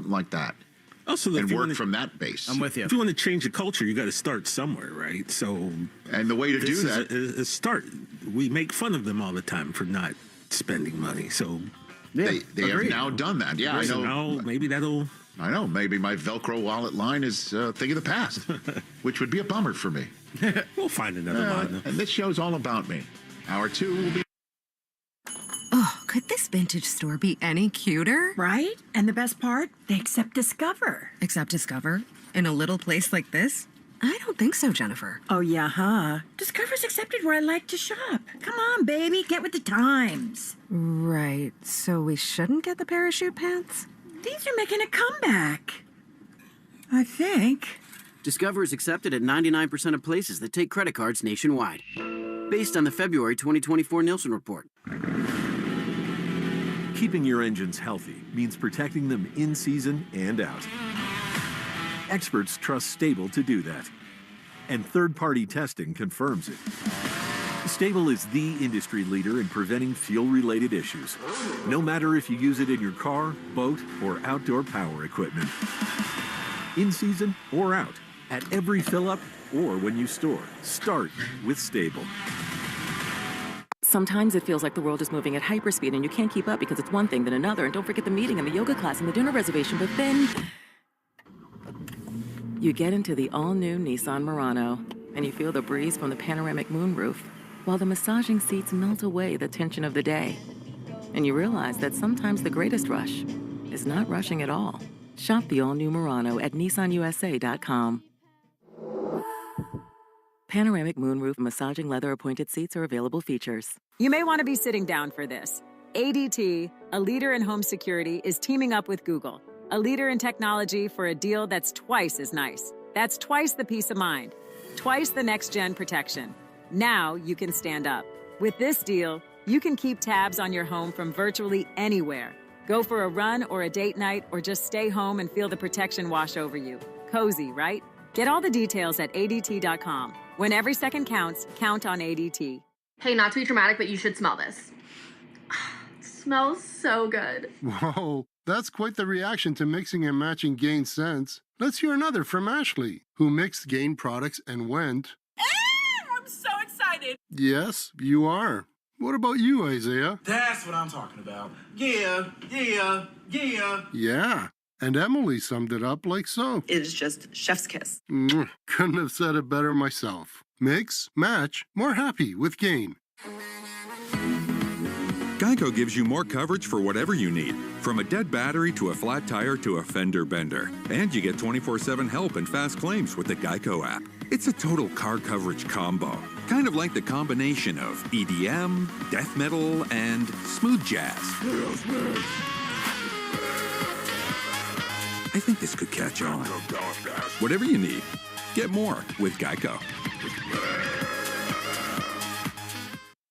something like that. Also, and work from that base. I'm with you. If you want to change the culture, you got to start somewhere, right? So, and the way to do that is start. We make fun of them all the time for not spending money. So, they have now done that. Yeah, I know. Now maybe that'll. I know. Maybe my Velcro wallet line is a thing of the past, which would be a bummer for me. We'll find another line. And this show's all about me. Hour 2 will be. Oh, could this vintage store be any cuter? Right? And the best part? They accept Discover. Accept Discover? In a little place like this? I don't think so, Jennifer. Oh, yeah, huh? Discover's accepted where I like to shop. Come on, baby, get with the times. Right, so we shouldn't get the parachute pants? These are making a comeback. I think. Discover is accepted at 99% of places that take credit cards nationwide. Based on the February 2024 Nielsen report. Keeping your engines healthy means protecting them in season and out. Experts trust Stable to do that. And third-party testing confirms it. Stable is the industry leader in preventing fuel-related issues, no matter if you use it in your car, boat, or outdoor power equipment. In season or out, at every fill-up or when you store, start with Stable. Sometimes it feels like the world is moving at hyperspeed and you can't keep up because it's one thing then another. And don't forget the meeting and the yoga class and the dinner reservation. But then you get into the all-new Nissan Murano and you feel the breeze from the panoramic moonroof while the massaging seats melt away the tension of the day. And you realize that sometimes the greatest rush is not rushing at all. Shop the all-new Murano at nissanusa.com. Panoramic moonroof massaging leather appointed seats are available features. You may want to be sitting down for this. ADT, a leader in home security, is teaming up with Google, a leader in technology, for a deal that's twice as nice. That's twice the peace of mind, twice the next-gen protection. Now you can stand up. With this deal, you can keep tabs on your home from virtually anywhere. Go for a run or a date night, or just stay home and feel the protection wash over you. Cozy, right? Get all the details at ADT.com. When every second counts, count on ADT. Hey, not to be dramatic, but you should smell this. It smells so good. Whoa, that's quite the reaction to mixing and matching Gain scents. Let's hear another from Ashley, who mixed Gain products and went... I'm so excited. Yes, you are. What about you, Isaiah? That's what I'm talking about. Yeah. Yeah. And Emily summed it up like so. It is just chef's kiss. Couldn't have said it better myself. Mix, match, more happy with Gain. Geico gives you more coverage for whatever you need, from a dead battery to a flat tire to a fender bender. And you get 24/7 help and fast claims with the Geico app. It's a total car coverage combo, kind of like the combination of EDM, death metal, and smooth jazz. I think this could catch on. Whatever you need, get more with Geico.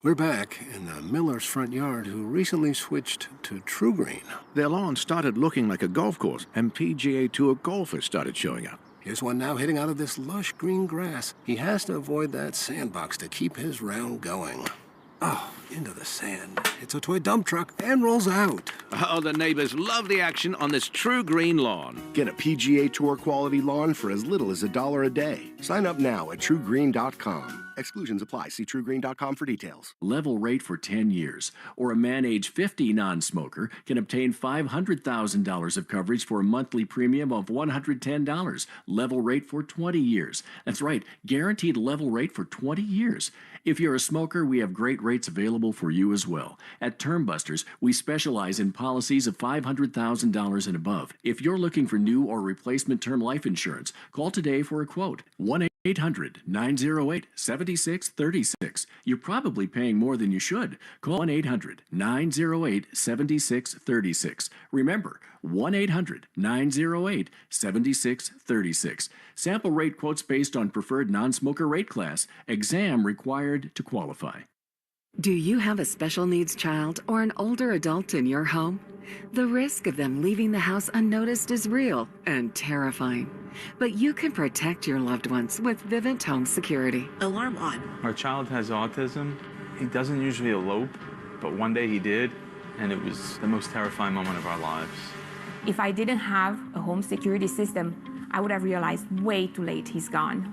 We're back in the Miller's front yard, who recently switched to True Green. Their lawn started looking like a golf course, and PGA Tour golfers started showing up. Here's one now hitting out of this lush green grass. He has to avoid that sandbox to keep his round going. Oh, into the sand. It's a toy dump truck and rolls out. Oh, the neighbors love the action on this True Green lawn. Get a PGA Tour quality lawn for as little as $1 a day. Sign up now at TrueGreen.com. Exclusions apply. See TrueGreen.com for details. Level rate for 10 years. Or a man age 50 non-smoker can obtain $500,000 of coverage for a monthly premium of $110. Level rate for 20 years. That's right, guaranteed level rate for 20 years. If you're a smoker, we have great rates available for you as well. At Term Busters, we specialize in policies of $500,000 and above. If you're looking for new or replacement term life insurance, call today for a quote. 1-800-908-7636. You're probably paying more than you should. Call 1-800-908-7636. Remember, 1-800-908-7636. Sample rate quotes based on preferred non-smoker rate class. Exam required to qualify. Do you have a special needs child or an older adult in your home? The risk of them leaving the house unnoticed is real and terrifying. But you can protect your loved ones with Vivint Home Security. Alarm on. Our child has autism. He doesn't usually elope, but one day he did, and it was the most terrifying moment of our lives. If I didn't have a home security system, I would have realized way too late he's gone.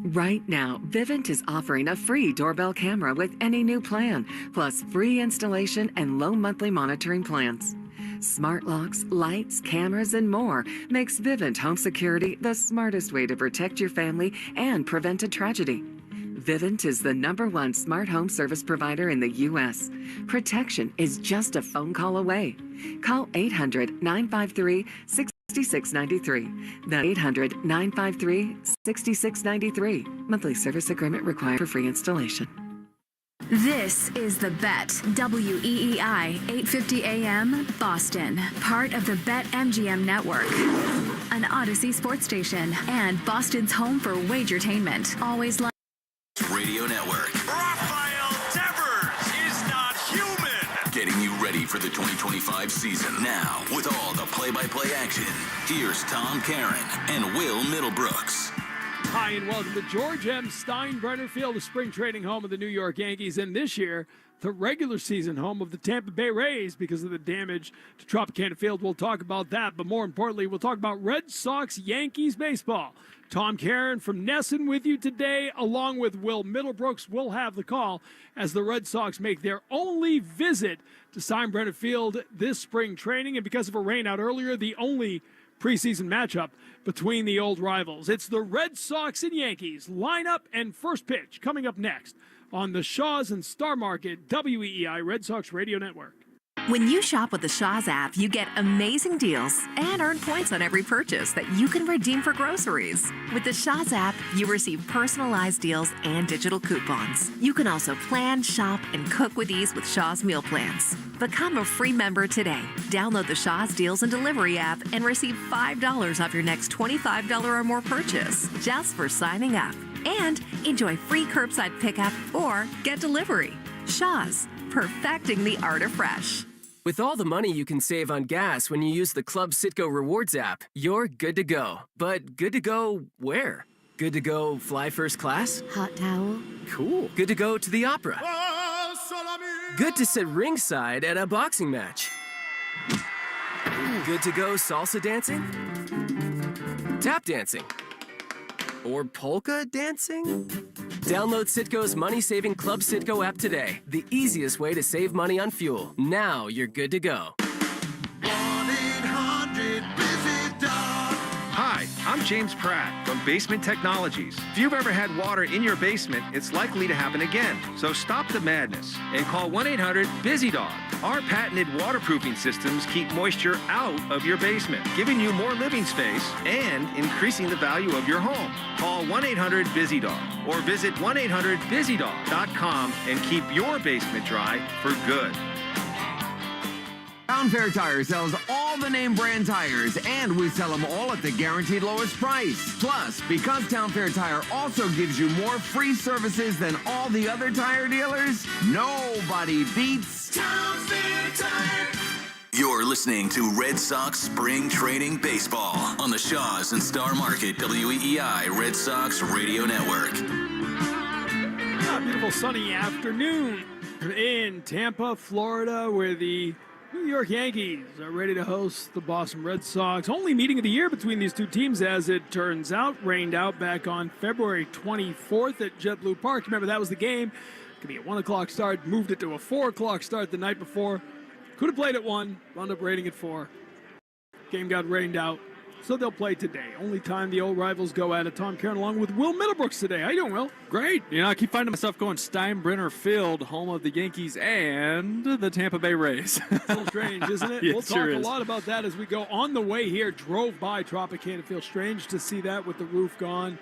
Right now, Vivint is offering a free doorbell camera with any new plan, plus free installation and low monthly monitoring plans. Smart locks, lights, cameras, and more makes Vivint Home Security the smartest way to protect your family and prevent a tragedy. Vivint is the #1 smart home service provider in the U.S. Protection is just a phone call away. Call 800-953-6693. That's 800-953-6693. Monthly service agreement required for free installation. This is The Bet, WEEI, 850 AM, Boston. Part of the Bet MGM Network. An Odyssey sports station and Boston's home for wagertainment. Always live. Radio Network. Rafael Devers is not human. Getting you ready for the 2025 season. Now, with all the play-by-play action, here's Tom Caron and Will Middlebrooks. Hi, and welcome to George M. Steinbrenner Field, the spring training home of the New York Yankees, and this year, the regular season home of the Tampa Bay Rays because of the damage to Tropicana Field. We'll talk about that, but more importantly, we'll talk about Red Sox-Yankees baseball. Tom Caron from Nesson with you today, along with Will Middlebrooks. We'll have the call as the Red Sox make their only visit to Steinbrenner Field this spring training, and because of a rain out earlier, the only preseason matchup between the old rivals. It's the Red Sox and Yankees lineup and first pitch coming up next on the Shaw's and Star Market WEEI Red Sox Radio Network. When you shop with the Shaw's app, you get amazing deals and earn points on every purchase that you can redeem for groceries. With the Shaw's app, you receive personalized deals and digital coupons. You can also plan, shop, and cook with ease with Shaw's meal plans. Become a free member today. Download the Shaw's Deals and Delivery app and receive $5 off your next $25 or more purchase just for signing up. And enjoy free curbside pickup or get delivery. Shaw's, perfecting the art of fresh. With all the money you can save on gas when you use the Club Citgo Rewards app, you're good to go. But good to go where? Good to go fly first class? Hot towel. Cool. Good to go to the opera. Good to sit ringside at a boxing match. Good to go salsa dancing? Tap dancing? Or polka dancing? Download Citgo's money-saving Club Citgo app today. The easiest way to save money on fuel. Now you're good to go. Hi, I'm James Pratt from Basement Technologies. If you've ever had water in your basement, it's likely to happen again. So stop the madness and call 1-800-BUSY-DOG. Our patented waterproofing systems keep moisture out of your basement, giving you more living space and increasing the value of your home. Call 1-800-BUSY-DOG or visit 1-800-BUSYDOG.com and keep your basement dry for good. Town Fair Tire sells all the name brand tires, and we sell them all at the guaranteed lowest price. Plus, because Town Fair Tire also gives you more free services than all the other tire dealers, nobody beats Town Fair Tire. You're listening to Red Sox Spring Training Baseball on the Shaw's and Star Market WEEI Red Sox Radio Network. A beautiful sunny afternoon in Tampa, Florida, where the New York Yankees are ready to host the Boston Red Sox. Only meeting of the year between these two teams, as it turns out. Rained out back on February 24th at JetBlue Park. Remember, that was the game. Could be a 1 o'clock start. Moved it to a 4 o'clock start the night before. Could have played at 1. Wound up rating at 4. Game got rained out. So they'll play today. Only time the old rivals go at it. Tom Caron along with Will Middlebrooks today. How you doing, Will? Great. You know, I keep finding myself going Steinbrenner Field, home of the Yankees and the Tampa Bay Rays. It's a little strange, isn't it? Yeah, We'll it talk sure a is. lot about that as we go. On the way here, drove by Tropicana Field. Strange to see that with the roof gone.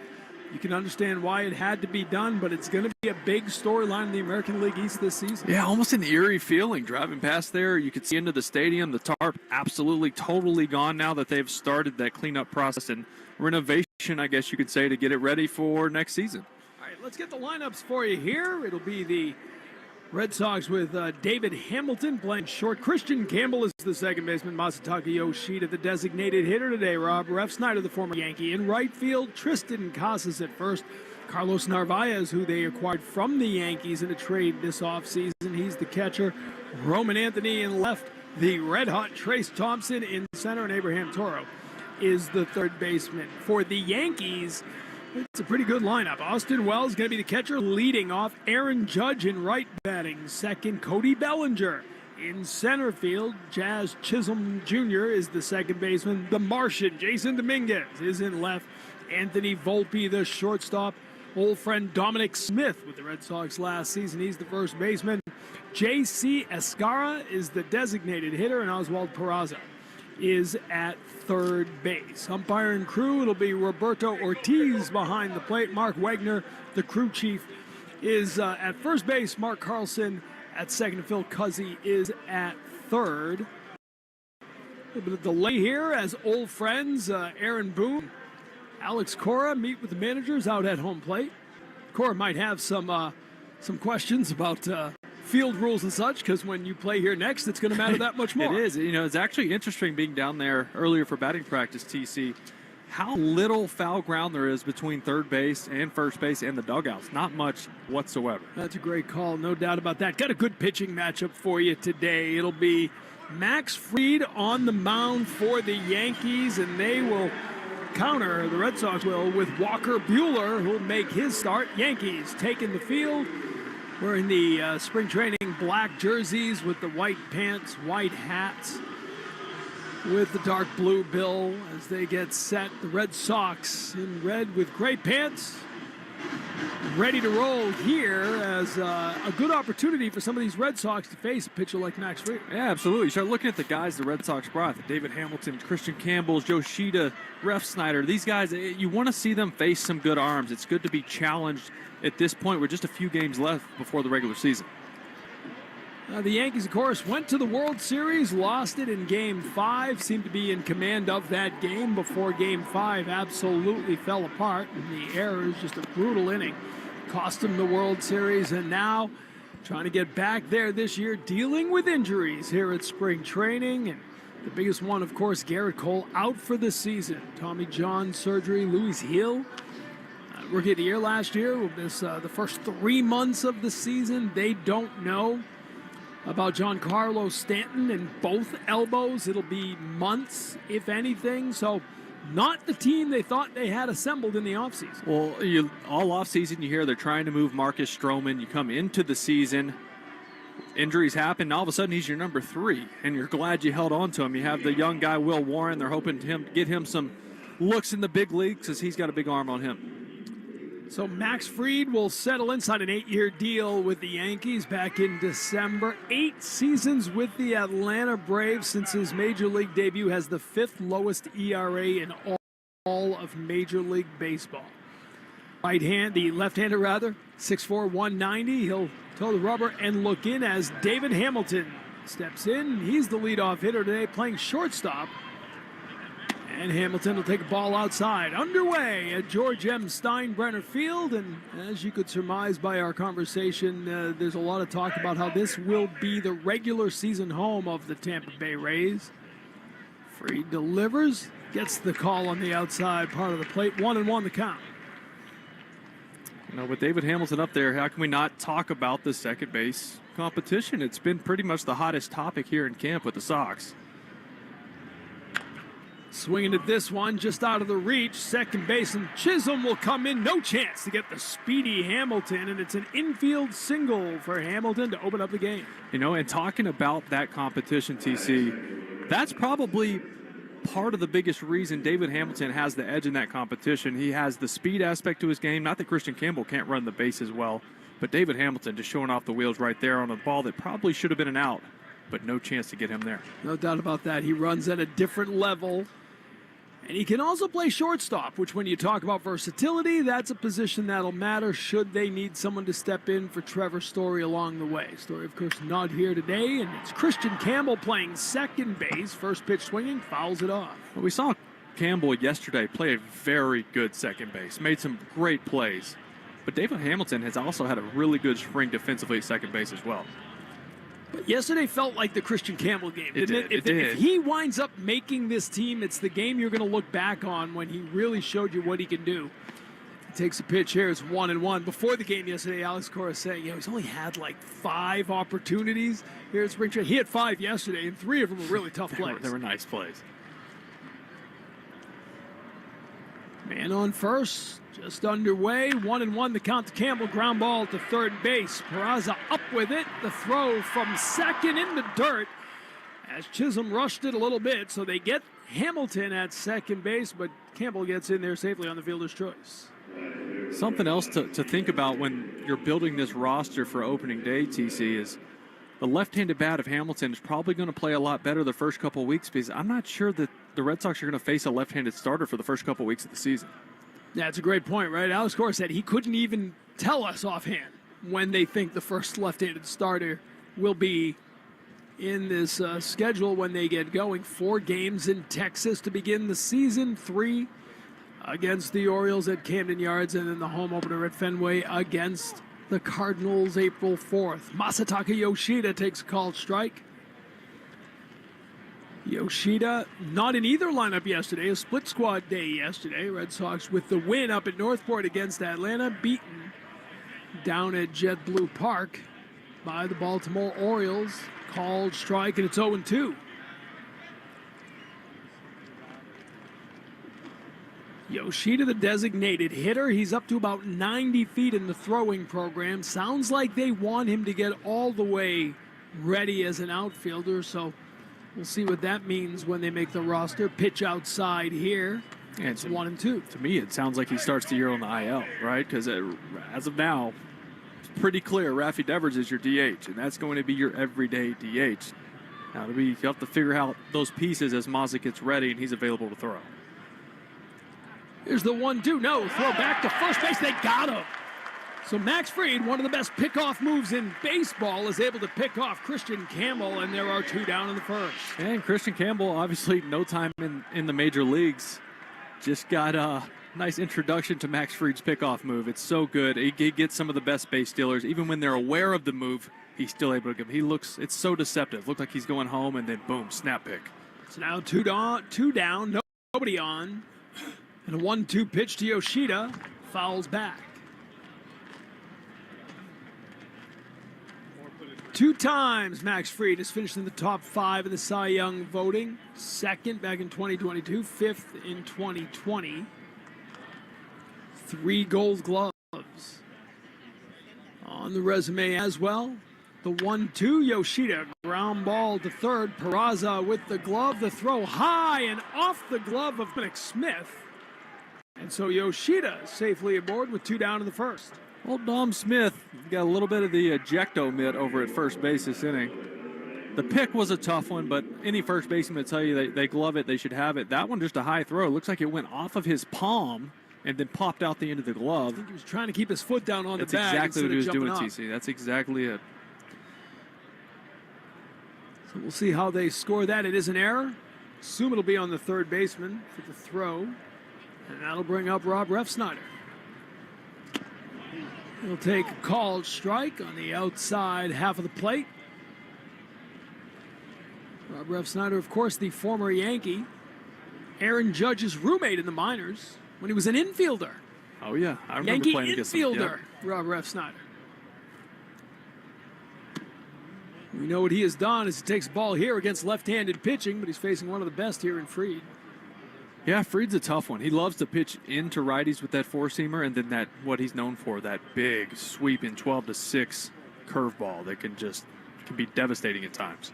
You can understand why it had to be done, but it's going to be a big storyline in the American League East this season. Yeah, almost an eerie feeling driving past there. You could see into the stadium. The tarp absolutely, totally gone now that they've started that cleanup process and renovation, I guess you could say, to get it ready for next season. All right, let's get the lineups for you here. It'll be the Red Sox with David Hamilton playing short. Christian Campbell is the second baseman. Masataka Yoshida, the designated hitter today. Rob Refsnyder, the former Yankee, in right field. Tristan Casas at first. Carlos Narvaez, who they acquired from the Yankees in a trade this offseason. He's the catcher. Roman Anthony in left. The red-hot Trace Thompson in center, and Abraham Toro is the third baseman. For the Yankees, it's a pretty good lineup. Austin Wells going to be the catcher, leading off. Aaron Judge in right, batting second. Cody Bellinger in center field. Jazz Chisholm Jr. is the second baseman. The Martian, Jason Dominguez, is in left. Anthony Volpe, the shortstop. Old friend Dominic Smith with the Red Sox last season. He's the first baseman. J.C. Escara is the designated hitter, and Oswald Peraza is at third base. Umpire and crew, it'll be Roberto Ortiz behind the plate. Mark Wagner, the crew chief, is at first base. Mark Carlson at second, and Phil Cuzzy is at third. A little bit of delay here as old friends Aaron Boone, Alex Cora meet with the managers out at home plate. Cora might have some questions about field rules and such, because when you play here next, it's going to matter that much more. It is. You know, it's actually interesting being down there earlier for batting practice, TC, how little foul ground there is between third base and first base and the dugouts. Not much whatsoever. That's a great call, no doubt about that. Got a good pitching matchup for you today. It'll be Max Fried on the mound for the Yankees, and they will counter, the Red Sox will, with Walker Buehler, who'll make his start. Yankees taking the field. Wearing the spring training black jerseys with the white pants, white hats, with the dark blue bill as they get set. The Red Sox in red with gray pants, ready to roll here as a good opportunity for some of these Red Sox to face a pitcher like Max Fried. Yeah, absolutely. You start looking at the guys the Red Sox brought, David Hamilton, Christian Campbell, Joe Shida, Ref Snyder. These guys, you want to see them face some good arms. It's good to be challenged at this point with just a few games left before the regular season. The Yankees, of course, went to the World Series, lost it in Game 5, seemed to be in command of that game before Game 5 absolutely fell apart. And the errors, just a brutal inning, cost them the World Series. And now trying to get back there this year, dealing with injuries here at spring training. And the biggest one, of course, Garrett Cole out for the season. Tommy John surgery. Luis Hill, Rookie of the Year last year, will miss the first 3 months of the season. They don't know about Giancarlo Stanton and both elbows. It'll be months, if anything. So not the team they thought they had assembled in the offseason. Well, all offseason you hear they're trying to move Marcus Stroman. You come into the season, injuries happen, and all of a sudden he's your number 3, and you're glad you held on to him. You have the young guy, Will Warren. They're hoping to get him some looks in the big leagues because he's got a big arm on him. So Max Fried will settle inside an 8-year deal with the Yankees back in December. 8 seasons with the Atlanta Braves since his Major League debut, has the 5th lowest ERA in all of Major League Baseball. The left-hander rather, 6'4", 190. He'll toe the rubber and look in as David Hamilton steps in. He's the leadoff hitter today, playing shortstop. And Hamilton will take a ball outside. Underway at George M. Steinbrenner Field. And as you could surmise by our conversation, there's a lot of talk about how this will be the regular season home of the Tampa Bay Rays. Fried delivers, gets the call on the outside part of the plate. 1-1 the count. You know, with David Hamilton up there, how can we not talk about the second base competition? It's been pretty much the hottest topic here in camp with the Sox. Swinging at this one, just out of the reach. Second baseman Chisholm will come in. No chance to get the speedy Hamilton, and it's an infield single for Hamilton to open up the game. You know, and talking about that competition, TC, that's probably part of the biggest reason David Hamilton has the edge in that competition. He has the speed aspect to his game. Not that Christian Campbell can't run the base as well, but David Hamilton just showing off the wheels right there on a ball that probably should have been an out, but no chance to get him there. No doubt about that. He runs at a different level. And he can also play shortstop, which when you talk about versatility, that's a position that'll matter should they need someone to step in for Trevor Story along the way. Story, of course, not here today, and it's Christian Campbell playing second base. First pitch swinging, fouls it off. Well, we saw Campbell yesterday play a very good second base, made some great plays. But David Hamilton has also had a really good spring defensively at second base as well. But yesterday felt like the Christian Campbell game, didn't it? If he winds up making this team, it's the game you're going to look back on when he really showed you what he can do. He takes a pitch here. It's 1-1. Before the game yesterday, Alex Cora saying, he's only had like 5 opportunities here at spring training. He had 5 yesterday, and 3 of them were really tough plays. They were nice plays. Man on first, just underway. 1-1 the count to Campbell. Ground ball to third base. Peraza up with it. The throw from second in the dirt as Chisholm rushed it a little bit. So they get Hamilton at second base, but Campbell gets in there safely on the fielder's choice. Something else to think about when you're building this roster for opening day, TC, is the left-handed bat of Hamilton is probably going to play a lot better the first couple of weeks because I'm not sure that the Red Sox are going to face a left-handed starter for the first couple of weeks of the season. Yeah, it's a great point, right? Alex Cora said he couldn't even tell us offhand when they think the first left-handed starter will be in this schedule when they get going. 4 games in Texas to begin the season, 3 against the Orioles at Camden Yards, and then the home opener at Fenway against the Cardinals April 4th. Masataka Yoshida takes a called strike. Yoshida not in either lineup yesterday, a split squad day yesterday. Red Sox with the win up at Northport against Atlanta, beaten down at JetBlue Park by the Baltimore Orioles. Called strike, and it's 0-2. Yoshida, the designated hitter. He's up to about 90 feet in the throwing program. Sounds like they want him to get all the way ready as an outfielder, so we'll see what that means when they make the roster. Pitch outside here. And it's 1-2. To me, it sounds like he starts the year on the IL, right? Because as of now, it's pretty clear Rafi Devers is your DH, and that's going to be your everyday DH. Now, you have to figure out those pieces as Mazza gets ready and he's available to throw. Here's the 1-2. No, throw back to first base. They got him. So Max Fried, one of the best pickoff moves in baseball, is able to pick off Christian Campbell, and there are 2 down in the first. And Christian Campbell, obviously no time in the major leagues. Just got a nice introduction to Max Fried's pickoff move. It's so good. He gets some of the best base stealers. Even when they're aware of the move, he's still able to give. It's so deceptive. Looked like he's going home, and then boom, snap pick. It's now 2 down, nobody on. And a 1-2 pitch to Yoshida. Fouls back. 2 times Max Fried has finished in the top 5 of the Cy Young voting. 2nd back in 2022, 5th in 2020. 3 gold gloves on the resume as well. The 1-2, Yoshida, ground ball to third. Peraza with the glove, the throw high and off the glove of Nick Smith. And so Yoshida safely aboard with 2 down in the first. Well, Dom Smith got a little bit of the ejecto mitt over at first base this inning. The pick was a tough one, but any first baseman would tell you they glove it, they should have it. That one just a high throw. It looks like it went off of his palm and then popped out the end of the glove. I think he was trying to keep his foot down on the bag. That's exactly what he was doing, up. TC. That's exactly it. So we'll see how they score that. It is an error. Assume it'll be on the third baseman for the throw. And that'll bring up Rob Refsnyder. He'll take a called strike on the outside half of the plate. Rob Refsnyder, of course, the former Yankee. Aaron Judge's roommate in the minors when he was an infielder. Oh, yeah. I remember Yankee playing against him. infielder, Rob Refsnyder. We know what he has done as he takes the ball here against left-handed pitching, but he's facing one of the best here in Fried. Yeah, Fried's a tough one. He loves to pitch into righties with that four-seamer and then that what he's known for, that big sweeping 12-6 curveball that can be devastating at times.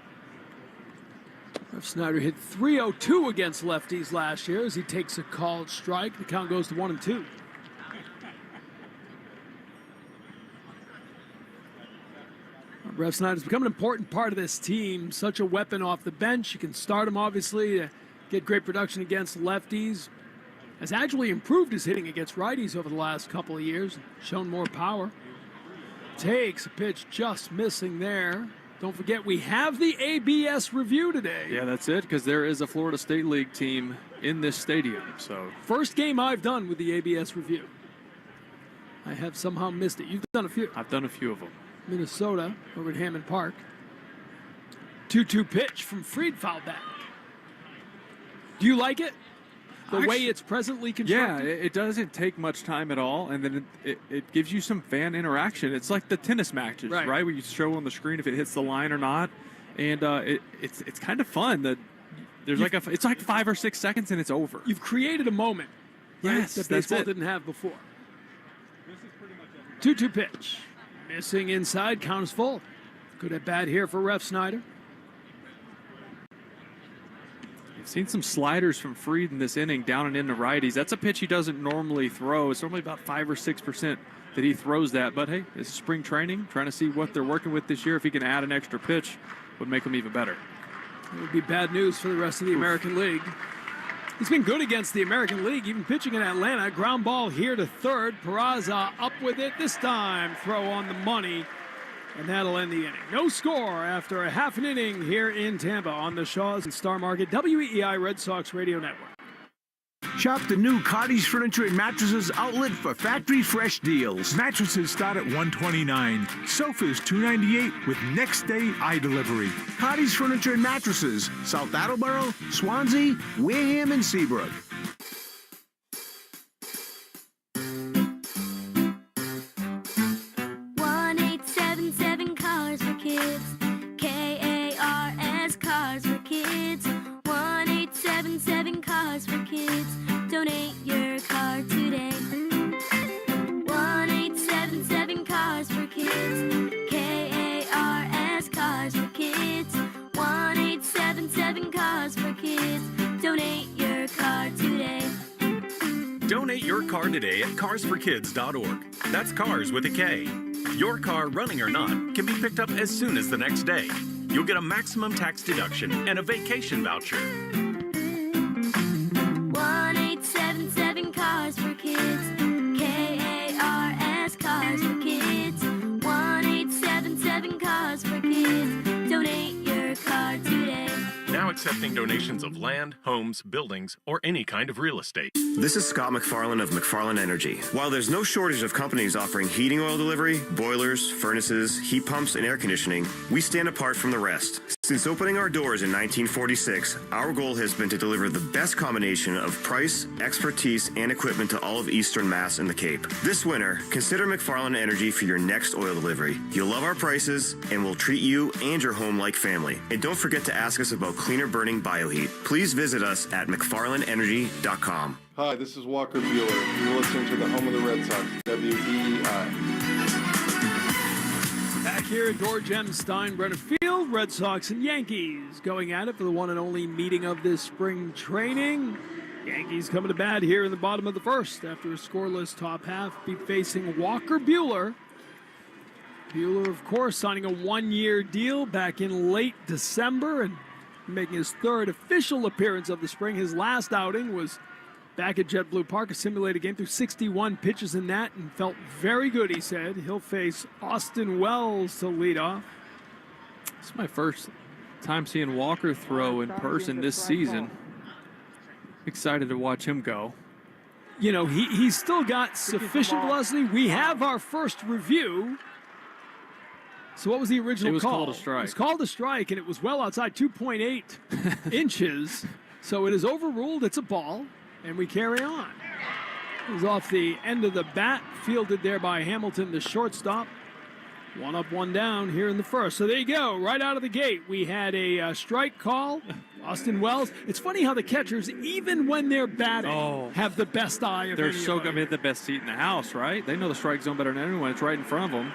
Refsnyder hit .302 against lefties last year as he takes a called strike. The count goes to 1-2. Refsnyder's become an important part of this team. Such a weapon off the bench. You can start him, obviously, to get great production against lefties. Has actually improved his hitting against righties over the last couple of years. Shown more power. Takes a pitch just missing there. Don't forget, we have the ABS review today. Yeah, that's it, because there is a Florida State League team in this stadium. So first game I've done with the ABS review. I have somehow missed it. You've done a few. I've done a few of them. Minnesota over at Hammond Park. 2-2 pitch from Fried, foul back. Do you like it? The way it's presently constructed? Yeah, it doesn't take much time at all, and then it gives you some fan interaction. It's like the tennis matches, right? Where you show on the screen if it hits the line or not, and it's kind of fun. That there's it's like 5 or 6 seconds and it's over. You've created a moment right? Yes, That that's baseball it. didn't have before. 2-2 pitch. Missing inside, count is full. Good at bat here for Ref Snyder. I've seen some sliders from Fried in this inning down and into righties. That's a pitch he doesn't normally throw. It's normally about 5 or 6% that he throws that. But hey, it's spring training, trying to see what they're working with this year. If he can add an extra pitch, would make them even better. It would be bad news for the rest of the American League. He's been good against the American League, even pitching in Atlanta. Ground ball here to third. Peraza up with it this time. Throw on the money, and that'll end the inning. No score after a half an inning here in Tampa on the Shaws and Star Market, WEEI Red Sox Radio Network. Shop the new Cottage Furniture and Mattresses outlet for factory fresh deals. Mattresses start at $129, sofas $298 with next day eye delivery. Cottage Furniture and Mattresses, South Attleboro, Swansea, Wareham, and Seabrook. 1-877 Cars for Kids. KARS Cars for Kids. 1-877 Cars for Kids. Donate your car today. 1-877 Cars for Kids. KARS Cars for Kids. 1-877 Cars for Kids. Donate your car today. Donate your car today at carsforkids.org. That's cars with a K. Your car, running or not, can be picked up as soon as the next day. You'll get a maximum tax deduction and a vacation voucher. 1-877 Cars for Kids. KARS Cars for Kids. 1-877 Cars for Kids. Donate your car today. Now accepting donations of land, homes, buildings, or any kind of real estate. This is Scott McFarlane of McFarlane Energy. While there's no shortage of companies offering heating oil delivery, boilers, furnaces, heat pumps, and air conditioning, we stand apart from the rest. Since opening our doors in 1946, our goal has been to deliver the best combination of price, expertise, and equipment to all of Eastern Mass and the Cape. This winter, consider McFarlane Energy for your next oil delivery. You'll love our prices, and we'll treat you and your home like family. And don't forget to ask us about cleaner burning bioheat. Please visit us at McFarlaneEnergy.com. Hi, this is Walker Bueller. You're listening to the home of the Red Sox, WEEI. Back here at George M. Steinbrenner Field, Red Sox and Yankees going at it for the one and only meeting of this spring training. Yankees coming to bat here in the bottom of the first after a scoreless top half, be facing Walker Bueller. Bueller, of course, signing a one-year deal back in late December and making his third official appearance of the spring. His last outing was back at JetBlue Park, a simulated game, through 61 pitches in that, and felt very good, he said. He'll face Austin Wells to lead off. This is my first time seeing Walker throw in person this season. Excited to watch him go. You know, he's still got sufficient velocity. We have our first review. So what was the original call? It was called a strike. It was called a strike, and it was well outside, 2.8 inches. So it is overruled. It's a ball, and we carry on. It was off the end of the bat, fielded there by Hamilton, the shortstop. One up, one down here in the first. So there you go. Right out of the gate, we had a strike call. Austin Wells. It's funny how the catchers, even when they're batting, have the best eye of They're anybody. so going to hit the best seat in the house, right? They know the strike zone better than anyone. It's right in front of them.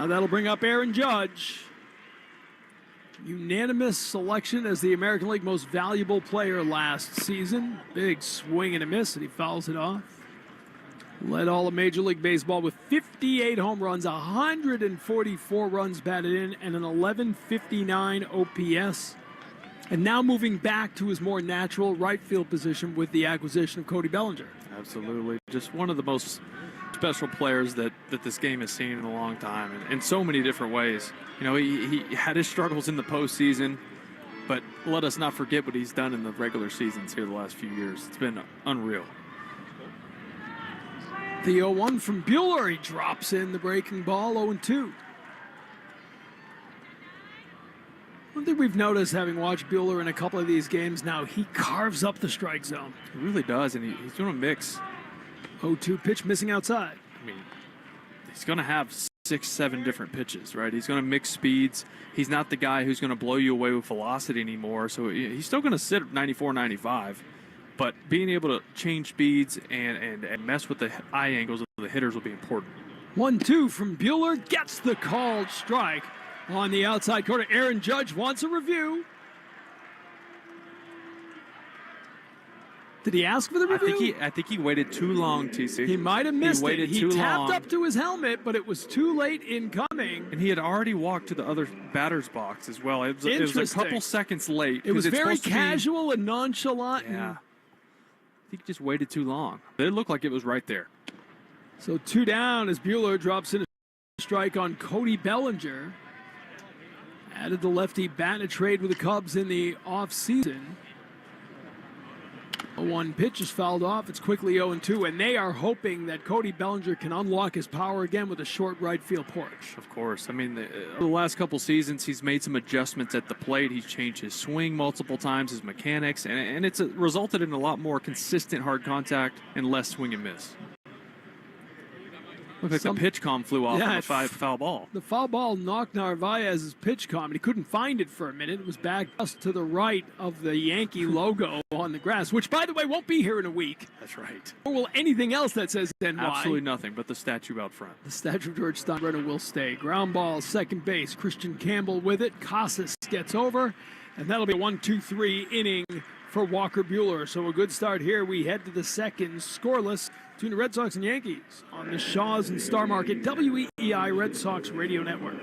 That'll bring up Aaron Judge. Unanimous selection as the American League most valuable player last season. Big swing and a miss, and he fouls it off. Led all of Major League Baseball with 58 home runs, 144 runs batted in, and an 1159 OPS. And now moving back to his more natural right field position with the acquisition of Cody Bellinger. Absolutely. Just one of the most special players that this game has seen in a long time, and in so many different ways. You know, he had his struggles in the postseason, but let us not forget what he's done in the regular seasons here the last few years. It's been unreal. The 0-1 from Bueller. He drops in the breaking ball, 0-2. One thing we've noticed, having watched Bueller in a couple of these games now, he carves up the strike zone. He really does, and he's doing a mix. 0-2 pitch missing outside. I mean, he's going to have 6-7 different pitches, right? He's going to mix speeds. He's not the guy who's going to blow you away with velocity anymore, so he's still going to sit at 94, 95. But being able to change speeds and mess with the eye angles of the hitters will be important. 1-2 from Buehler gets the called strike on the outside corner. Aaron Judge wants a review. Did he ask for the review? I think he waited too long, TC. He might have missed it. He tapped long. up to his helmet, but it was too late in coming. And he had already walked to the other batter's box as well. It was a couple seconds late. It was very casual and nonchalant. Yeah. I think he just waited too long. It looked like it was right there. So 2 down as Buehler drops in a strike on Cody Bellinger. Added the lefty bat in a trade with the Cubs in the offseason. One pitch is fouled off. It's quickly 0-2, and they are hoping that Cody Bellinger can unlock his power again with a short right field porch. Of course. I mean, the last couple seasons, he's made some adjustments at the plate. He's changed his swing multiple times, his mechanics, and it's resulted in a lot more consistent hard contact and less swing and miss. Looked like the pitch com flew off on the foul ball. The foul ball knocked Narvaez's pitch com, and he couldn't find it for a minute. It was back just to the right of the Yankee logo on the grass, which, by the way, won't be here in a week. That's right. Or will anything else that says NY. Absolutely nothing but the statue out front. The statue of George Steinbrenner will stay. Ground ball, second base. Christian Campbell with it. Casas gets over, and that'll be a 1-2-3 inning for Walker Buehler. So a good start here. We head to the second, scoreless, between the Red Sox and Yankees on the Shaws and Star Market WEEI Red Sox Radio Network.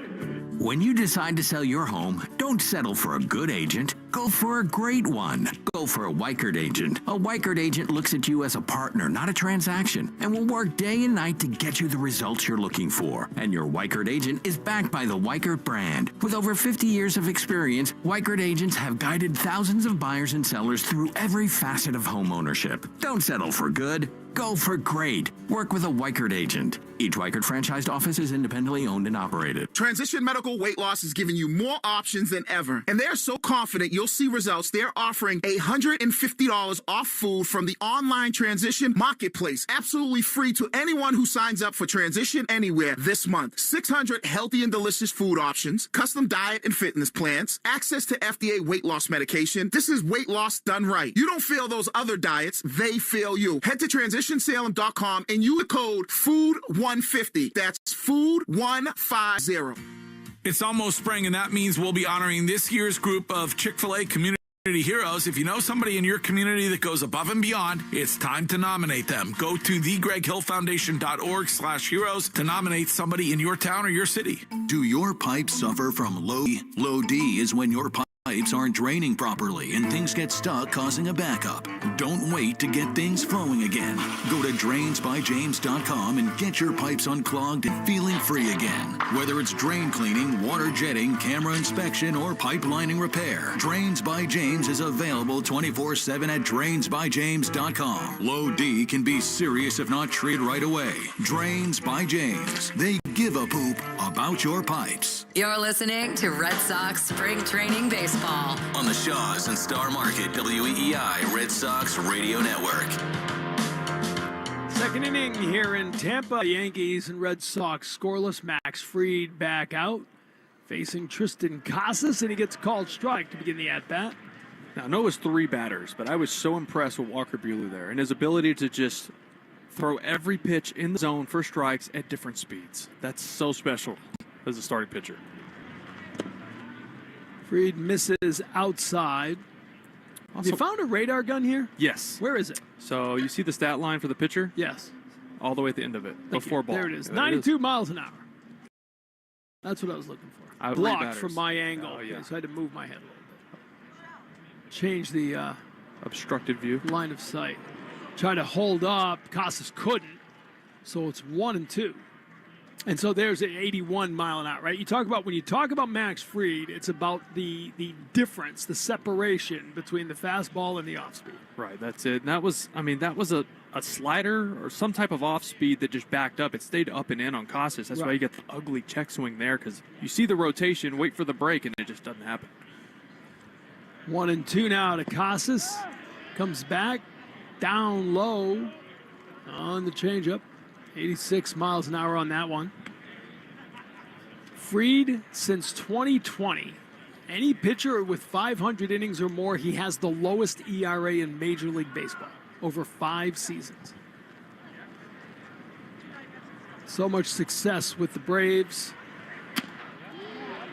When you decide to sell your home, don't settle for a good agent. Go for a great one. Go for a Weichert agent. A Weichert agent looks at you as a partner, not a transaction, and will work day and night to get you the results you're looking for. And your Weichert agent is backed by the Weichert brand. With over 50 years of experience, Weichert agents have guided thousands of buyers and sellers through every facet of home ownership. Don't settle for good. Go for great. Work with a Weichert agent. Each Weichert franchised office is independently owned and operated. Transition Medical Weight Loss is giving you more options than ever. And they're so confident you'll see results, they're offering $150 off food from the online Transition Marketplace. Absolutely free to anyone who signs up for Transition Anywhere this month. 600 healthy and delicious food options, custom diet and fitness plans, access to FDA weight loss medication. This is weight loss done right. You don't fail those other diets, they fail you. Head to TransitionSalem.com and use the code FOOD150. That's FOOD150. It's almost spring, and that means we'll be honoring this year's group of Chick-fil-A community heroes. If you know somebody in your community that goes above and beyond, it's time to nominate them. Go to thegreghillfoundation.org/heroes to nominate somebody in your town or your city. Do your pipes suffer from low D? Low D is when your pipes aren't draining properly and things get stuck, causing a backup. Don't wait to get things flowing again. Go to drainsbyjames.com and get your pipes unclogged and feeling free again. Whether it's drain cleaning, water jetting, camera inspection, or pipelining repair, Drains by James is available 24/7 at drainsbyjames.com. Low D can be serious if not treated right away. Drains by James. They give a poop about your pipes. You're listening to Red Sox Spring Training Baseball on the Shaws and Star Market WEEI Red Sox Radio Network. Second inning here in Tampa. Yankees and Red Sox scoreless. Max Fried back out, facing Tristan Casas, and he gets called strike to begin the at-bat. Now, I know it was 3 batters, but I was so impressed with Walker Buehler there and his ability to just throw every pitch in the zone for strikes at different speeds. That's so special as a starting pitcher. Fried misses outside. Also, you found a radar gun here? Yes. Where is it? So you see the stat line for the pitcher? Yes. All the way at the end of it. Before ball. There it is. 92 miles an hour. That's what I was looking for. Blocked from my angle. Oh, yeah. So I had to move my head a little bit. Change the obstructed view. Line of sight. Try to hold up. Casas couldn't. So it's 1-2. And so there's an 81 mile an hour, right? When you talk about Max Fried, it's about the difference, the separation between the fastball and the off speed. Right, that's it. And that was a slider or some type of off speed that just backed up. It stayed up and in on Casas. That's why you get the ugly check swing there, because you see the rotation, wait for the break, and it just doesn't happen. 1-2 now to Casas. Comes back down low on the changeup. 86 miles an hour on that one. Fried, since 2020, Any pitcher with 500 innings or more, he has the lowest ERA in Major League Baseball over 5 seasons. So much success with the Braves.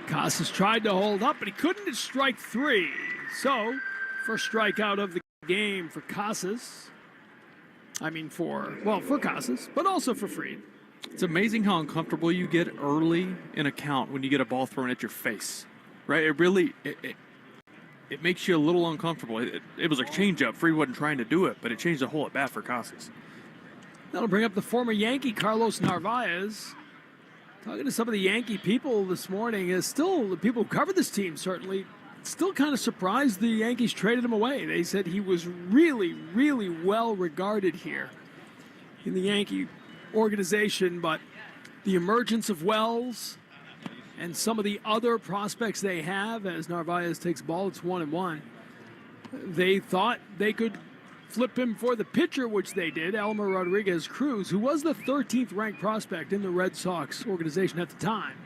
Casas tried to hold up, but he couldn't at strike 3. So, first strikeout of the game for Casas. For Casas, but also for Fried. It's amazing how uncomfortable you get early in a count when you get a ball thrown at your face, right? It really, it makes you a little uncomfortable. It was a changeup. Fried wasn't trying to do it, but it changed the whole at bat for Casas. That'll bring up the former Yankee Carlos Narvaez. Talking to some of the Yankee people this morning, is still the people who covered this team certainly still kind of surprised the Yankees traded him away. They said he was really, really well regarded here in the Yankee organization, but the emergence of Wells and some of the other prospects they have, as Narvaez takes ball, it's 1-1. They thought they could flip him for the pitcher, which they did, Elmer Rodriguez Cruz, who was the 13th ranked prospect in the Red Sox organization at the time.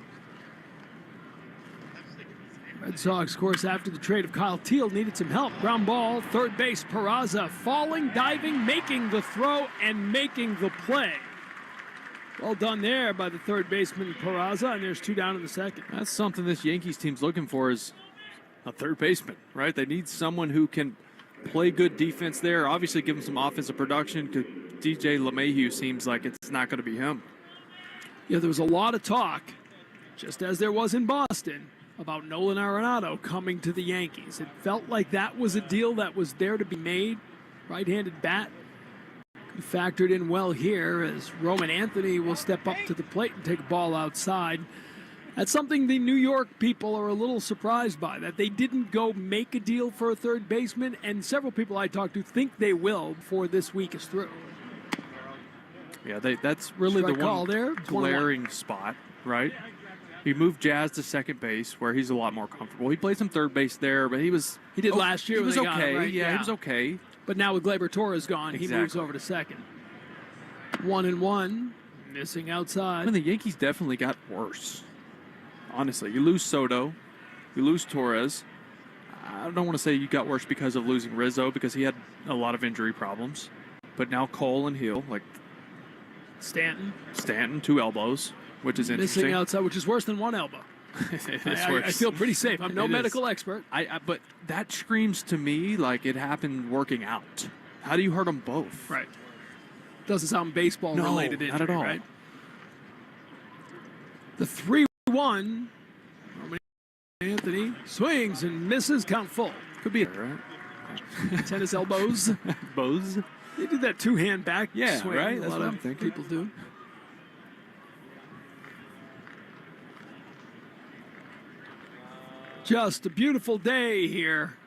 Red Sox, of course, after the trade of Kyle Teal, needed some help. Ground ball, third base, Peraza falling, diving, making the throw, and making the play. Well done there by the third baseman, Peraza, and there's 2 down in the second. That's something this Yankees team's looking for, is a third baseman, right? They need someone who can play good defense there. Obviously, give him some offensive production, because DJ LeMahieu seems like it's not going to be him. Yeah, there was a lot of talk, just as there was in Boston, about Nolan Arenado coming to the Yankees. It felt like that was a deal that was there to be made. Right-handed bat. Factored in well here, as Roman Anthony will step up to the plate and take a ball outside. That's something the New York people are a little surprised by, that they didn't go make a deal for a third baseman, and several people I talked to think they will before this week is through. Yeah, that's really the one there. glaring spot, right? He moved Jazz to second base, where he's a lot more comfortable. He played some third base there, but he did last year. He was when they got okay. him, right? Yeah, he was okay. But now with Gleyber Torres gone, Exactly. he moves over to second. 1-1, missing outside. I mean, the Yankees definitely got worse. Honestly, you lose Soto, you lose Torres. I don't want to say you got worse because of losing Rizzo, because he had a lot of injury problems. But now Cole and Hill, like Stanton, 2 elbows, which is interesting. Missing outside, which is worse than 1 elbow. I feel pretty safe. I'm no medical expert. But that screams to me like it happened working out. How do you hurt them both? Right. Doesn't sound baseball-related injury, not at all. Right? The 3-1. Roman Anthony swings and misses. Count full. Could be it, right? Tennis elbows. Bows. They did that 2-hand back swing. Right? That's what I'm thinking. People do. Just a beautiful day here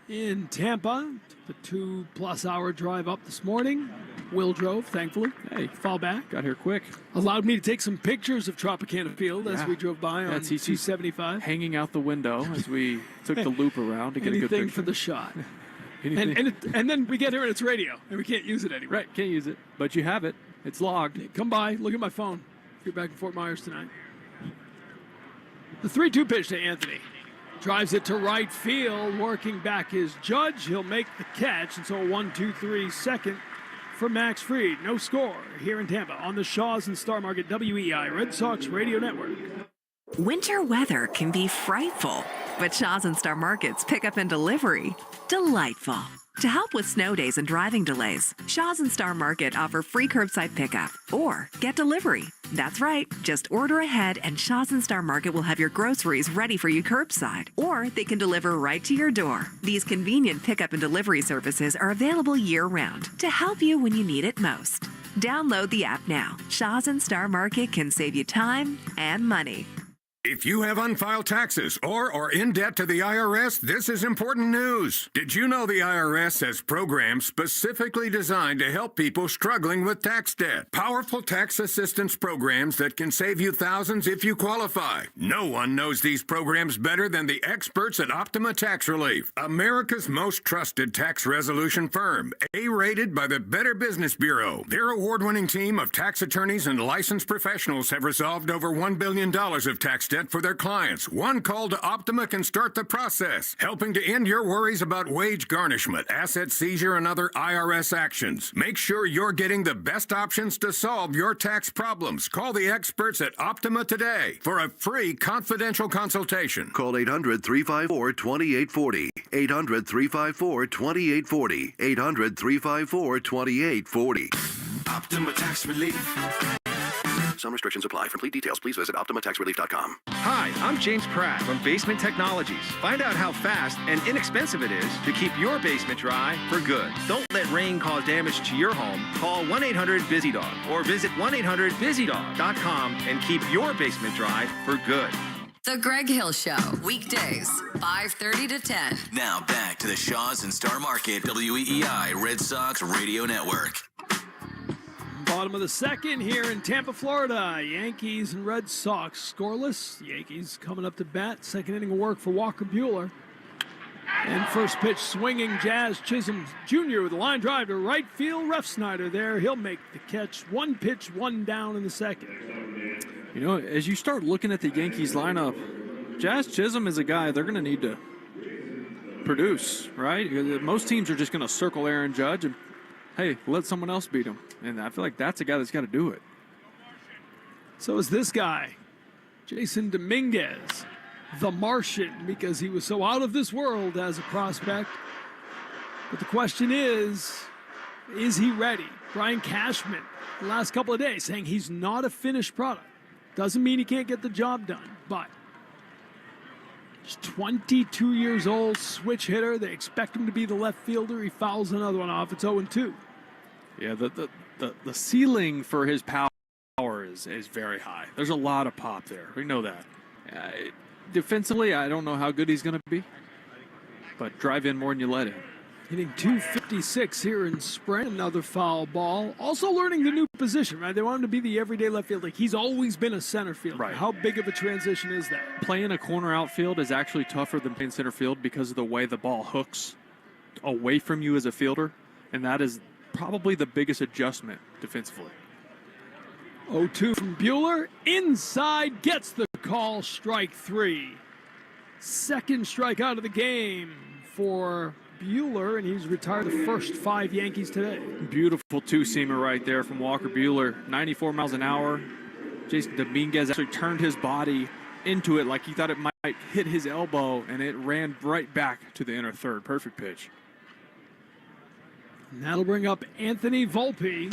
in Tampa. The 2+ hour drive up this morning. Will drove, thankfully. Hey, fall back. Got here quick. Allowed me to take some pictures of Tropicana Field as we drove by on TC 275. Hanging out the window as we took the loop around to get a good Anything picture. for the shot. and then we get here and it's radio, and we can't use it anymore. Right, can't use it. But you have it. It's logged. Come by, look at my phone. You're back in Fort Myers tonight. The 3-2 pitch to Anthony. Drives it to right field, working back his Judge. He'll make the catch, and so a 1-2-3 second for Max Fried. No score here in Tampa on the Shaws and Star Market WEI Red Sox Radio Network. Winter weather can be frightful, but Shaws and Star Market's pickup and delivery, delightful. To help with snow days and driving delays, Shaws and Star Market offer free curbside pickup or get delivery. That's right, just order ahead and Shaws and Star Market will have your groceries ready for you curbside, or they can deliver right to your door. These convenient pickup and delivery services are available year-round to help you when you need it most. Download the app now. Shaws and Star Market can save you time and money. If you have unfiled taxes or are in debt to the IRS, this is important news. Did you know the IRS has programs specifically designed to help people struggling with tax debt? Powerful tax assistance programs that can save you thousands if you qualify. No one knows these programs better than the experts at Optima Tax Relief, America's most trusted tax resolution firm, A-rated by the Better Business Bureau. Their award-winning team of tax attorneys and licensed professionals have resolved over $1 billion of tax debt for their clients. One call to Optima can start the process, helping to end your worries about wage garnishment, asset seizure, and other IRS actions. Make sure you're getting the best options to solve your tax problems. Call the experts at Optima today for a free confidential consultation. Call 800-354-2840. 800-354-2840. 800-354-2840. Optima Tax Relief. Some restrictions apply. For complete details, please visit OptimaTaxRelief.com. Hi, I'm James Pratt from Basement Technologies. Find out how fast and inexpensive it is to keep your basement dry for good. Don't let rain cause damage to your home. Call 1-800-BUSY-DOG or visit 1-800-BUSYDOG.com and keep your basement dry for good. The Greg Hill Show, weekdays, 5:30 to 10. Now back to the Shaws and Star Market, WEEI Red Sox Radio Network. Bottom of the second here in Tampa, Florida. Yankees and Red Sox scoreless. Yankees coming up to bat. Second inning of work for Walker Buehler. And first pitch swinging, Jazz Chisholm Jr. with a line drive to right field. Ref Snyder there. He'll make the catch. One pitch, one down in the second. You know, as you start looking at the Yankees lineup, Jazz Chisholm is a guy they're going to need to produce, right? Most teams are just going to circle Aaron Judge and, hey, let someone else beat him. And I feel like that's a guy that's got to do it. So is this guy, Jason Dominguez, the Martian, because he was so out of this world as a prospect. But the question is he ready? Brian Cashman, the last couple of days, saying he's not a finished product. Doesn't mean he can't get the job done, but he's 22 years old, switch hitter. They expect him to be the left fielder. He fouls another one off. It's 0-2. Yeah, the ceiling for his power is very high. There's a lot of pop there. We know that. Defensively, I don't know how good he's going to be, but drive in more than you let in. Hitting .256 here in spring. Another foul ball. Also learning the new position, right? They want him to be the everyday left fielder. He's always been a center fielder. Right. How big of a transition is that? Playing a corner outfield is actually tougher than playing center field because of the way the ball hooks away from you as a fielder, and that is probably the biggest adjustment defensively. 0-2 from Buehler. Inside, gets the call, strike three. Second strikeout of the game for Buehler, and he's retired the first 5 Yankees today. Beautiful two-seamer right there from Walker Buehler. 94 miles an hour. Jason Dominguez actually turned his body into it like he thought it might hit his elbow, and it ran right back to the inner third. Perfect pitch. And that'll bring up Anthony Volpe.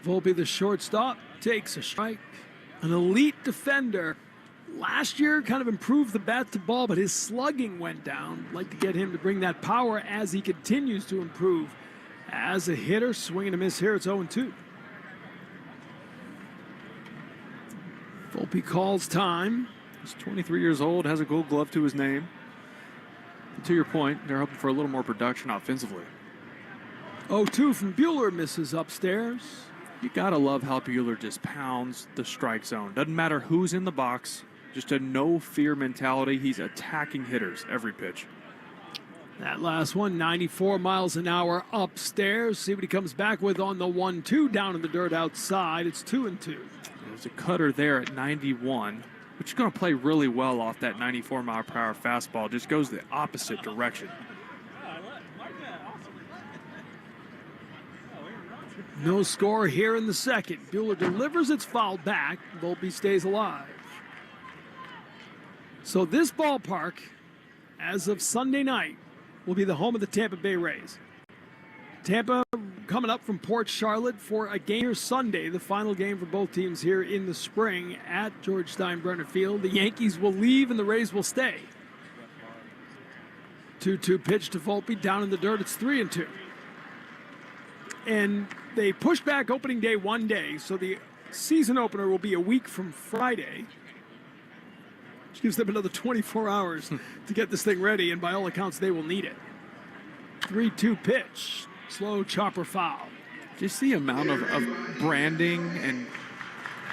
Volpe, the shortstop, takes a strike. An elite defender. Last year kind of improved the bat to ball, but his slugging went down. Like to get him to bring that power as he continues to improve. As a hitter, swing and a miss here, it's 0-2. Volpe calls time. He's 23 years old, has a gold glove to his name. And to your point, they're hoping for a little more production offensively. 0-2 from Buehler, misses upstairs. You gotta love how Buehler just pounds the strike zone. Doesn't matter who's in the box, just a no-fear mentality. He's attacking hitters every pitch. That last one, 94 miles an hour upstairs. See what he comes back with on the 1-2 down in the dirt outside. It's 2-2. There's a cutter there at 91, which is going to play really well off that 94-mile-per-hour fastball. Just goes the opposite direction. No score here in the second. Buehler delivers its foul back. Volpe stays alive. So this ballpark, as of Sunday night, will be the home of the Tampa Bay Rays. Tampa coming up from Port Charlotte for a game here Sunday, the final game for both teams here in the spring at George Steinbrenner Field. The Yankees will leave and the Rays will stay. 2-2 pitch to Volpe, down in the dirt. It's 3-2. And they pushed back opening day one day, so the season opener will be a week from Friday, which gives them another 24 hours to get this thing ready, and by all accounts, they will need it. 3-2 pitch, slow chopper foul. Just the amount of branding and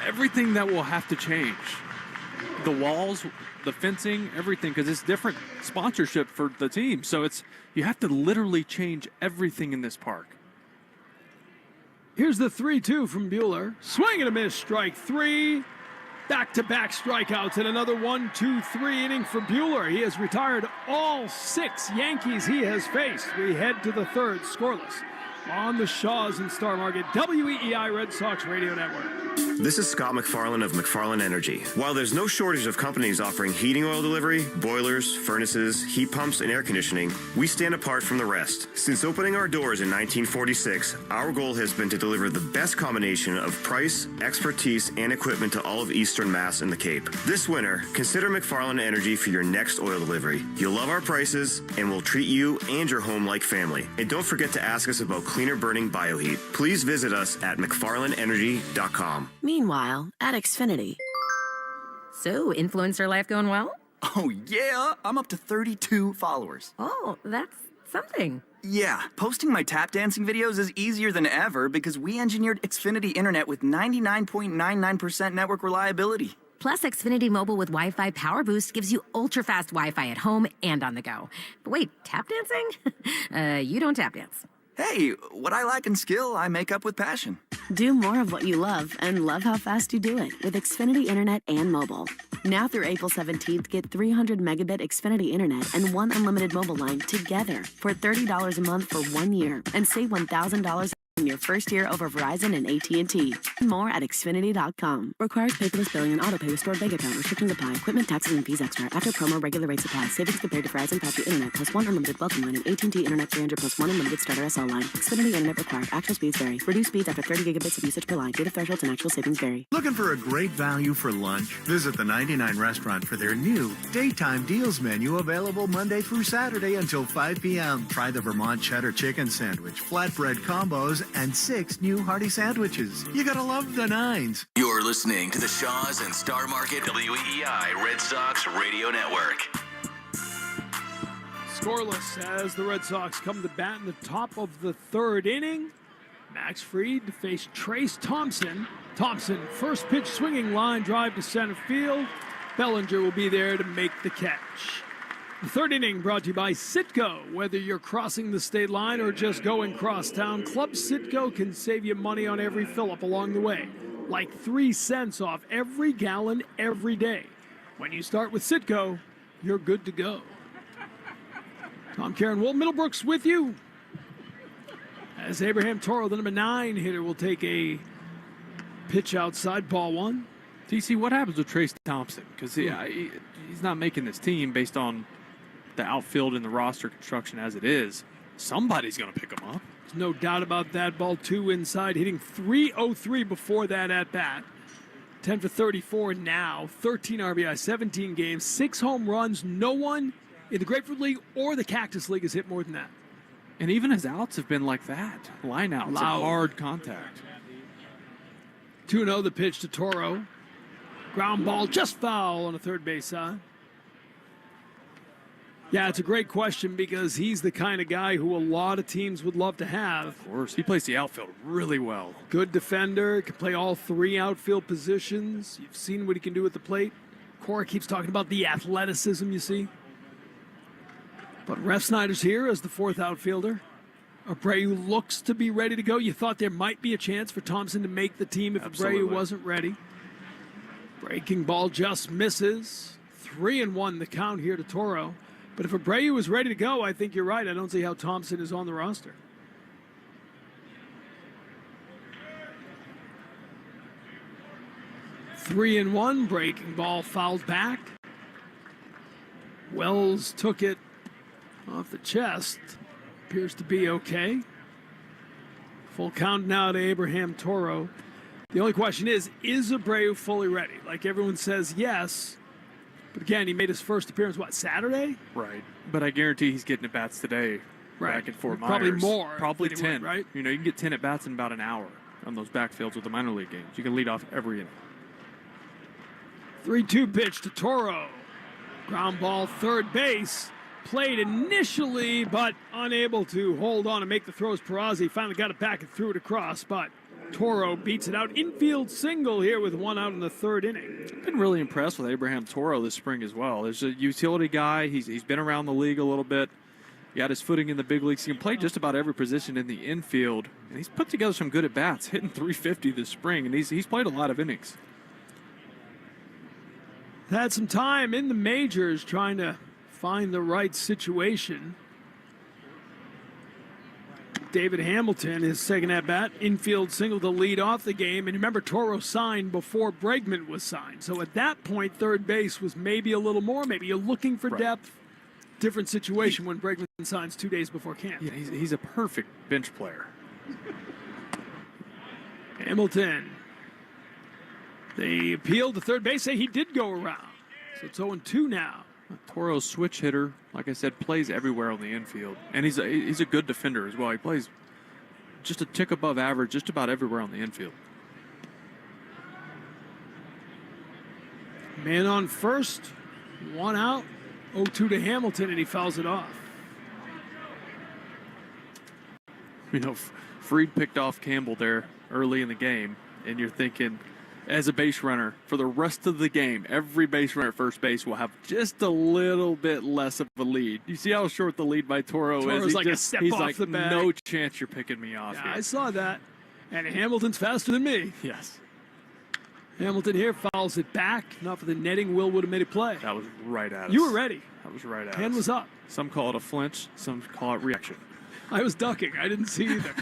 everything that will have to change. The walls, the fencing, everything, because it's different sponsorship for the team. So you have to literally change everything in this park. Here's the 3-2 from Buehler. Swing and a miss, strike three. Back-to-back strikeouts and another 1-2-3 inning for Buehler. He has retired all 6 Yankees he has faced. We head to the third, scoreless, on the Shaws and Star Market, WEEI Red Sox Radio Network. This is Scott McFarlane of McFarlane Energy. While there's no shortage of companies offering heating oil delivery, boilers, furnaces, heat pumps, and air conditioning, we stand apart from the rest. Since opening our doors in 1946, our goal has been to deliver the best combination of price, expertise, and equipment to all of Eastern Mass and the Cape. This winter, consider McFarlane Energy for your next oil delivery. You'll love our prices, and we'll treat you and your home like family. And don't forget to ask us about cleaner burning bioheat. Please visit us at McFarlaneEnergy.com. Meanwhile, at Xfinity. So, influencer life going well? Oh, yeah. I'm up to 32 followers. Oh, that's something. Yeah, posting my tap dancing videos is easier than ever because we engineered Xfinity Internet with 99.99% network reliability. Plus, Xfinity Mobile with Wi-Fi Power Boost gives you ultra-fast Wi-Fi at home and on the go. But wait, tap dancing? You don't tap dance. Hey, what I lack in skill, I make up with passion. Do more of what you love and love how fast you do it with Xfinity Internet and mobile. Now through April 17th, get 300 megabit Xfinity Internet and 1 unlimited mobile line together for $30 a month for 1 year and save $1,000 in your first year over Verizon and AT&T. More at Xfinity.com. Requires paperless billing and autopay with stored bank account. Restrictions apply. Equipment, taxes, and fees extra. After promo, regular rates apply. Savings compared to Verizon 5G Internet plus 1 unlimited welcome line and AT&T Internet 300 plus 1 unlimited starter SL line. Xfinity Internet required. Actual speeds vary. Reduced speeds after 30 gigabits of usage per line. Data thresholds and actual savings vary. Looking for a great value for lunch? Visit the 99 Restaurant for their new Daytime Deals menu available Monday through Saturday until 5 p.m. Try the Vermont Cheddar Chicken Sandwich, flatbread combos, and 6 new hearty sandwiches. You gotta love the 9s. You're listening to the Shaws and Star Market WEEI Red Sox Radio Network. Scoreless as the Red Sox come to bat in the top of the third inning. Max Fried to face Trace Thompson. Thompson, first pitch swinging line drive to center field. Bellinger will be there to make the catch. The third inning brought to you by Citgo. Whether you're crossing the state line or just going cross town, Club Citgo can save you money on every fill-up along the way. Like 3 cents off every gallon every day. When you start with Citgo, you're good to go. Tom Karen, Will Middlebrooks with you. As Abraham Toro, the number 9 hitter, will take a pitch outside, ball 1. TC, what happens with Trace Thompson? Because he's not making this team based on the outfield and the roster construction as it is. Somebody's going to pick him up. There's no doubt about that. Ball 2 inside, hitting .303 before that at bat. 10 for 34 now, 13 RBI, 17 games, 6 home runs. No one in the Grapefruit League or the Cactus League has hit more than that. And even his outs have been like that. Line outs, hard contact. 2-0 the pitch to Toro. Ground ball just foul on the third base side. Yeah, it's a great question because he's the kind of guy who a lot of teams would love to have. Of course, he plays the outfield really well. Good defender, can play all 3 outfield positions. You've seen what he can do at the plate. Cora keeps talking about the athleticism, you see. But Ref Snyder's here as the 4th outfielder. Abreu looks to be ready to go. You thought there might be a chance for Thompson to make the team if Abreu wasn't ready. Breaking ball just misses. 3-1 the count here to Toro. But if Abreu is ready to go, I think you're right. I don't see how Thompson is on the roster. Three and one, breaking ball fouled back. Wells took it off the chest. Appears to be okay. Full count now to Abraham Toro. The only question is Abreu fully ready? Like everyone says, yes. But again, he made his first appearance, Saturday? Right. But I guarantee he's getting at-bats today back at Fort Myers. Probably more. Probably 10. Would, right? You can get 10 at-bats in about an hour on those backfields with the minor league games. You can lead off every inning. 3-2 pitch to Toro. Ground ball, third base. Played initially, but unable to hold on and make the throws. Perazzi finally got it back and threw it across, but Toro beats it out. Infield single here with 1 out in the third inning. I've been really impressed with Abraham Toro this spring as well. There's a utility guy. He's been around the league a little bit. He got his footing in the big leagues. He can play just about every position in the infield. And he's put together some good at-bats, hitting .350 this spring, and he's played a lot of innings. Had some time in the majors trying to find the right situation. David Hamilton, his second at-bat, infield single to lead off the game. And remember, Toro signed before Bregman was signed. So at that point, third base was maybe a little more. Maybe you're looking for depth. Different situation when Bregman signs 2 days before camp. Yeah, he's a perfect bench player. Hamilton. They appealed to third base, say he did go around. So it's 0-2 now. Toro's switch hitter, like I said, plays everywhere on the infield. And he's a good defender as well. He plays just a tick above average just about everywhere on the infield. Man on first, 1 out, 0-2 to Hamilton, and he fouls it off. You know, Fried picked off Campbell there early in the game, and you're thinking, as a base runner, for the rest of the game, every base runner at first base will have just a little bit less of a lead. You see how short the lead by Toro is? Toro's like a step he's off like, the bag. no chance you're picking me off here. I saw that. And Hamilton's faster than me. Yes. Hamilton here fouls it back. Not for the netting. Will would have made a play. That was right at us. You were ready. That was right at us. Hand was up. Some call it a flinch. Some call it reaction. I was ducking. I didn't see either.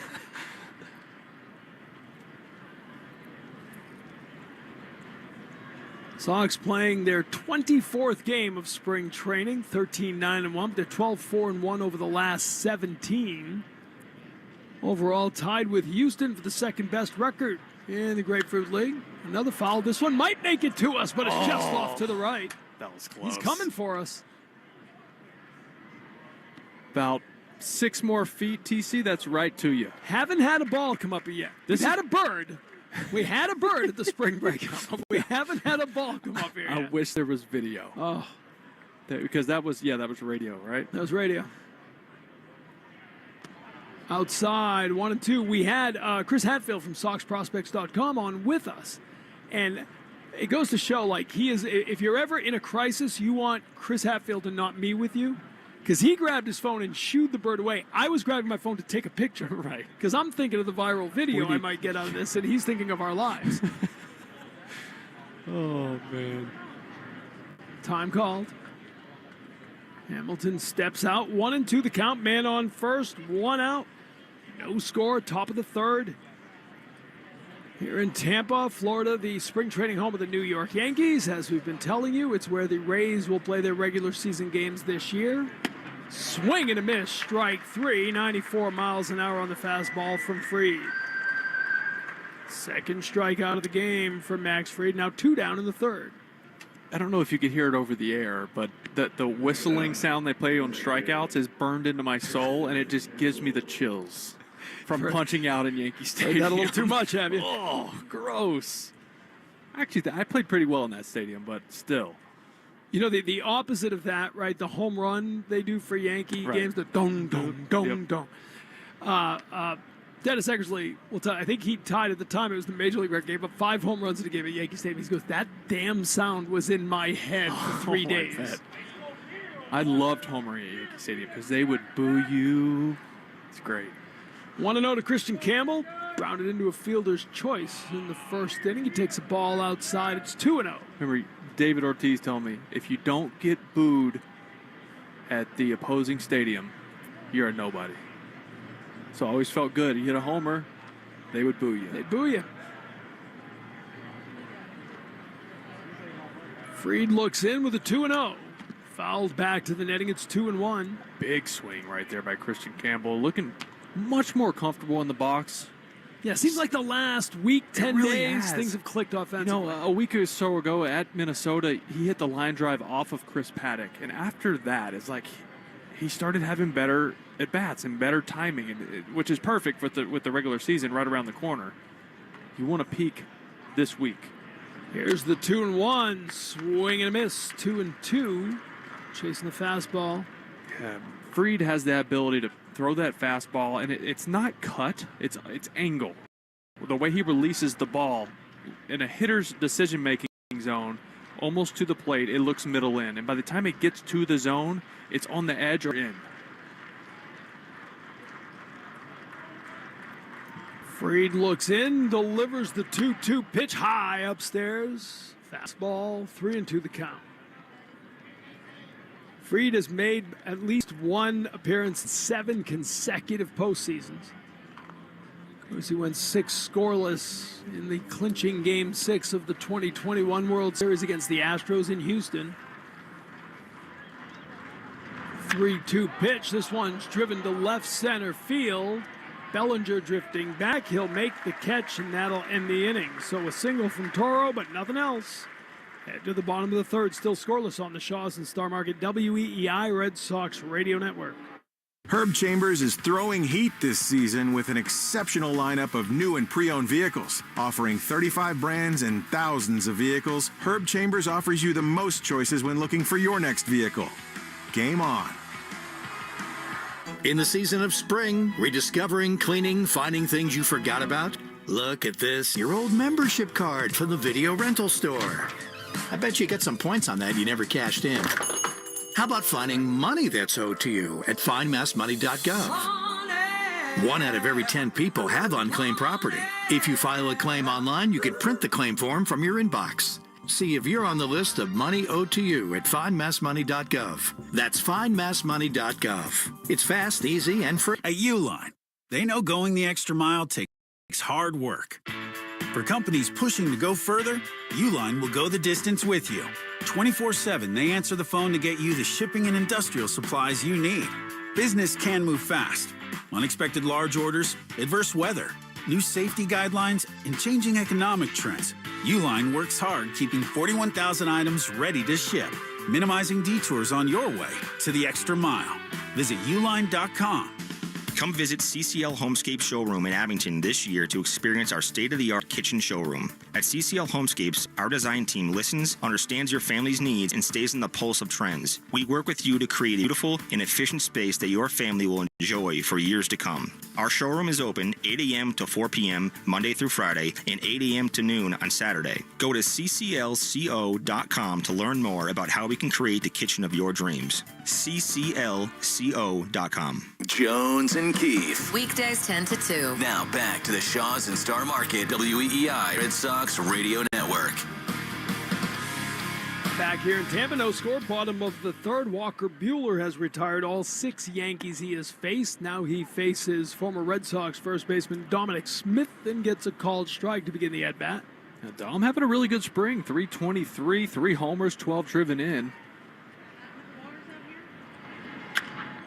Sox playing their 24th game of spring training, 13-9-1. They're 12-4-1 over the last 17. Overall, tied with Houston for the second best record in the Grapefruit League. Another foul. This one might make it to us, but it's just off to the right. That was close. He's coming for us. About 6 more feet, TC. That's right to you. Haven't had a ball come up here yet. We've had a bird. We had a bird at the spring break. We haven't had a ball come up here I yet. wish there was video. Oh. Because that was radio, right? That was radio. Outside, 1-2. We had Chris Hatfield from SoxProspects.com on with us. And it goes to show, like, he is, if you're ever in a crisis, you want Chris Hatfield and not me with you. Because he grabbed his phone and shooed the bird away. I was grabbing my phone to take a picture. Right. Because I'm thinking of the viral video I might get out of this, and he's thinking of our lives. Oh, man. Time called. Hamilton steps out. 1-2 the count. Man on first. 1 out. No score. Top of the third. Here in Tampa, Florida, the spring training home of the New York Yankees. As we've been telling you, it's where the Rays will play their regular season games this year. Swing and a miss. Strike 3. 94 miles an hour on the fastball from Fried. Second strikeout of the game for Max Fried. Now 2 down in the third. I don't know if you could hear it over the air, but the whistling sound they play on strikeouts is burned into my soul, and it just gives me the chills from punching out in Yankee Stadium. Got a little too much, have you? Oh, gross. Actually, I played pretty well in that stadium, but still. You know, the opposite of that, right? The home run they do for Yankee games, the dong, dong, dong, dong. Dennis Eckersley, I think he tied at the time. It was the Major League record. Gave up 5 home runs in a game at Yankee Stadium. He goes, that damn sound was in my head for 3 days. I loved homering at Yankee Stadium because they would boo you. It's great. 1-0 to Christian Campbell. Grounded into a fielder's choice in the first inning. He takes a ball outside. It's 2-0. Remember, David Ortiz told me, if you don't get booed at the opposing stadium, you're a nobody. So I always felt good. You hit a homer, they would boo you. They'd boo you. Fried looks in with a 2-0. Fouled back to the netting. It's 2-1. Big swing right there by Christian Campbell. Looking much more comfortable in the box. Yeah, seems like the last week, 10 really days, has. things have clicked offensively. You know, a week or so ago at Minnesota, he hit the line drive off of Chris Paddock. And after that, it's like he started having better at-bats and better timing, which is perfect with the regular season right around the corner. You want to peak this week. Here's the 2-1. Swing and a miss. 2-2. Chasing the fastball. Yeah, Fried has the ability to throw that fastball, and it's not cut, it's angle. The way he releases the ball in a hitter's decision-making zone, almost to the plate, it looks middle in. And by the time it gets to the zone, it's on the edge or in. Fried looks in, delivers the 2-2 pitch high upstairs Fastball, 3-2 the count. Fried has made at least one appearance in 7 consecutive postseasons. Of course, he went 6 scoreless in the clinching Game 6 of the 2021 World Series against the Astros in Houston. 3-2 pitch. This one's driven to left center field. Bellinger drifting back. He'll make the catch, and that'll end the inning. So a single from Toro, but nothing else. Head to the bottom of the third, still scoreless on the Shaws and Star Market WEEI Red Sox Radio Network. Herb Chambers is throwing heat this season with an exceptional lineup of new and pre-owned vehicles. Offering 35 brands and thousands of vehicles, Herb Chambers offers you the most choices when looking for your next vehicle. Game on. In the season of spring, rediscovering, cleaning, finding things you forgot about? Look at this, your old membership card from the video rental store. I bet you get some points on that you never cashed in. How about finding money that's owed to you at findmassmoney.gov? 1 out of every 10 people have unclaimed property. If you file a claim online, you can print the claim form from your inbox. See if you're on the list of money owed to you at findmassmoney.gov. That's findmassmoney.gov. It's fast, easy, and free. At Uline, they know going the extra mile takes hard work. For companies pushing to go further, Uline will go the distance with you. 24/7, they answer the phone to get you the shipping and industrial supplies you need. Business can move fast. Unexpected large orders, adverse weather, new safety guidelines, and changing economic trends. Uline works hard keeping 41,000 items ready to ship, minimizing detours on your way to the extra mile. Visit uline.com. Come visit CCL Homescapes Showroom in Abington this year to experience our state-of-the-art kitchen showroom. At CCL Homescapes, our design team listens, understands your family's needs, and stays on the pulse of trends. We work with you to create a beautiful and efficient space that your family will enjoy for years to come. Our showroom is open 8 a.m. to 4 p.m. Monday through Friday and 8 a.m. to noon on Saturday. Go to cclco.com to learn more about how we can create the kitchen of your dreams. cclco.com. Jones and Keith. Weekdays 10 to 2. Now back to the Shaws and Star Market WEEI Red Sox Radio Network. Back here in Tampa, no score. Bottom of the third, Walker Buehler has retired all 6 Yankees he has faced. Now he faces former Red Sox first baseman Dominic Smith, then gets a called strike to begin the at-bat. Now, Dom having a really good spring. 323, 3 homers, 12 driven in.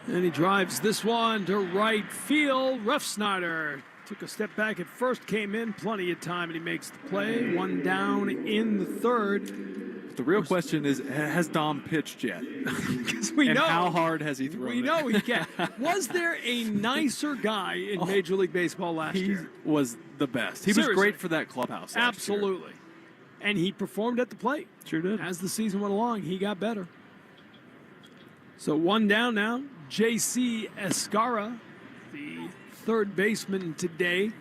And he drives this one to right field. Refsnyder took a step back at first, came in, plenty of time, and he makes the play. 1 down in the third. The real question is, has Dom pitched yet? Because we know. How hard has he thrown? We know he can. Was there a nicer guy in Major League Baseball last year? He was the best. He Seriously. was great for that clubhouse last Absolutely. year. And he performed at the plate. Sure did. As the season went along, he got better. So 1 down now. J.C. Escara, the third baseman today.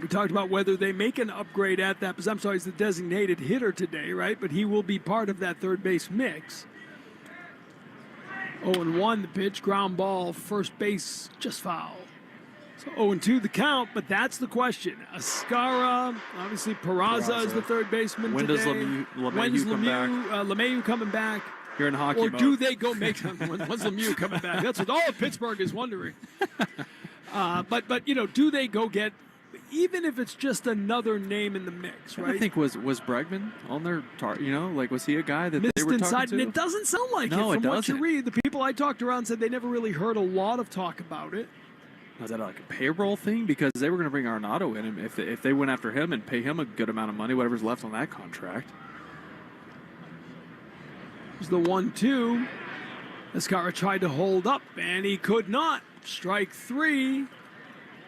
We talked about whether they make an upgrade at that, because I'm sorry, he's the designated hitter today, right? But he will be part of that third base mix. 0-1 the pitch, ground ball, first base, just foul. So 0-2 the count, but that's the question. Escara, obviously Peraza is the third baseman when today. When does LeMahieu coming back? You're in hockey Or mode. do they go make when's Lemieux coming back? That's what all of Pittsburgh is wondering. But you know, do they go get, even if it's just another name in the mix, right? I think was Bregman on their was he a guy that they were Missed inside, talking to? and it doesn't sound like No, it it from what you doesn't. read. The people I talked around said they never really heard a lot of talk about it. Is that like a payroll thing? Because they were going to bring Arenado in, and if they went after him and pay him a good amount of money, whatever's left on that contract. Here's the 1-2. Escara tried to hold up, and he could not. Strike 3.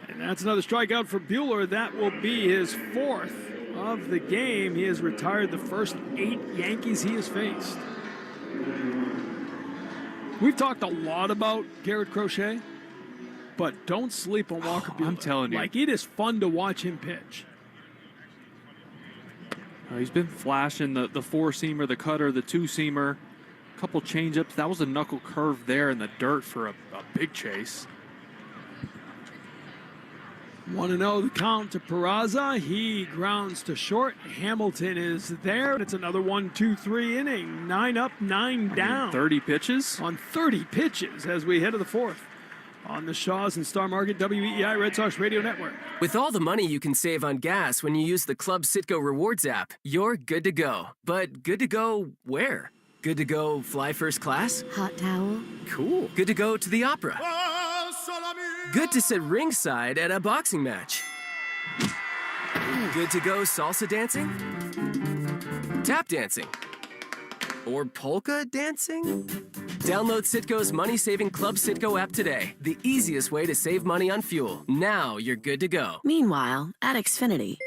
And that's another strikeout for Buehler. That will be his 4th of the game. He has retired the first 8 Yankees he has faced. We've talked a lot about Garrett Crochet, but don't sleep on Walker Buehler. I'm telling you. Like, it is fun to watch him pitch. He's been flashing the 4-seamer, the cutter, the 2-seamer, a couple changeups. That was a knuckle curve there in the dirt for a big chase. 1-0 the count to Peraza. He grounds to short. Hamilton is there. It's another 1-2-3 inning. 9 up, 9 down. 30 pitches? On 30 pitches as we head to the fourth. On the Shaws and Star Market WEEI Red Sox Radio Network. With all the money you can save on gas when you use the Club Citgo Rewards app, you're good to go. But good to go where? Good to go fly first class? Hot towel? Cool. Good to go to the opera? Good to sit ringside at a boxing match? Good to go salsa dancing? Tap dancing? Or polka dancing? Download Citgo's money-saving Club Citgo app today. The easiest way to save money on fuel. Now you're good to go. Meanwhile, at Xfinity.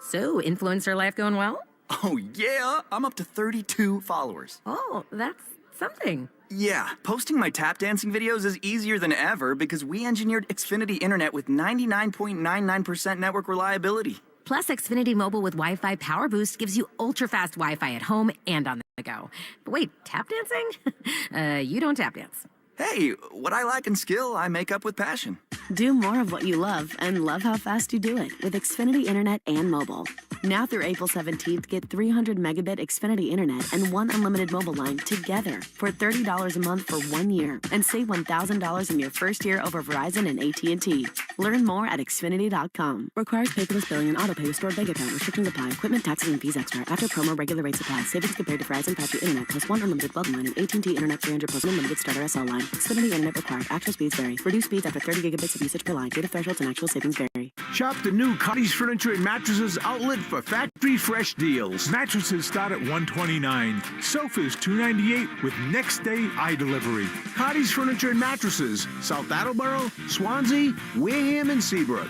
So, influencer life going well? Oh, yeah. I'm up to 32 followers. Oh, that's something. Yeah, posting my tap dancing videos is easier than ever because we engineered Xfinity Internet with 99.99% network reliability. Plus, Xfinity Mobile with Wi-Fi Power Boost gives you ultra-fast Wi-Fi at home and on the go. But wait, tap dancing? You don't tap dance. Hey, what I lack in skill, I make up with passion. Do more of what you love and love how fast you do it with Xfinity Internet and mobile. Now through April 17th, get 300 megabit Xfinity Internet and one unlimited mobile line together for $30 a month for 1 year and save $1,000 in your first year over Verizon and AT&T. Learn more at Xfinity.com. Requires paperless billing and autopay with stored bank account. Restrictions apply. Equipment, taxes, and fees extra. After promo, regular rates apply. Savings compared to Verizon 5G Internet plus one unlimited welcome line and AT&T Internet 300 plus unlimited starter SL line. Xfinity Internet required. Actual speeds vary. Reduced speeds after 30 gigabits of usage per line. Data thresholds and actual savings vary. Shop the new Cotties Furniture and Mattresses outlet for factory fresh deals. Mattresses start at $129. Sofas $298 with next day eye delivery. Cotties Furniture and Mattresses, South Attleboro, Swansea, Wareham, and Seabrook.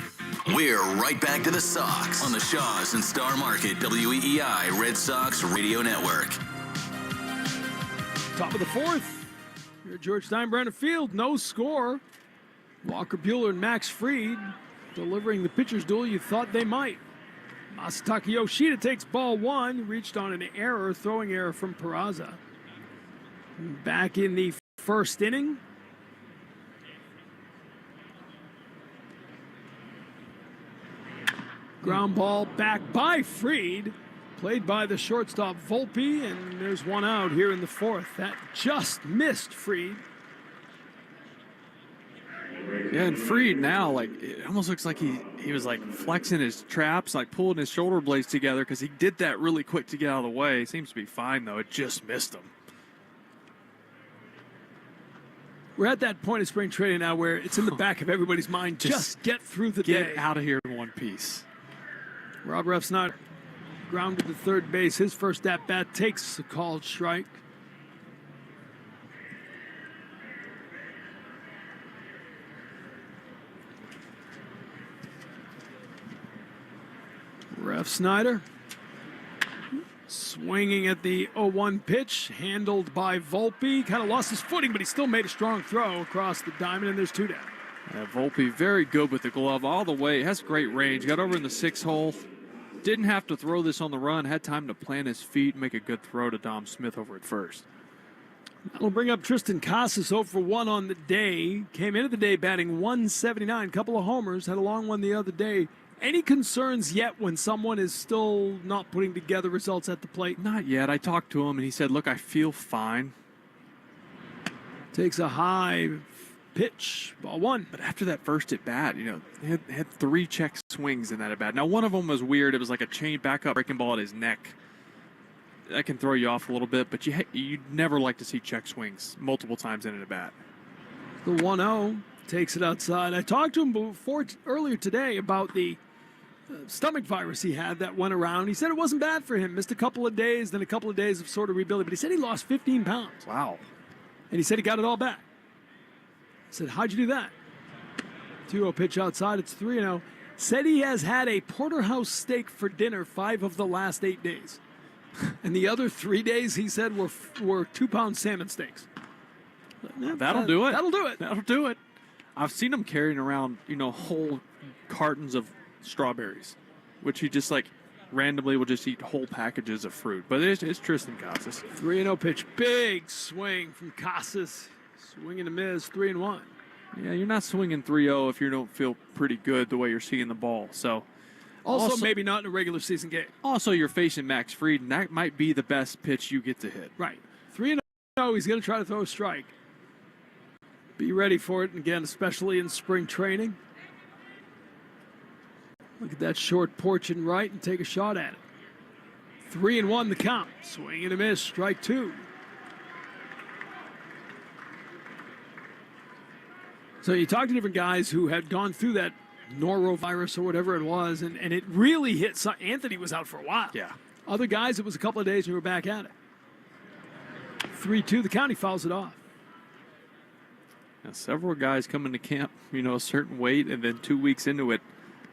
We're right back to the Sox on the Shaws and Star Market WEEI Red Sox Radio Network. Top of the fourth. Here at George Steinbrenner Field, no score. Walker Buehler and Max Fried delivering the pitcher's duel you thought they might. Masataka Yoshida takes ball one, reached on an error, throwing error from Peraza. Back in the first inning. Ground ball back by Fried, played by the shortstop Volpe, and there's one out here in the fourth. That just missed Fried. Yeah, and Fried now, like, it almost looks like he was like flexing his traps, like pulling his shoulder blades together because he did that really quick to get out of the way. Seems to be fine, though. It just missed him. We're at that point of spring training now where it's in the back of everybody's mind. Just get through the day. Get out of here in one piece. Rob Refsnyder grounded to third base. His first at-bat takes a called strike. Refsnyder swinging at the 0-1 pitch, handled by Volpe. Kind of lost his footing, but he still made a strong throw across the diamond, and there's two down. Yeah, Volpe very good with the glove all the way. Has great range. Got over in the 6 hole. Didn't have to throw this on the run. Had time to plant his feet and make a good throw to Dom Smith over at first. We'll bring up Tristan Casas, 0 for 1 on the day. Came into the day batting 179. Couple of homers. Had a long one the other day. Any concerns yet when someone is still not putting together results at the plate? Not yet. I talked to him, and he said, look, I feel fine. Takes a high pitch, ball one. But after that first at bat, you know, he had 3 check swings in that at bat. Now, one of them was weird. It was like a chain backup breaking ball at his neck. That can throw you off a little bit, but you'd never like to see check swings multiple times in an at bat. The 1-0 takes it outside. I talked to him earlier today about the stomach virus he had that went around. He said it wasn't bad for him. Missed a couple of days, then a couple of days of sort of rebuilding. But he said he lost 15 pounds. Wow. And he said he got it all back. I said, how'd you do that? 2-0 pitch outside. It's 3-0. Said he has had a porterhouse steak for dinner 5 of the last 8 days. And the other 3 days, he said, were 2-pound salmon steaks. That'll do it. That'll do it. That'll do it. I've seen him carrying around, you know, whole cartons of strawberries, which he just like randomly will just eat whole packages of fruit. But it's Tristan Casas. 3-0 pitch. Big swing from Casas. Swing and a miss. 3-1. Yeah, you're not swinging 3-0 if you don't feel pretty good the way you're seeing the ball. So, Also, maybe not in a regular season game. Also, you're facing Max Fried, and that might be the best pitch you get to hit. Right. 3-0, he's going to try to throw a strike. Be ready for it, again, especially in spring training. Look at that short porch and right and take a shot at it. 3-1 the count. Swing and a miss, strike 2. So you talk to different guys who had gone through that norovirus or whatever it was, and it really hit. Anthony was out for a while. Yeah. Other guys, it was a couple of days and you were back at it. 3-2, the count, he fouls it off. Now, several guys come into camp, a certain weight, and then 2 weeks into it,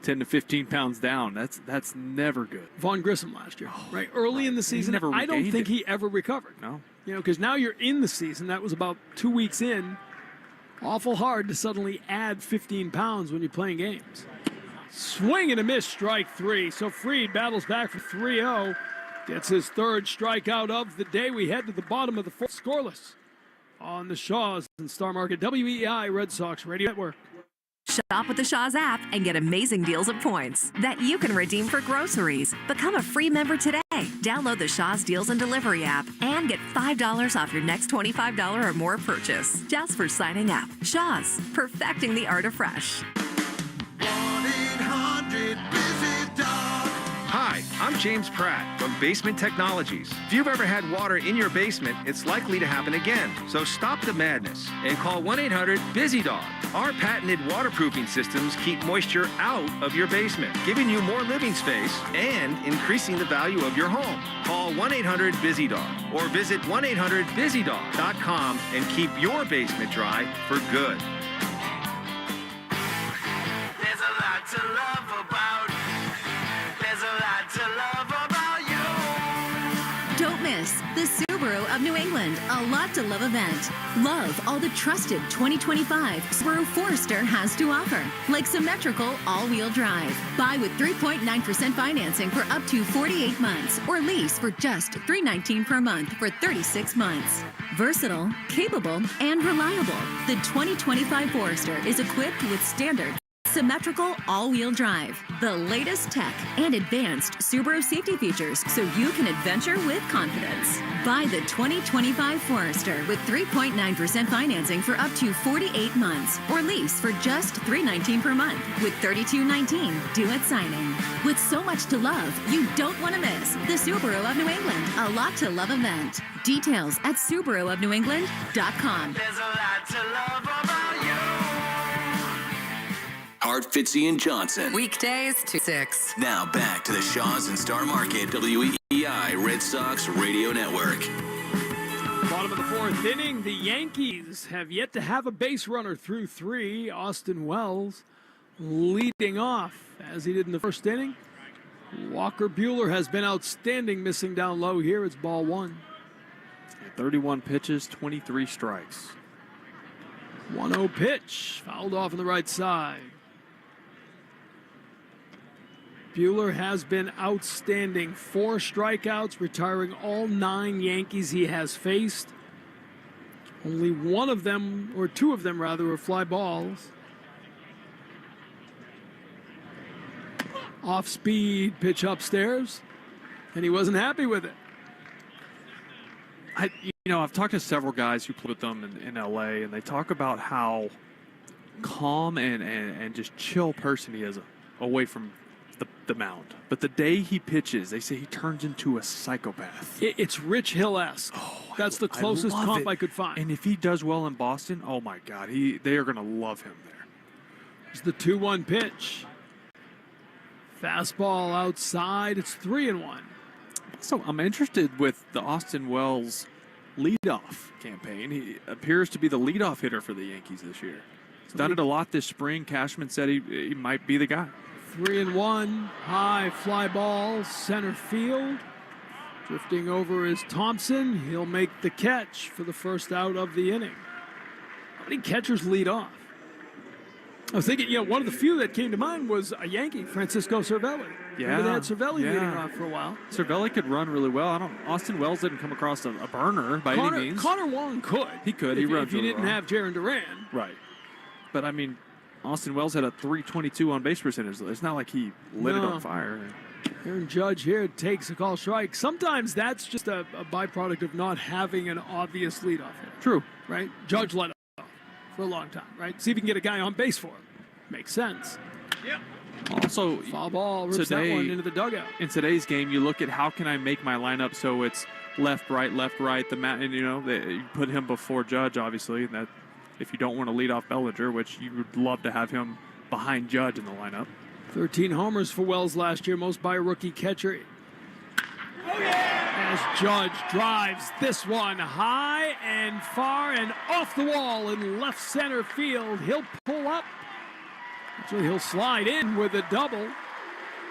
10 to 15 pounds down. That's never good. Vaughn Grissom last year, right? Early in the season, never I don't think regained he ever recovered. No. Because now you're in the season. That was about 2 weeks in. Awful hard to suddenly add 15 pounds when you're playing games. Swing and a miss, strike 3. So Fried battles back for 3-0. Gets his third strikeout of the day. We head to the bottom of the fourth, scoreless on the Shaws and Star Market WEI Red Sox Radio Network. Shop with the Shaw's app and get amazing deals at points that you can redeem for groceries. Become a free member today. Download the Shaw's Deals and Delivery app and get $5 off your next $25 or more purchase just for signing up. Shaw's, perfecting the art of fresh. Hi, I'm James Pratt from Basement Technologies. If you've ever had water in your basement, it's likely to happen again. So stop the madness and call 1-800-BUSY-DOG. Our patented waterproofing systems keep moisture out of your basement, giving you more living space and increasing the value of your home. Call 1-800-BUSY-DOG or visit 1-800-BUSYDOG.com and keep your basement dry for good. There's a lot to love about. There's a lot to love about you. Don't miss the Subaru of New England A Lot to Love event. Love all the trusted 2025 Subaru Forester has to offer, like symmetrical all-wheel drive. Buy with 3.9% financing for up to 48 months or lease for just $319 per month for 36 months. Versatile, capable, and reliable, the 2025 Forester is equipped with standard symmetrical all-wheel drive, the latest tech, and advanced Subaru safety features so you can adventure with confidence. Buy the 2025 Forester with 3.9% financing for up to 48 months or lease for just $319 per month with $32.19 due at signing. With so much to love, you don't want to miss the Subaru of New England A Lot to Love event. Details at SubaruofNewEngland.com. There's a lot to love about you. Hart, Fitzy, and Johnson. Weekdays 2 to 6. Now back to the Shaws and Star Market WEI Red Sox Radio Network. Bottom of the fourth inning, the Yankees have yet to have a base runner through 3. Austin Wells leading off as he did in the first inning. Walker Buehler has been outstanding, missing down low here. It's ball 1. 31 pitches, 23 strikes. 1-0 pitch, fouled off on the right side. Buehler has been outstanding. 4 strikeouts, retiring all 9 Yankees he has faced. Only one of them, or 2 of them rather, were fly balls. Off speed pitch upstairs, and he wasn't happy with it. I've talked to several guys who play with them in LA, and they talk about how calm and just chill person he is away from the mound. But the day he pitches, they say he turns into a psychopath. It's Rich Hill-esque. That's the closest comp I could find. And if he does well in Boston, oh my God, they are going to love him there. It's the 2-1 pitch. Fastball outside. It's 3-1. So I'm interested with the Austin Wells leadoff campaign. He appears to be the leadoff hitter for the Yankees this year. He's done it a lot this spring. Cashman said he might be the guy. 3-1, high fly ball, center field. Drifting over is Thompson. He'll make the catch for the first out of the inning. How many catchers lead off? I was thinking, one of the few that came to mind was a Yankee, Francisco Cervelli. Yeah, remember they had Cervelli leading off for a while. Cervelli could run really well. Austin Wells didn't come across a burner by any means. Connor Wong could. He could. If runs you really didn't well. have Jarren Duran. Right. but I mean, Austin Wells had a .322 on base percentage. It's not like he lit it on fire. Aaron Judge here takes a call strike. Sometimes that's just a byproduct of not having an obvious leadoff hitter. True. Right? Judge let it off for a long time, right? See if you can get a guy on base for him. Makes sense. Yep. Also, foul ball rips that one into the dugout. In today's game, you look at how can I make my lineup so it's left, right, and you put him before Judge, obviously, and that if you don't want to lead off Bellinger, which you would love to have him behind Judge in the lineup. 13 homers for Wells last year, most by a rookie catcher. As Judge drives this one high and far and off the wall in left center field. He'll pull up. Actually, he'll slide in with a double.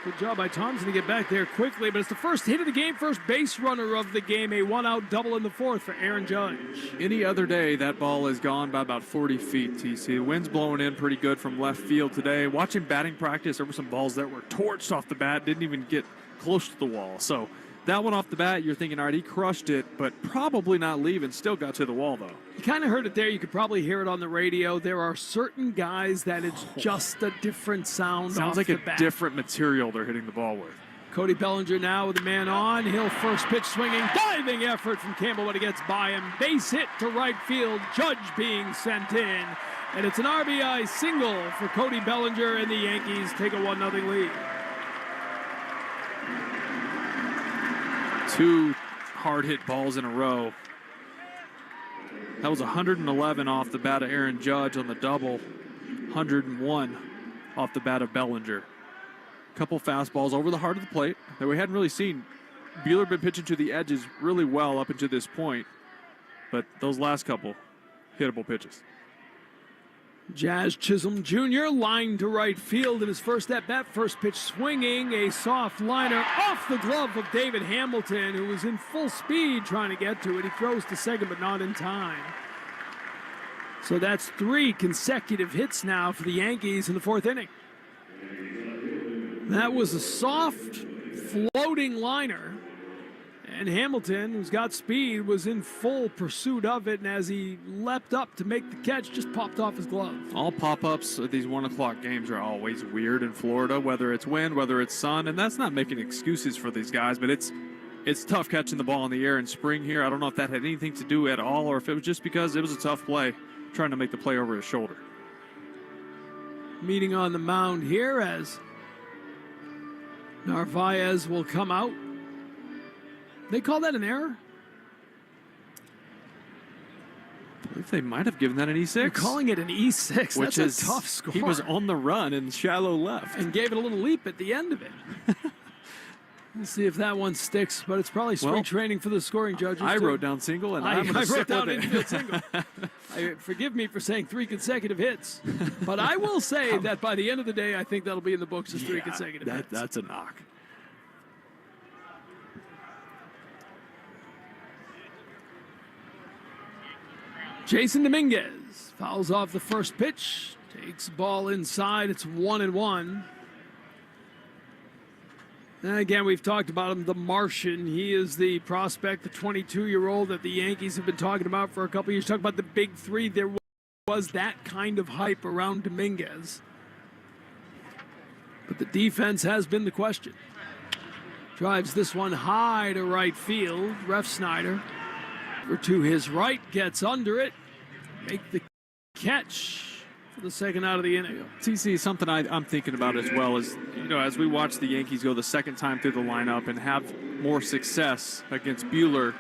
Good job by Thompson to get back there quickly, but it's the first hit of the game, first base runner of the game, a one-out double in the fourth for Aaron Judge. Any other day, that ball is gone by about 40 feet, TC. The wind's blowing in pretty good from left field today. Watching batting practice, there were some balls that were torched off the bat, didn't even get close to the wall. So that one off the bat, you're thinking, all right, he crushed it, but probably not leaving. Still got to the wall, though. You kind of heard it there. You could probably hear it on the radio. There are certain guys that it's just a different sound. Sounds like a different material they're hitting the ball with. Cody Bellinger now with the man on. He'll first pitch swinging. Diving effort from Campbell, but it gets by him. Base hit to right field. Judge being sent in. And it's an RBI single for Cody Bellinger, and the Yankees take a 1-0 lead. Two hard-hit balls in a row. That was 111 off the bat of Aaron Judge on the double. 101 off the bat of Bellinger. Couple fastballs over the heart of the plate that we hadn't really seen. Buehler been pitching to the edges really well up until this point, but those last couple hittable pitches. Jazz Chisholm Jr. lined to right field in his first at-bat. First pitch swinging, a soft liner off the glove of David Hamilton, who was in full speed trying to get to it. He throws to second, but not in time. So that's 3 consecutive hits now for the Yankees in the fourth inning. That was a soft, floating liner. And Hamilton, who's got speed, was in full pursuit of it, and as he leapt up to make the catch, just popped off his glove. All pop-ups at these 1 o'clock games are always weird in Florida, whether it's wind, whether it's sun, and that's not making excuses for these guys, but it's tough catching the ball in the air in spring here. I don't know if that had anything to do at all, or if it was just because it was a tough play, trying to make the play over his shoulder. Meeting on the mound here as Narvaez will come out. They call that an error? I believe they might have given that an E6. They're calling it an E6. Which That's is a tough score. He was on the run in shallow left. And gave it a little leap at the end of it. We'll see if that one sticks, but it's probably spring training for the scoring judges. I wrote down single, and I'm I stick wrote down with it. infield single. Forgive me for saying 3 consecutive hits, but I will say that by the end of the day, I think that'll be in the books as 3 consecutive hits. That's a knock. Jason Dominguez fouls off the first pitch, takes the ball inside. It's 1-1. And again, we've talked about him, the Martian. He is the prospect, the 22-year-old that the Yankees have been talking about for a couple years. Talk about the big 3. There was that kind of hype around Dominguez. But the defense has been the question. Drives this one high to right field. Ref Snyder over to his right, gets under it. Make the catch for the second out of the inning. TC, something I'm thinking about as well is, as we watch the Yankees go the second time through the lineup and have more success against Buehler,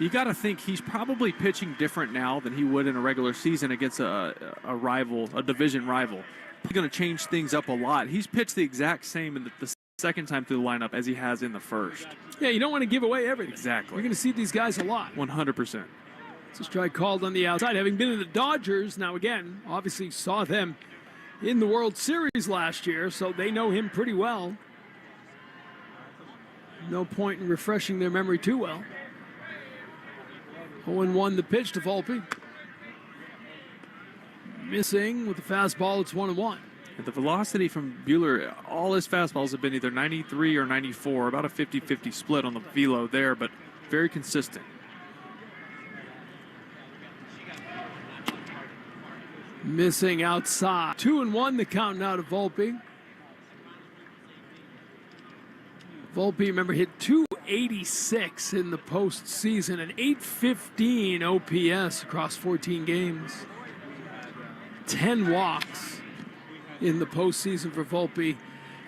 you got to think he's probably pitching different now than he would in a regular season against a rival, a division rival. He's going to change things up a lot. He's pitched the exact same in the second time through the lineup as he has in the first. Yeah, you don't want to give away everything. Exactly. You're going to see these guys a lot. 100%. It's a strike called on the outside. Having been in the Dodgers, now again, obviously saw them in the World Series last year, so they know him pretty well. No point in refreshing their memory too well. 0-1 the pitch to Volpe. Missing with the fastball, it's 1-1. The velocity from Buehler, all his fastballs have been either 93 or 94, about a 50-50 split on the velo there, but very consistent. Missing outside. 2-1 the count now to Volpe. Volpe, remember, hit 286 in the postseason, an 815 OPS across 14 games. 10 walks in the postseason for Volpe.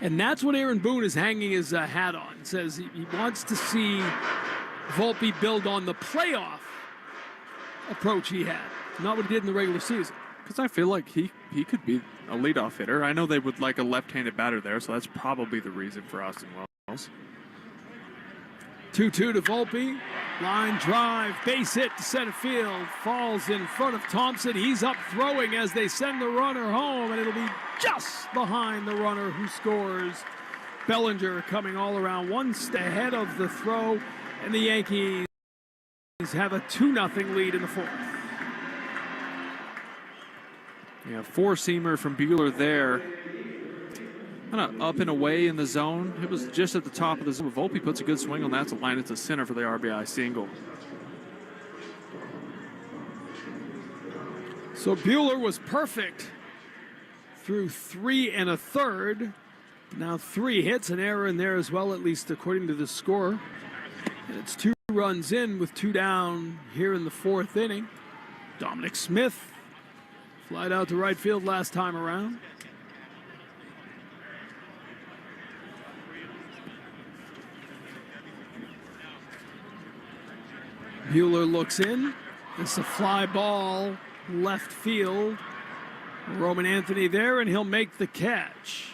And that's what Aaron Boone is hanging his hat on. Says he wants to see Volpe build on the playoff approach he had, not what he did in the regular season. Because I feel like he could be a leadoff hitter. I know they would like a left-handed batter there, so that's probably the reason for Austin Wells. 2-2 to Volpe. Line drive, base hit to center field. Falls in front of Thompson. He's up throwing as they send the runner home, and it'll be just behind the runner who scores. Bellinger coming all around, one step ahead of the throw, and the Yankees have a 2-0 lead in the fourth. Yeah, four-seamer from Buehler there. Kind of up and away in the zone. It was just at the top of the zone. Volpe puts a good swing on that to line it to center for the RBI single. So Buehler was perfect through 3 1/3. Now 3 hits, an error in there as well, at least according to the score. And it's 2 runs in with 2 down here in the fourth inning. Dominic Smith flied out to right field last time around. Buehler looks in. It's a fly ball left field. Roman Anthony there, and he'll make the catch.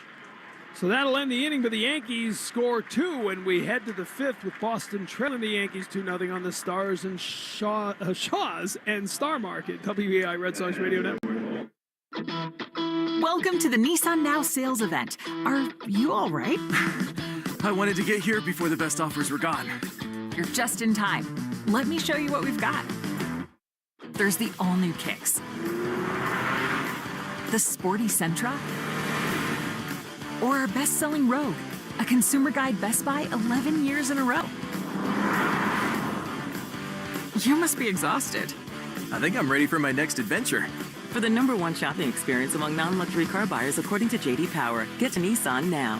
So that'll end the inning, but the Yankees score 2, and we head to the 5th with Boston trailing the Yankees 2-0 on the Stars and Shaw's and Star Market, WEI Red Sox Radio Network. Welcome to the Nissan Now sales event. Are you all right? I wanted to get here before the best offers were gone. You're just in time. Let me show you what we've got. There's the all-new Kicks, the sporty Sentra, or our best-selling Rogue, a Consumer Guide Best Buy 11 years in a row. You must be exhausted. I think I'm ready for my next adventure. For the #1 shopping experience among non-luxury car buyers according to J.D. Power, get to Nissan now.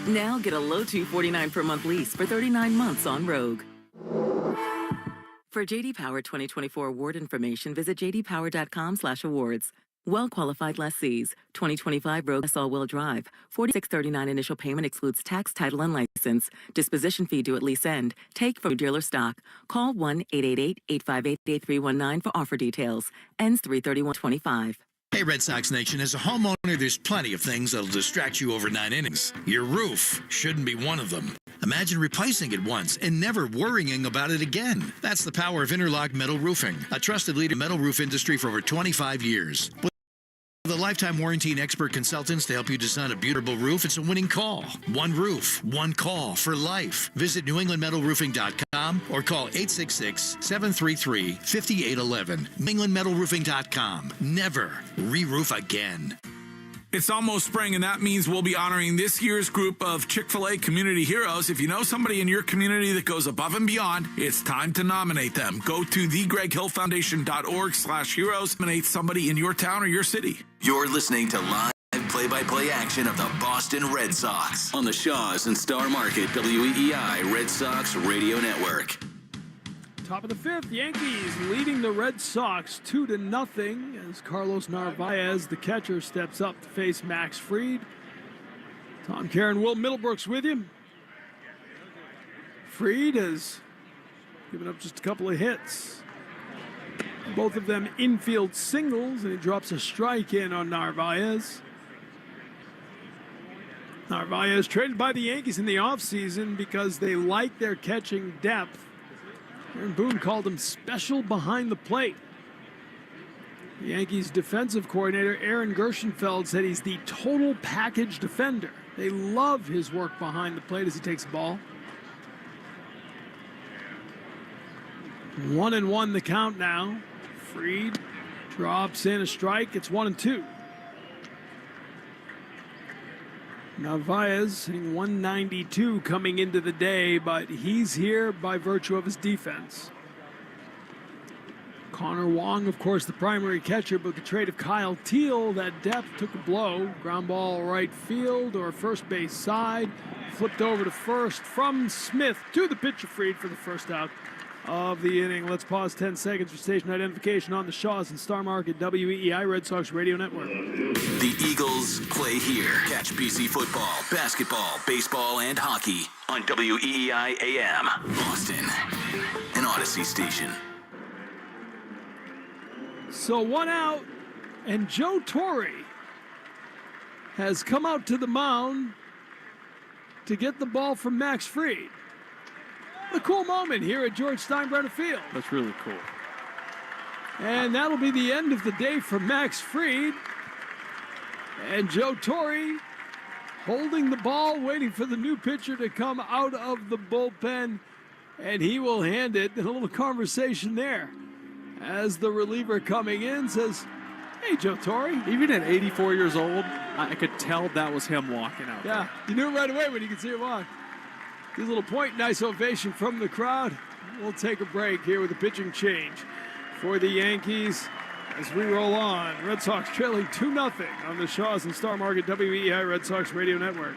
Now get a low $249 per month lease for 39 months on Rogue. For J.D. Power 2024 award information, visit jdpower.com/awards. Well-qualified lessees. 2025 Rogue S all-wheel drive. $46.39 initial payment excludes tax, title, and license. Disposition fee due at lease end. Take from dealer stock. Call 1-888-858-8319 for offer details. Ends 3/31/25. Hey, Red Sox Nation, as a homeowner, there's plenty of things that'll distract you over 9 innings. Your roof shouldn't be one of them. Imagine replacing it once and never worrying about it again. That's the power of Interlock Metal Roofing, a trusted leader in the metal roof industry for over 25 years. With a lifetime warranty and expert consultants to help you design a beautiful roof, it's a winning call. One roof, one call for life. Visit NewEnglandMetalRoofing.com or call 866-733-5811. NewEnglandMetalRoofing.com. Never re-roof again. It's almost spring, and that means we'll be honoring this year's group of Chick-fil-A community heroes. If you know somebody in your community that goes above and beyond, it's time to nominate them. Go to thegreghillfoundation.org/heroes. Nominate somebody in your town or your city. You're listening to live play-by-play action of the Boston Red Sox on the Shaw's and Star Market WEI Red Sox Radio Network. Top of the 5th, Yankees leading the Red Sox 2-0 as Carlos Narvaez, the catcher, steps up to face Max Fried. Tom Karen, Will Middlebrooks with you. Fried has given up just a couple of hits. Both of them infield singles, and he drops a strike in on Narvaez. Narvaez traded by the Yankees in the offseason because they like their catching depth. Aaron Boone called him special behind the plate. The Yankees defensive coordinator Aaron Gershenfeld said he's the total package defender. They love his work behind the plate as he takes the ball. 1-1 the count now. Fried drops in a strike. It's 1-2. Narvaez hitting 192 coming into the day, but he's here by virtue of his defense. Connor Wong, of course, the primary catcher, but the trade of Kyle Teal, that depth took a blow. Ground ball right field or first base side. Flipped over to first from Smith to the pitcher Fried for the first out of the inning. Let's pause 10 seconds for station identification on the Shaws and Star Market WEEI Red Sox Radio Network. The Eagles play here. Catch BC football, basketball, baseball, and hockey on WEEI AM, Boston, an Odyssey station. So one out, and Joe Torre has come out to the mound to get the ball from Max Fried. A cool moment here at George Steinbrenner Field. That's really cool. And that'll be the end of the day for Max Fried. And Joe Torre holding the ball, waiting for the new pitcher to come out of the bullpen. And he will hand it. And a little conversation there as the reliever coming in says, "Hey, Joe Torre." Even at 84 years old, I could tell that was him walking out. Yeah, you knew it right away when you could see him walk. This little point, nice ovation from the crowd. We'll take a break here with a pitching change for the Yankees as we roll on. Red Sox trailing 2-0 on the Shaws and Star Market WEEI Red Sox Radio Network.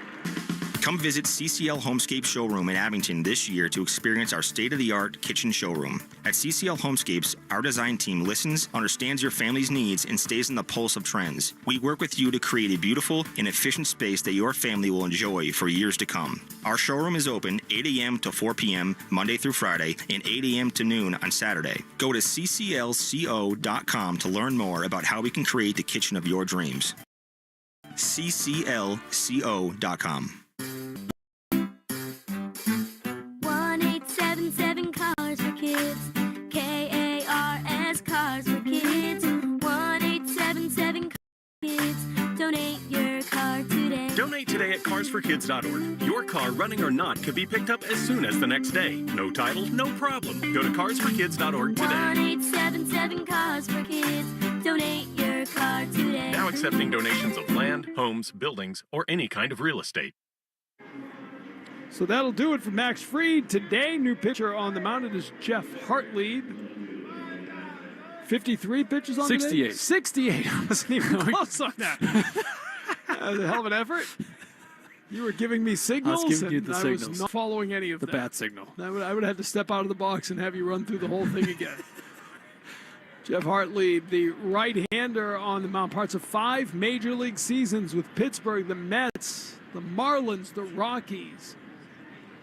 Come visit CCL Homescape Showroom in Abington this year to experience our state-of-the-art kitchen showroom. At CCL Homescapes, our design team listens, understands your family's needs, and stays on the pulse of trends. We work with you to create a beautiful and efficient space that your family will enjoy for years to come. Our showroom is open 8 a.m. to 4 p.m. Monday through Friday and 8 a.m. to noon on Saturday. Go to cclco.com to learn more about how we can create the kitchen of your dreams. cclco.com. 1-877 Cars for Kids. KARS Cars for Kids. 1-877 Kids. Donate your car today. Donate today at carsforkids.org. Your car, running or not, could be picked up as soon as the next day. No title, no problem. Go to carsforkids.org today. 1-877 Cars for Kids. Donate your car today. Now accepting donations of land, homes, buildings, or any kind of real estate. So that'll do it for Max Fried. Today, new pitcher on the mound. It is Jeff Hartlieb. 53 pitches on 68. Today? 68. I wasn't even close on that. That was a hell of an effort. You were giving me signals, I was giving you the I signals. was not following any of The that. bat signal. I would have had to step out of the box and have you run through the whole thing again. Jeff Hartlieb, the right-hander on the mound. Parts of 5 major league seasons with Pittsburgh, the Mets, the Marlins, the Rockies.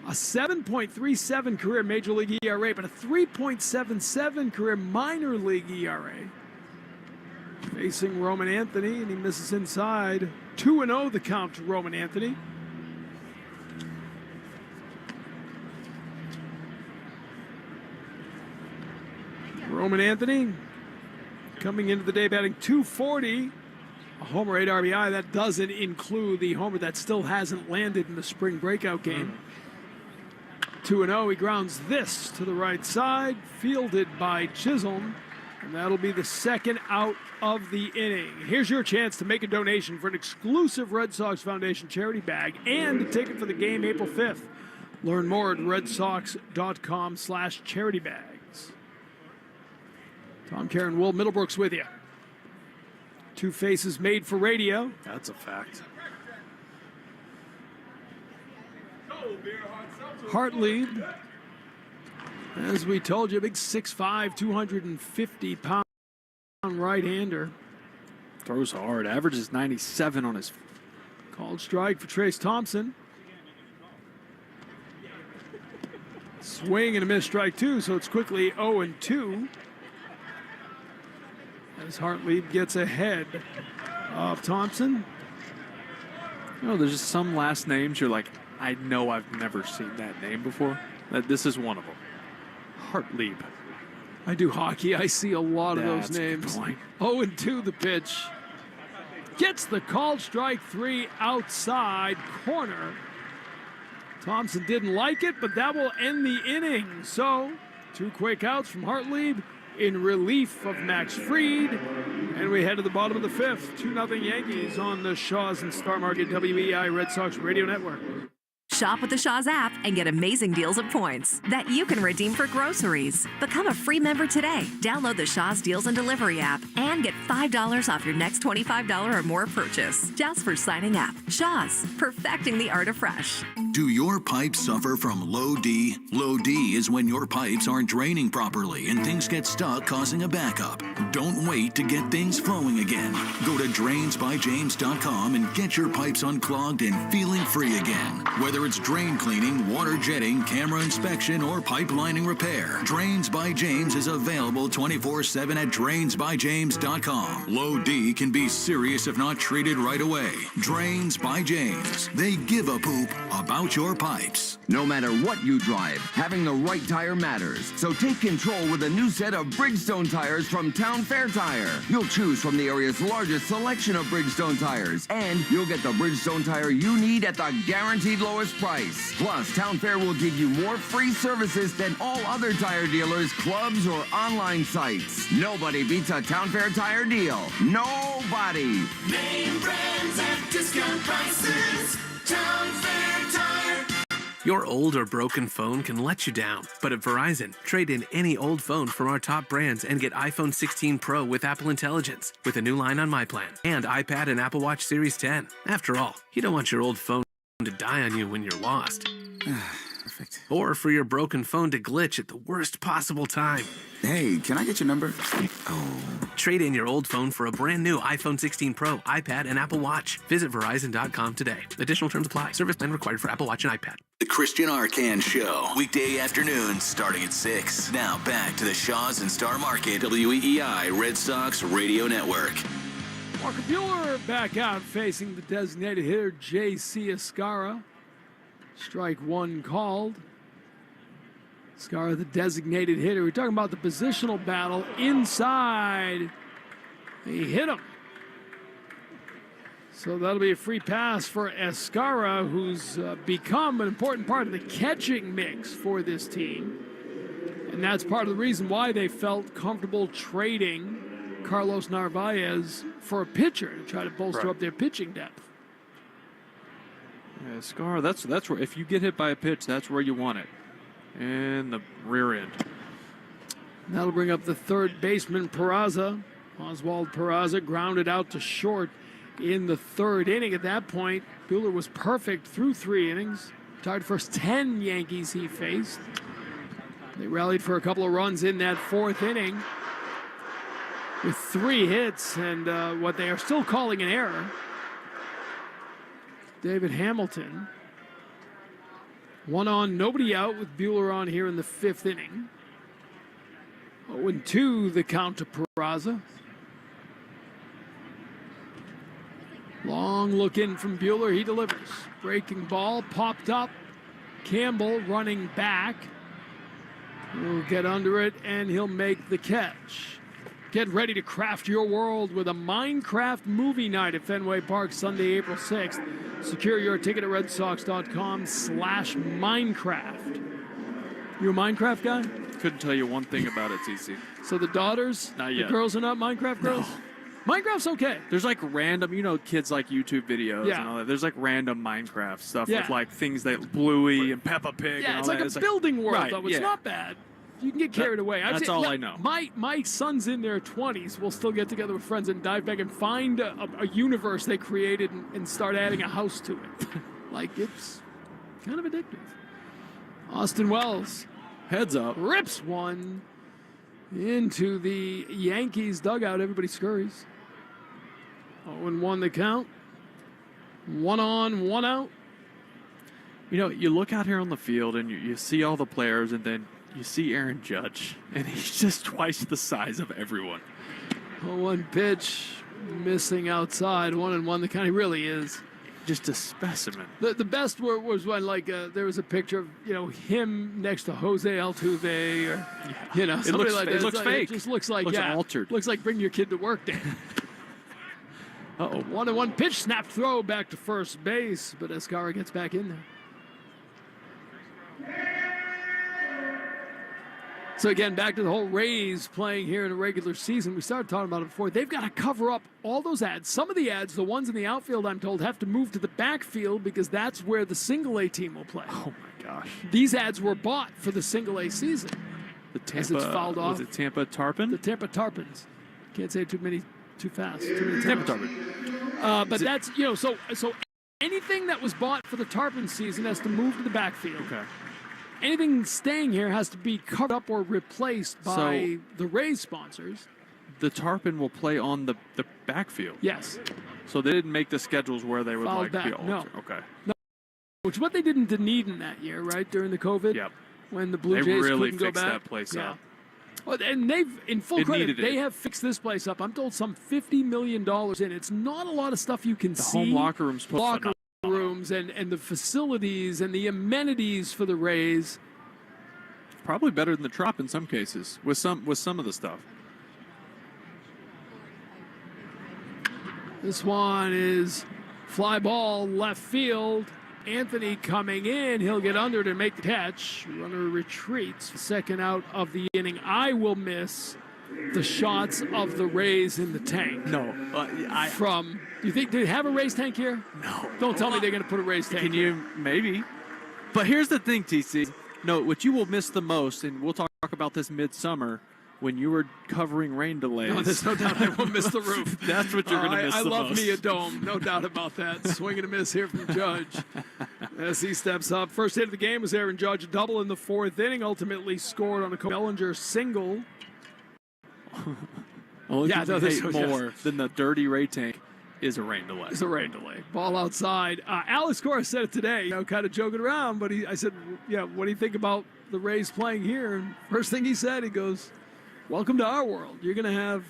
A 7.37 career major league ERA, but a 3.77 career minor league ERA. Facing Roman Anthony, and he misses inside. 2-0 the count to Roman Anthony. Roman Anthony coming into the day batting .240. A homer, 8 RBI. That doesn't include the homer that still hasn't landed in the spring breakout game. 2-0, he grounds this to the right side, fielded by Chisholm, and that'll be the second out of the inning. Here's your chance to make a donation for an exclusive Red Sox Foundation charity bag and a ticket for the game April 5th. Learn more at redsox.com/charitybags. Tom Karen, Will Middlebrooks with you. Two faces made for radio. That's a fact. Hartlieb, as we told you, big 6'5", 250-pound right-hander. Throws hard. Averages 97 on his. Called strike for Trace Thompson. Swing and a miss, strike 2, so it's quickly 0-2. As Hartlieb gets ahead of Thompson. You know, there's just some last names you're like, I know I've never seen that name before. This is one of them. Hartlieb. I do hockey. I see a lot of those That's a good names. point. 0-2 the pitch. Gets the called strike 3 outside corner. Thompson didn't like it, but that will end the inning. So, 2 quick outs from Hartlieb in relief of Max Fried. And we head to the bottom of the 5th. 2-0 Yankees on the Shaws and Star Market WEEI Red Sox Radio Network. Shop with the Shaw's app and get amazing deals and points that you can redeem for groceries. Become a free member today. Download the Shaw's Deals and Delivery app and get $5 off your next $25 or more purchase just for signing up. Shaw's, perfecting the art of fresh. Do your pipes suffer from low D? Low D is when your pipes aren't draining properly and things get stuck, causing a backup. Don't wait to get things flowing again. Go to drainsbyjames.com and get your pipes unclogged and feeling free again. Whether it's drain cleaning, water jetting, camera inspection, or pipe lining repair, Drains by James is available 24/7 at drainsbyjames.com. Low D can be serious if not treated right away. Drains by James. They give a poop about your pipes. No matter what you drive, having the right tire matters. So take control with a new set of Bridgestone tires from Town Fair Tire. You'll choose from the area's largest selection of Bridgestone tires, and you'll get the Bridgestone tire you need at the guaranteed lowest price. Plus, Town Fair will give you more free services than all other tire dealers, clubs, or online sites. Nobody beats a Town Fair tire deal. Nobody. Name brands at discount prices. Town Fair Tire. Your old or broken phone can let you down, but at Verizon, trade in any old phone from our top brands and get iPhone 16 Pro with Apple Intelligence with a new line on My Plan and iPad and Apple Watch Series 10. After all, you don't want your old phone to die on you when you're lost. Perfect. Or for your broken phone to glitch at the worst possible time. Hey, can I get your number? Oh. Trade in your old phone for a brand new iPhone 16 Pro, iPad, and Apple Watch. Visit Verizon.com today. Additional terms apply. Service plan required for Apple Watch and iPad. The Christian Arcan Show, weekday afternoons starting at 6. Now back to the Shaws and Star Market, WEEI Red Sox Radio Network. Walker Buehler back out facing the designated hitter, J.C. Escarra. Strike one called. Escarra, the designated hitter. We're talking about the positional battle inside. He hit him. So that'll be a free pass for Escarra, who's become an important part of the catching mix for this team. And that's part of the reason why they felt comfortable trading Carlos Narvaez for a pitcher to try to bolster up their pitching depth. Yeah, Escarra, that's where, if you get hit by a pitch, that's where you want it. And the rear end. That'll bring up the third baseman, Peraza. Oswald Peraza grounded out to short in the third inning. At that point, Buehler was perfect through 3 innings. Tied first 10 Yankees he faced. They rallied for a couple of runs in that fourth inning with 3 hits and what they are still calling an error. David Hamilton. 1 on, nobody out with Buehler on here in the 5th inning. 0-2 the count to Peraza. Long look in from Buehler, he delivers. Breaking ball, popped up. Campbell running back. He'll get under it and he'll make the catch. Get ready to craft your world with a Minecraft movie night at Fenway Park Sunday, April 6th. Secure your ticket at redsox.com/Minecraft. You a Minecraft guy? Couldn't tell you one thing about it, TC. So the daughters, not yet. The girls are not Minecraft girls? No. Minecraft's okay. There's like random, kids like YouTube videos and all that. There's like random Minecraft stuff with like things that Bluey and Peppa Pig and all that. Yeah, it's like a building world, though. It's not bad. You can get carried away. That's all I know. My sons in their 20s will still get together with friends and dive back and find a universe they created and start adding a house to it. Like, it's kind of addictive. Austin Wells. Heads up. Rips one into the Yankees dugout. Everybody scurries. 0-1 the count. 1 on, 1 out. You look out here on the field and you see all the players, and then you see Aaron Judge, and he's just twice the size of everyone. 0-1 pitch, missing outside. 1-1 the count. He really is. Just a specimen. The best was when there was a picture of him next to Jose Altuve or somebody like that. It looks fake. It just looks like altered. Looks like bring your kid to work day. 1-1 pitch, snap throw back to first base, but Escarra gets back in there. So again, back to the whole Rays playing here in a regular season. We started talking about it before. They've got to cover up all those ads. Some of the ads, the ones in the outfield, I'm told, have to move to the backfield because that's where the single-A team will play. Oh, my gosh. These ads were bought for the single-A season. The As it's fouled off. Was it Tampa Tarpon? The Tampa Tarpons. Can't say too fast. Too many Tampa times. Tarpon. But that's, so anything that was bought for the Tarpon season has to move to the backfield. Okay. Anything staying here has to be covered up or replaced by the Rays sponsors. The Tarpon will play on the backfield. Yes. So they didn't make the schedules where they would Fouled like to be back. altered. No. Okay. No. Which is what they did in Dunedin that year, right? During the COVID. Yep. When the Blue They Jays really couldn't go fixed back. that place up. Well, and they've, in full It credit, needed they it. have fixed this place up. I'm told some $50 million in. It's not a lot of stuff you can The see. home locker room's Locker rooms and the facilities and the amenities for the Rays. Probably better than the Trop in some cases with some of the stuff. This one is fly ball left field. Anthony coming in. He'll get under to make the catch. Runner retreats. Second out of the inning. I will miss the shots of the Rays in the tank. No. Do you think, do they have a Rays tank here? No. Don't tell me they're going to put a Rays tank Can you? Maybe. But here's the thing, TC. No, what you will miss the most, and we'll talk about this midsummer, when you were covering rain delays. No, there's no doubt they will miss the roof. That's what you're going to miss the most. I love me a dome. No doubt about that. Swing and a miss here from Judge as he steps up. First hit of the game was Aaron Judge, a double in the fourth inning. Ultimately scored on a Bellinger single. Only Yeah, thing no, you this hate was- more than the dirty Ray tank is a rain delay. It's a rain delay. Ball outside. Alex Cora said it today, kind of joking around, but I said, yeah, what do you think about the Rays playing here? And first thing he said, he goes, welcome to our world. You're going to have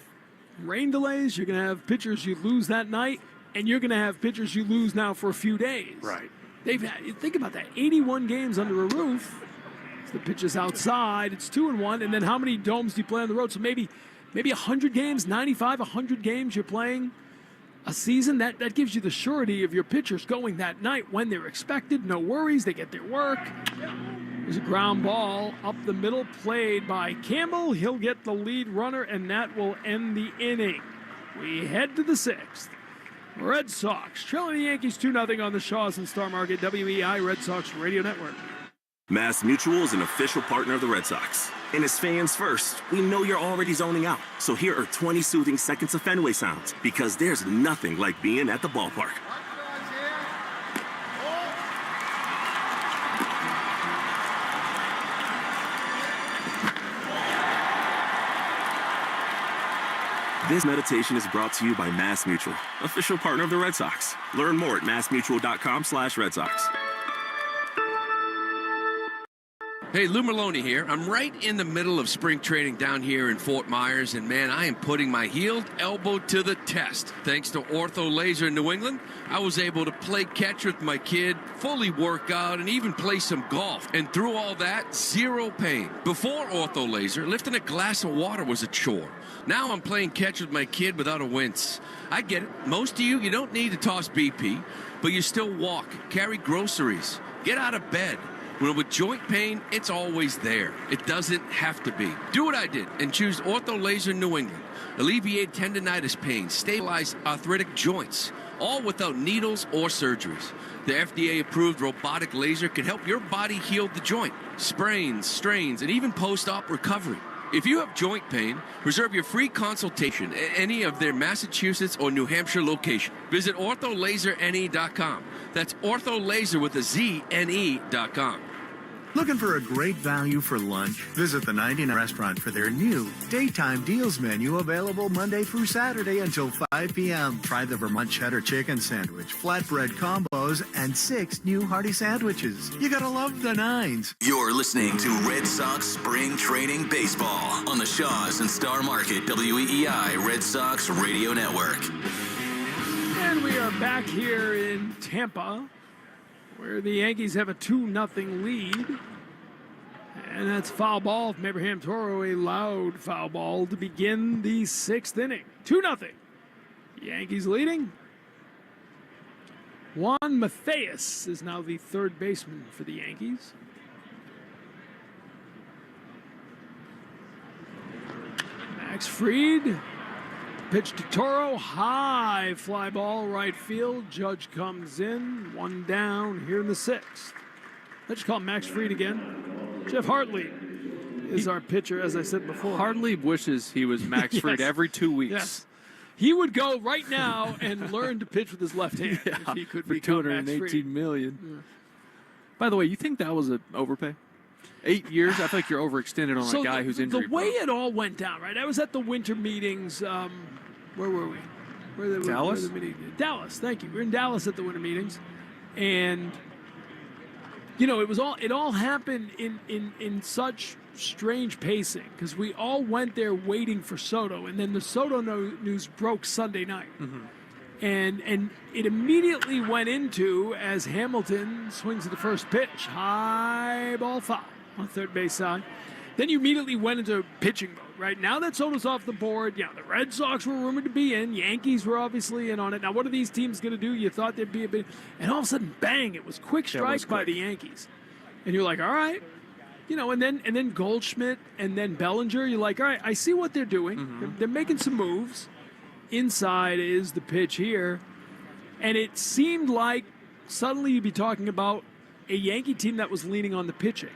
rain delays. You're going to have pitchers you lose that night, and you're going to have pitchers you lose now for a few days. Right. Think about that. 81 games under a roof. The pitch is outside. It's 2-1. And then how many domes do you play on the road? So maybe 100 games, 95, 100 games you're playing a season. That gives you the surety of your pitchers going that night when they're expected. No worries. They get their work. There's a ground ball up the middle played by Campbell. He'll get the lead runner, and that will end the inning. We head to the sixth. Red Sox trailing the Yankees 2-0 on the Shaws and Star Market WEI Red Sox Radio Network. Mass Mutual is an official partner of the Red Sox. And as fans first, we know you're already zoning out. So here are 20 soothing seconds of Fenway sounds, because there's nothing like being at the ballpark. This meditation is brought to you by Mass Mutual, official partner of the Red Sox. Learn more at massmutual.com/Red Sox. Hey, Lou Maloney here. I'm right in the middle of spring training down here in Fort Myers, and man, I am putting my healed elbow to the test. Thanks to Ortho Laser in New England, I was able to play catch with my kid, fully work out, and even play some golf. And through all that, zero pain. Before Ortho Laser, lifting a glass of water was a chore. Now I'm playing catch with my kid without a wince. I get it. Most of you don't need to toss BP, but you still walk, carry groceries, get out of bed. Well, with joint pain, it's always there. It doesn't have to be. Do what I did and choose Ortho Laser New England. Alleviate tendonitis pain, stabilize arthritic joints, all without needles or surgeries. The FDA-approved robotic laser can help your body heal the joint, sprains, strains, and even post-op recovery. If you have joint pain, reserve your free consultation at any of their Massachusetts or New Hampshire location. Visit ortholaserne.com. That's ortholaser with a Z-N-E.com. Looking for a great value for lunch? Visit the 99 Restaurant for their new Daytime Deals menu, available Monday through Saturday until 5 p.m. Try the Vermont Cheddar Chicken Sandwich, flatbread combos, and 6 new hearty sandwiches. You gotta love the 9s. You're listening to Red Sox Spring Training Baseball on the Shaws and Star Market WEEI Red Sox Radio Network. And we are back here in Tampa, where the Yankees have a 2-0 lead. And that's foul ball from Abraham Toro, a loud foul ball to begin the sixth inning. 2-0. Yankees leading. Juan Matheus is now the third baseman for the Yankees. Max Fried. Pitch to Toro. High fly ball right field. Judge comes in. 1 down here in the 6th. Let's call Max Fried again. Jeff Hartley is our pitcher, as I said before. Hartley wishes he was Max Fried every 2 weeks. Yes. He would go right now and learn to pitch with his left hand if he could for become $218 million. By the way, you think that was an overpay? 8 years? I feel like you're overextended on a guy who's injury The way it all went down, right? I was at the winter meetings. Where were we? Dallas? Dallas, thank you. We were in Dallas at the winter meetings. And, you know, it all happened in such strange pacing because we all went there waiting for Soto, and then the Soto news broke Sunday night. And it immediately went into as Hamilton swings at the first pitch. High ball foul on third base side. Then you immediately went into pitching mode, right? Now that Soto's off the board, yeah, the Red Sox were rumored to be in. Yankees were obviously in on it. Now, what are these teams going to do? You thought there'd be a bit. And all of a sudden, bang, it was quick strike by the Yankees. And you're like, all right. You know, and then Goldschmidt and then Bellinger, you're like, all right, I see what they're doing. They're making some moves. Inside is the pitch here. And it seemed like suddenly you'd be talking about a Yankee team that was leaning on the pitching.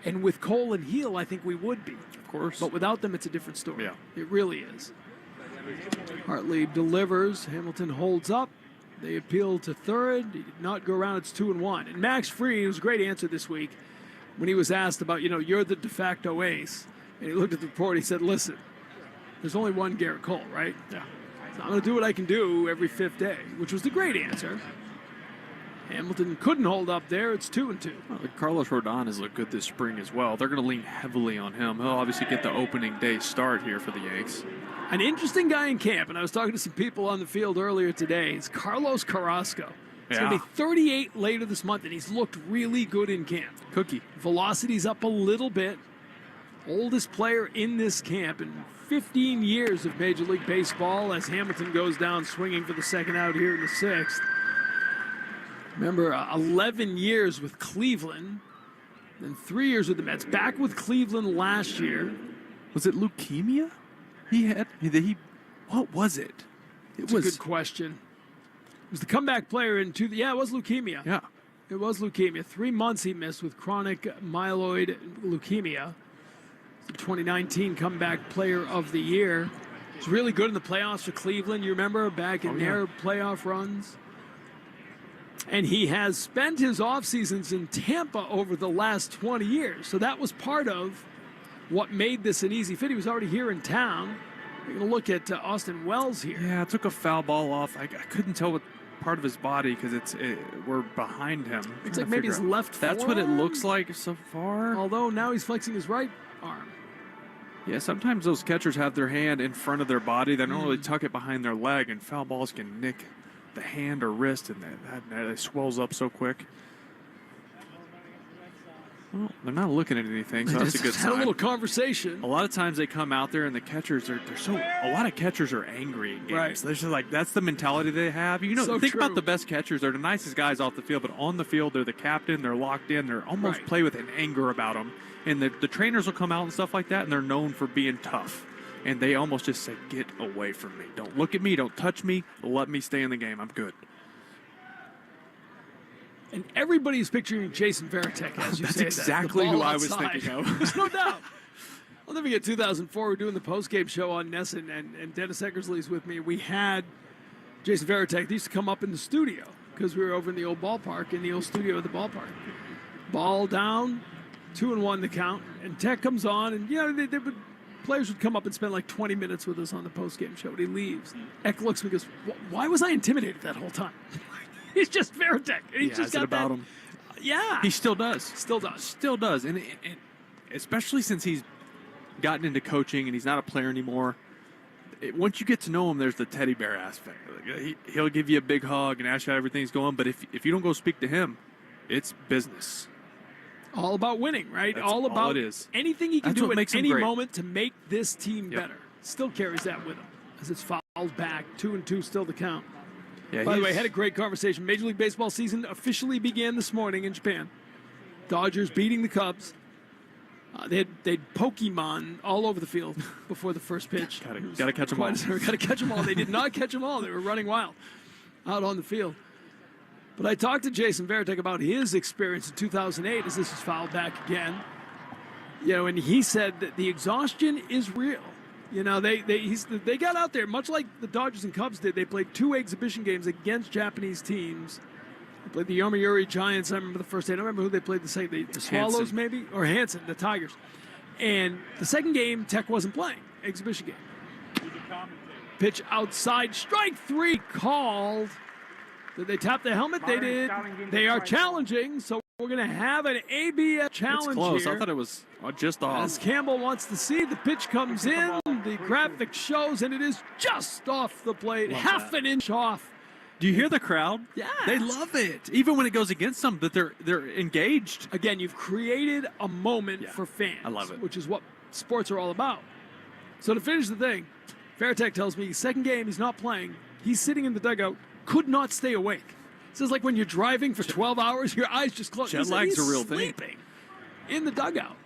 And with Cole and Heel, I think we would be. Of course. But without them, it's a different story. Yeah. It really is. Hartley delivers. Hamilton holds up. They appeal to third. He did not go around. It's 2-1. And Max Fried, it was a great answer this week when he was asked about, you're the de facto ace. And he looked at the report. He said, listen, there's only one Garrett Cole, right? Yeah. So I'm going to do what I can do every 5th day, which was the great answer. Hamilton couldn't hold up there. It's 2-2. Well, Carlos Rodon has looked good this spring as well. They're going to lean heavily on him. He'll obviously get the opening day start here for the Yanks. An interesting guy in camp, and I was talking to some people on the field earlier today. It's Carlos Carrasco. He's going to be 38 later this month, and he's looked really good in camp. Cookie. Velocity's up a little bit. Oldest player in this camp in 15 years of Major League Baseball as Hamilton goes down swinging for the second out here in the 6th. Remember, 11 years with Cleveland, then 3 years with the Mets. Back with Cleveland last year. Was it leukemia? What was it? It's a good question. It was the comeback player in it was leukemia. Yeah. It was leukemia. 3 months he missed with chronic myeloid leukemia. The 2019 comeback player of the year. He's really good in the playoffs for Cleveland. You remember back in their playoff runs? And he has spent his off seasons in Tampa over the last 20 years. So that was part of what made this an easy fit. He was already here in town. We're going to look at Austin Wells here. Yeah, it took a foul ball off. I couldn't tell what part of his body because we're behind him. It's like maybe his left forearm. That's what it looks like so far. Although now he's flexing his right arm. Yeah, sometimes those catchers have their hand in front of their body. They don't really tuck it behind their leg, and foul balls can nick the hand or wrist, and that swells up so quick. Well, they're not looking at anything, so that's a good sign. Had a little conversation. A lot of times they come out there and the catchers a lot of catchers are angry in games. Right. They're just like, that's the mentality they have. Think about the best catchers. They're the nicest guys off the field, but on the field, they're the captain. They're locked in. They're almost play with an anger about them. And the trainers will come out and stuff like that, and they're known for being tough. And they almost just say, get away from me. Don't look at me. Don't touch me. Let me stay in the game. I'm good. And everybody's picturing Jason Varitek as you That's say exactly that. who I was thinking of. There's no doubt. I'll never forget 2004. We're doing the post-game show on Nesson, and Dennis Eckersley's with me. We had Jason Varitek. They used to come up in the studio because we were over in the old ballpark, in the old studio at the ballpark. Ball down, 2-1 the count, and Tech comes on, and players would come up and spend like 20 minutes with us on the post-game show. And he leaves. Eck looks at me and goes, why was I intimidated that whole time? He's just Varitek. He's just got about him. Yeah. He still does. Still does. Still does. And especially since he's gotten into coaching and he's not a player anymore, once you get to know him, there's the teddy bear aspect. He'll give you a big hug and ask you how everything's going, but if you don't go speak to him, it's business. All about winning, right? That's all about all it is. Anything he can That's do what at makes him any great. moment to make this team better. Still carries that with him as it's fouled back. 2-2 still to count. Yeah, By the way, had a great conversation. Major League Baseball season officially began this morning in Japan. Dodgers beating the Cubs. They'd Pokemon all over the field before the first pitch. Gotta catch them all. Gotta catch them all. They did not catch them all. They were running wild out on the field. But I talked to Jason Varitek about his experience in 2008 as this was fouled back again. And he said that the exhaustion is real. They got out there, much like the Dodgers and Cubs did. They played 2 exhibition games against Japanese teams. They played the Yomiuri Giants. I remember the first day. I don't remember who they played the second. The Swallows, Hansen. maybe? Or Hansen, the Tigers. And the second game, Tech wasn't playing. Exhibition game. Pitch outside. Strike 3 called. Did they tap the helmet? They did. They are challenging, so we're going to have an ABS challenge It's close. here. I thought it was just off. As Campbell wants to see, the pitch comes in, the graphic shows, and it is just off the plate, half an inch off. Do you hear the crowd? Yeah. They love it. Even when it goes against them, that they're engaged. Again, you've created a moment for fans. I love it. Which is what sports are all about. So to finish the thing, Varitek tells me second game he's not playing. He's sitting in the dugout, could not stay awake. This is like when you're driving for 12 hours, your eyes just close. Jet lag's a real thing. Sleeping in the dugout.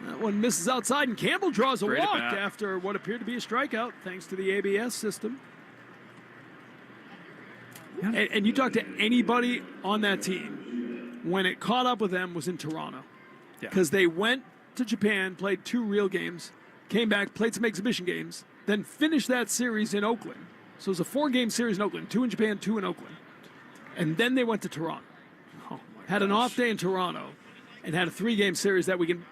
That one misses outside, and Campbell draws a Great at walk bat. after what appeared to be a strikeout, thanks to the ABS system. And you talk to anybody on that team, when it caught up with them was in Toronto. Because they went to Japan, played 2 real games, came back, played some exhibition games, then finished that series in Oakland. So it was a 4-game series in Oakland, 2 in Japan, 2 in Oakland. And then they went to Toronto. Had an off day in Toronto and had a 3-game series that weekend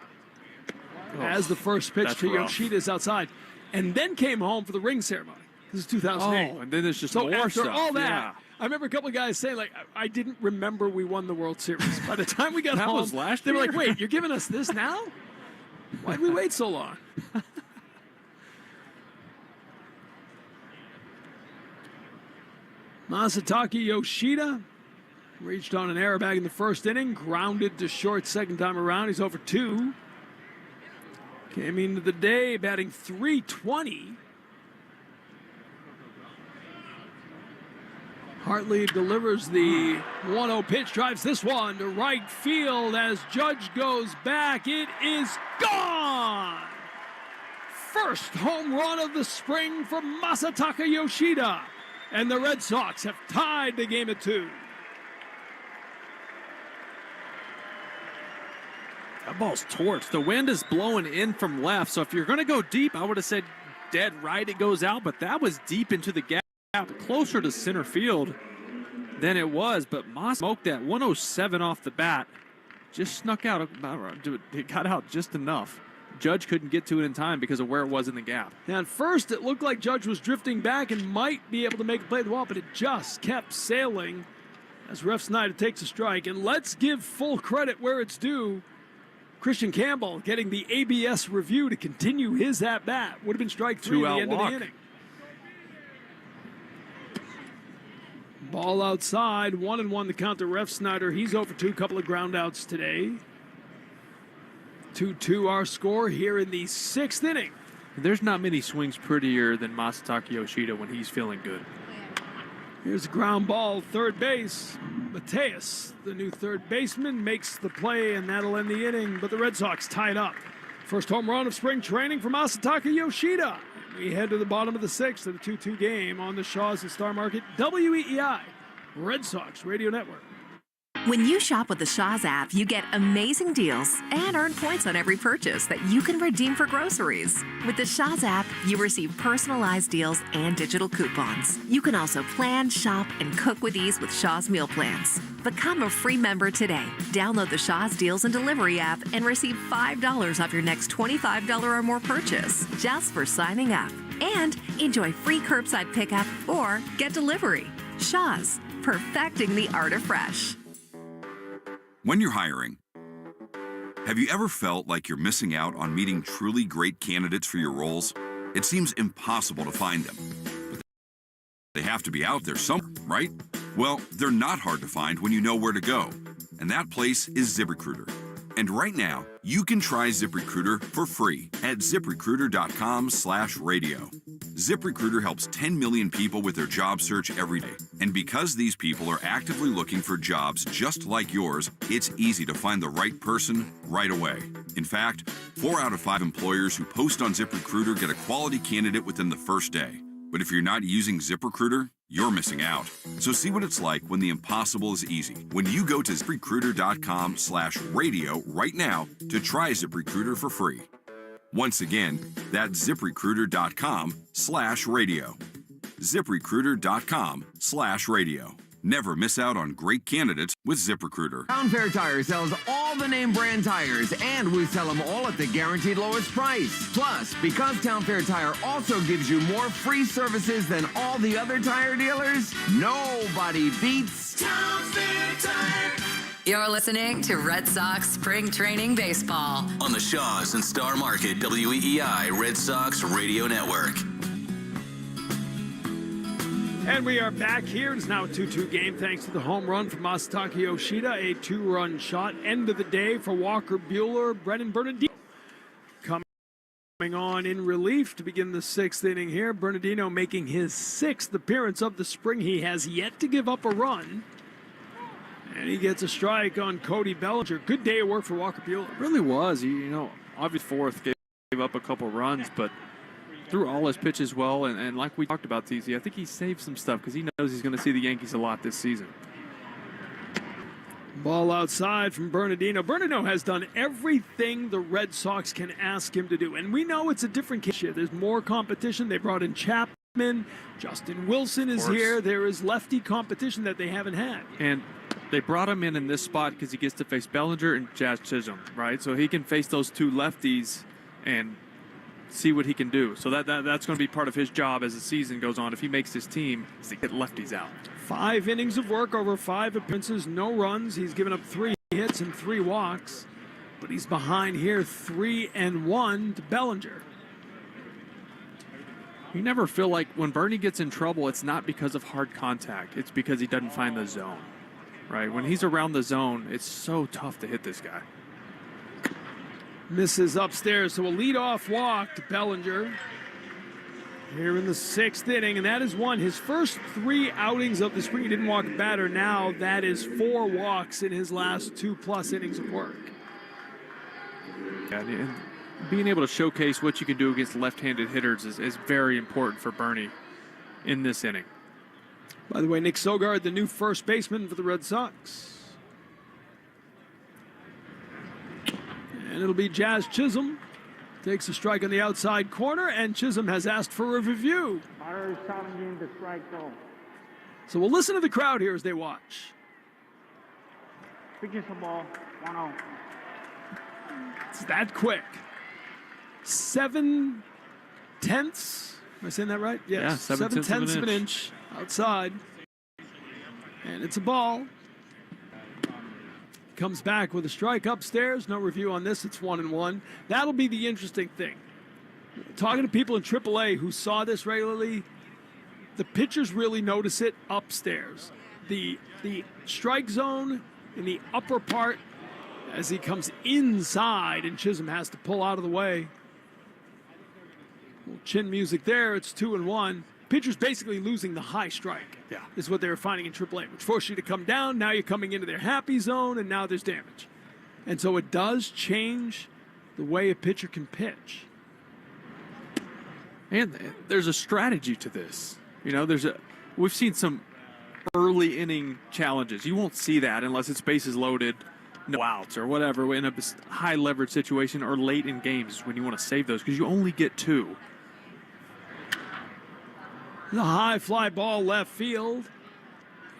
as the first pitch to Yoshida's outside. And then came home for the ring ceremony. This is 2008. Oh, and then there's just so more after stuff. all that, Yeah. I remember a couple of guys saying, like, I didn't remember we won the World Series. By the time we got That home, was last they were like, year? wait, you're giving us this now? Why'd we wait so long? Masataka Yoshida reached on an error bag in the first inning, grounded to short second time around. He's over 2. Came into the day batting .320. Hartley delivers the 1-0 pitch, drives this one to right field as Judge goes back. It is gone! First home run of the spring from Masataka Yoshida. And the Red Sox have tied the game at 2. That ball's torched. The wind is blowing in from left, so if you're going to go deep, I would have said dead right it goes out, but that was deep into the gap, closer to center field than it was, but Moss smoked that 107 off the bat. Just snuck out. It got out just enough. Judge couldn't get to it in time because of where it was in the gap. And at first, it looked like Judge was drifting back and might be able to make a play at the wall, but it just kept sailing as Ref Snyder takes a strike. And let's give full credit where it's due. Christian Campbell getting the ABS review to continue his at-bat. Would have been strike 3 at the end of the inning. Ball outside, 1-1 to count to Ref Snyder. He's over 2, couple of ground outs today. 2-2 our score here in the 6th inning. There's not many swings prettier than Masataka Yoshida when he's feeling good. Here's a ground ball, third base. Mateus, the new third baseman, makes the play, and that'll end the inning. But the Red Sox tied up. First home run of spring training for Masataka Yoshida. We head to the bottom of the 6th of the 2-2 game on the Shaw's and Star Market, WEEI, Red Sox Radio Network. When you shop with the Shaw's app, you get amazing deals and earn points on every purchase that you can redeem for groceries. With the Shaw's app, you receive personalized deals and digital coupons. You can also plan, shop, and cook with ease with Shaw's meal plans. Become a free member today. Download the Shaw's Deals and Delivery app and receive $5 off your next $25 or more purchase just for signing up. And enjoy free curbside pickup or get delivery. Shaw's, perfecting the art of fresh. When you're hiring, have you ever felt like you're missing out on meeting truly great candidates for your roles? It seems impossible to find them. But they have to be out there somewhere, right? Well, they're not hard to find when you know where to go. And that place is ZipRecruiter. And right now, you can try ZipRecruiter for free at ZipRecruiter.com/radio. ZipRecruiter helps 10 million people with their job search every day. And because these people are actively looking for jobs just like yours, it's easy to find the right person right away. In fact, 4 out of 5 employers who post on ZipRecruiter get a quality candidate within the first day. But if you're not using ZipRecruiter, you're missing out. So see what it's like when the impossible is easy. When you go to ZipRecruiter.com/radio right now to try ZipRecruiter for free. Once again, that's ZipRecruiter.com/radio. ZipRecruiter.com/radio. Never miss out on great candidates with ZipRecruiter. Town Fair Tire sells all the name brand tires, and we sell them all at the guaranteed lowest price. Plus, because Town Fair Tire also gives you more free services than all the other tire dealers, nobody beats Town Fair Tire. You're listening to Red Sox Spring Training Baseball on the Shaws and Star Market WEEI Red Sox Radio Network. And we are back here. It's now a 2-2 game thanks to the home run from Masataka Yoshida, a 2-run shot. End of the day for Walker Buehler. Brennan Bernardino coming on in relief to begin the 6th inning here. Bernardino making his 6th appearance of the spring. He has yet to give up a run. And he gets a strike on Cody Bellinger. Good day of work for Walker Buehler. It really was. Obviously 4th gave up a couple runs, but threw all his pitches well, and like we talked about, TZ, I think he saved some stuff because he knows he's going to see the Yankees a lot this season. Ball outside from Bernardino. Bernardino has done everything the Red Sox can ask him to do, and we know it's a different case here. There's more competition. They brought in Chapman. Justin Wilson is here. There is lefty competition that they haven't had. And they brought him in this spot because he gets to face Bellinger and Jazz Chisholm, right? So he can face those two lefties and see what he can do. So that's going to be part of his job as the season goes on. If he makes his team, is to get lefties out. 5 innings of work over 5 appearances, no runs. He's given up 3 hits and 3 walks, but he's behind here 3-1 to Bellinger. You never feel like when Bernie gets in trouble, it's not because of hard contact. It's because he doesn't find the zone, right? When he's around the zone, it's so tough to hit this guy. Misses upstairs, so a leadoff walk to Bellinger here in the 6th inning, and that is his first 3 outings of the spring. He didn't walk a batter. Now that is 4 walks in his last 2+ innings of work. Yeah, and being able to showcase what you can do against left-handed hitters is very important for Bernie in this inning. By the way, Nick Sogard, the new first baseman for the Red Sox. And it'll be Jazz Chisholm. Takes a strike on the outside corner, and Chisholm has asked for a review. So we'll listen to the crowd here as they watch. Pitches the ball, 1-0. It's that quick. 7/10. Am I saying that right? Yes. Yeah, 7/10 of an inch outside. And it's a ball. Comes back with a strike upstairs. No review on this. It's 1-1. That'll be the interesting thing. Talking to people in AAA who saw this regularly, the pitchers really notice it upstairs. The strike zone in the upper part as he comes inside and Chisholm has to pull out of the way. Little chin music there. It's 2-1. Pitchers basically losing the high strike. Yeah. Is what they were finding in AAA, which forced you to come down. Now you're coming into their happy zone, and now there's damage. And so it does change the way a pitcher can pitch. And there's a strategy to this. We've seen some early inning challenges. You won't see that unless it's bases loaded, no outs or whatever, in a high leverage situation or late in games when you want to save those because you only get 2. The high fly ball left field.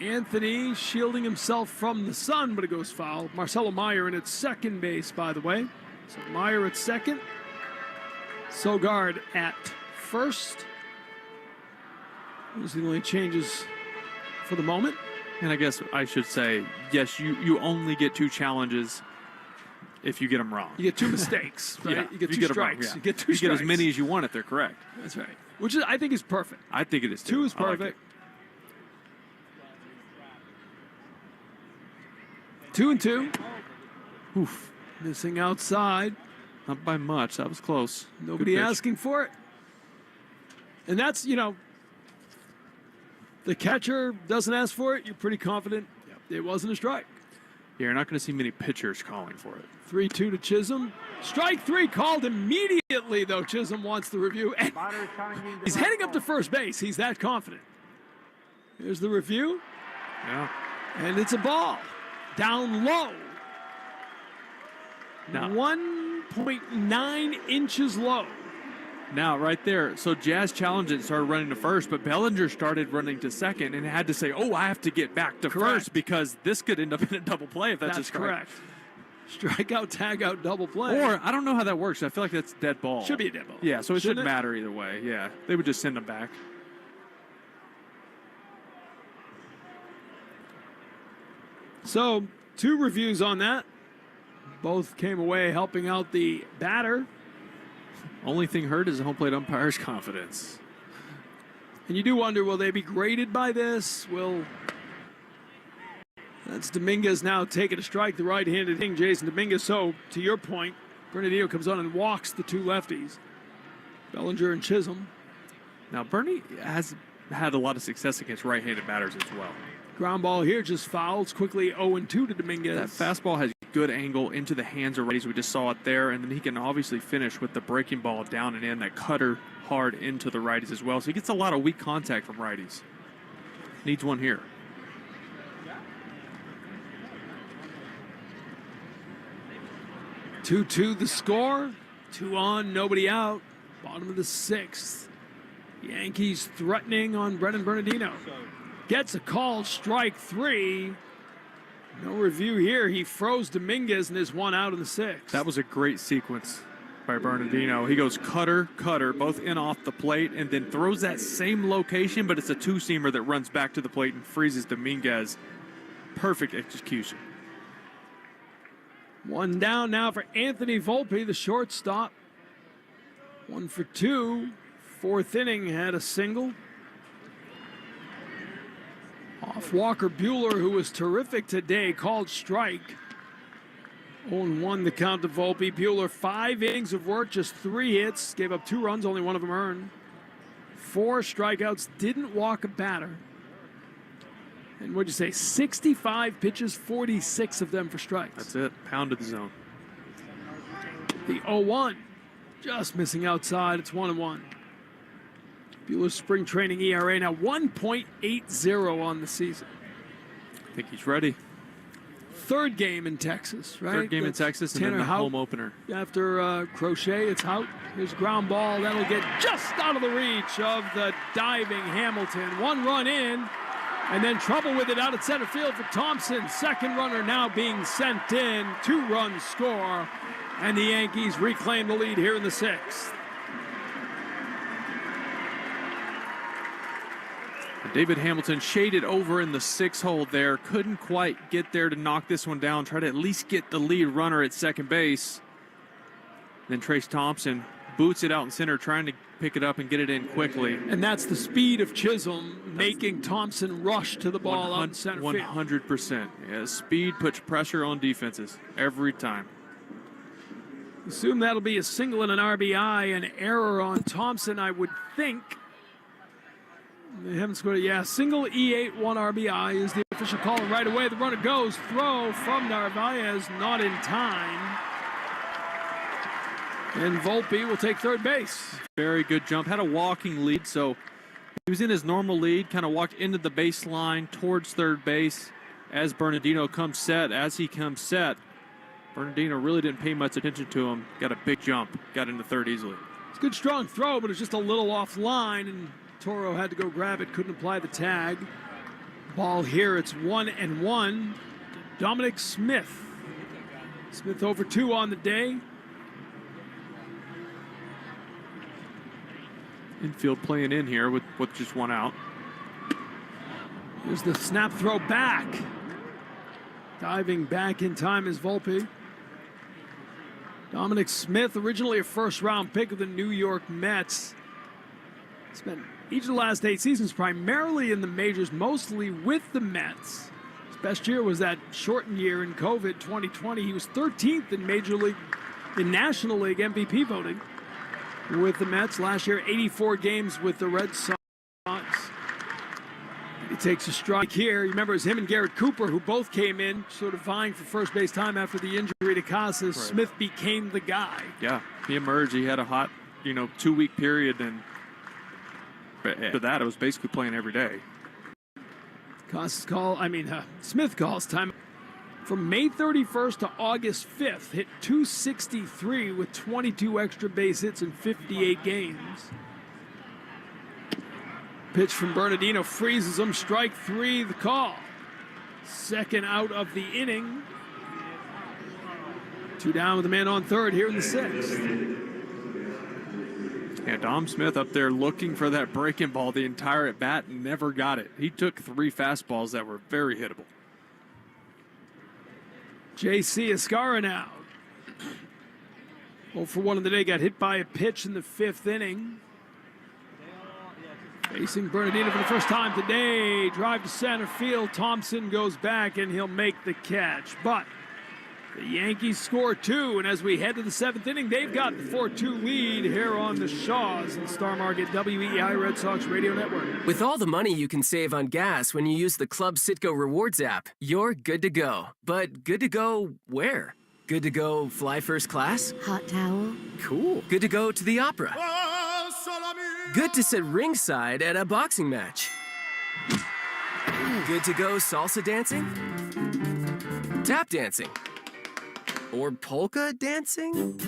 Anthony shielding himself from the sun, but it goes foul. Marcelo Meyer in at second base, by the way. So Meyer at second. Sogard at first. Those are the only changes for the moment. And I guess I should say, yes, you only get 2 challenges if you get them wrong. You get 2 mistakes, right? Yeah, you get 2 them strikes. wrong, yeah. You get 2 strikes. You get as many as you want if they're correct. That's right. Which I think is perfect. I think it is too. 2 is perfect. 2-2. Oof. Missing outside. Not by much. That was close. Nobody asking for it. And that's, The catcher doesn't ask for it. You're pretty confident it wasn't a strike. Yeah, you're not going to see many pitchers calling for it. 3-2 to Chisholm. Strike 3 called immediately, though. Chisholm wants the review. And he's heading up to first base. He's that confident. Here's the review. Yeah. And it's a ball. Down low. Now, 1.9 inches low. Now, right there, so Jazz challenged it and started running to first, but Bellinger started running to second and had to say, oh, I have to get back to first because this could end up in a double play if that's a strike. Correct. Strikeout, tag out, double play. Or, I don't know how that works. I feel like that's dead ball. Should be a dead ball. Yeah, so it shouldn't matter either way. Yeah, they would just send them back. So, 2 reviews on that. Both came away helping out the batter. Only thing hurt is the home plate umpire's confidence. And you do wonder, will they be graded by this? That's Dominguez now taking a strike, the right-handed hitting Jason Dominguez. So, to your point, Bernardino comes on and walks the 2 lefties, Bellinger and Chisholm. Now, Bernie has had a lot of success against right-handed batters as well. Ground ball here just fouls quickly 0-2 to Dominguez. That fastball has good angle into the hands of righties. We just saw it there, and then he can obviously finish with the breaking ball down and in, that cutter hard into the righties as well. So he gets a lot of weak contact from righties. Needs one here. Two the score. 2 on, nobody out. Bottom of the 6th. Yankees threatening on Brennan Bernardino. Gets a call, strike 3. No review here. He froze Dominguez and there's 1 out in the 6th. That was a great sequence by Bernardino. He goes cutter, both in off the plate, and then throws that same location, but it's a 2-seamer that runs back to the plate and freezes Dominguez. Perfect execution. 1 down now for Anthony Volpe, the shortstop. 1 for 2. 4th inning, had a single. Off Walker Buehler, who was terrific today, called strike. 0-1 the count to Volpe. Buehler, 5 innings of work, just 3 hits. Gave up 2 runs, only 1 of them earned. 4 strikeouts, didn't walk a batter. And what'd you say, 65 pitches, 46 of them for strikes. That's it, pounded the zone. The 0-1, just missing outside, it's 1-1. Buehler's spring training ERA now 1.80 on the season. I think he's ready. 3rd game in Texas, right? 3rd game in Texas, and then the home opener. After Crochet, it's out. Here's a ground ball. That'll get just out of the reach of the diving Hamilton. 1 run in, and then trouble with it out at center field for Thompson. 2nd runner now being sent in. 2-run score, and the Yankees reclaim the lead here in the 6th. David Hamilton shaded over in the 6th hole there. Couldn't quite get there to knock this one down. Try to at least get the lead runner at second base. Then Trace Thompson boots it out in center, trying to pick it up and get it in quickly. And that's the speed of Chisholm, making Thompson rush to the ball out in center field. 100%. Yeah, speed puts pressure on defenses every time. Assume that'll be a single and an RBI. An error on Thompson, I would think. They haven't scored it. Yeah, single E8, 1 RBI is the official call. And right away, the runner goes. Throw from Narvaez, not in time. And Volpe will take 3rd base. Very good jump. Had a walking lead, so he was in his normal lead, kind of walked into the baseline towards 3rd base as Bernardino comes set. As he comes set, Bernardino really didn't pay much attention to him. Got a big jump. Got into 3rd easily. It's a good, strong throw, but it's just a little offline, and Toro had to go grab it, couldn't apply the tag. Ball here, it's 1-1. Dominic Smith. Smith over 2 on the day. Infield playing in here with just 1 out. Here's the snap throw back. Diving back in time is Volpe. Dominic Smith, originally a 1st-round pick of the New York Mets. Spent each of the last 8 seasons primarily in the majors, mostly with the Mets. His best year was that shortened year in COVID 2020. He was 13th in National League MVP voting with the Mets. Last year, 84 games with the Red Sox. takes a strike here. You remember it was him and Garrett Cooper who both came in sort of vying for first base time after the injury to Casas. Right. Smith became the guy. Yeah, he emerged. He had a hot, 2-week period, and after that it was basically playing every day. Smith calls time. From May 31st to August 5th, hit .263 with 22 extra base hits in 58 games. Pitch from Bernardino freezes him. Strike 3, the call. Second out of the inning. 2 down with a man on third here in the 6th. Yeah, Dom Smith up there looking for that breaking ball the entire at bat and never got it. He took 3 fastballs that were very hittable. J.C. Escara now. 0 for 1 in the day. Got hit by a pitch in the 5th inning. Facing Bernardino for the first time today. Drive to center field. Thompson goes back and he'll make the catch. But the Yankees score 2, and as we head to the 7th inning, they've got the 4-2 lead here on the Shaws and Star Market WEI Red Sox Radio Network. With all the money you can save on gas when you use the Club Citgo Rewards app, you're good to go. But good to go where? Good to go fly first class? Hot towel. Cool. Good to go to the opera. Good to sit ringside at a boxing match. Good to go salsa dancing? Tap dancing? Or polka dancing?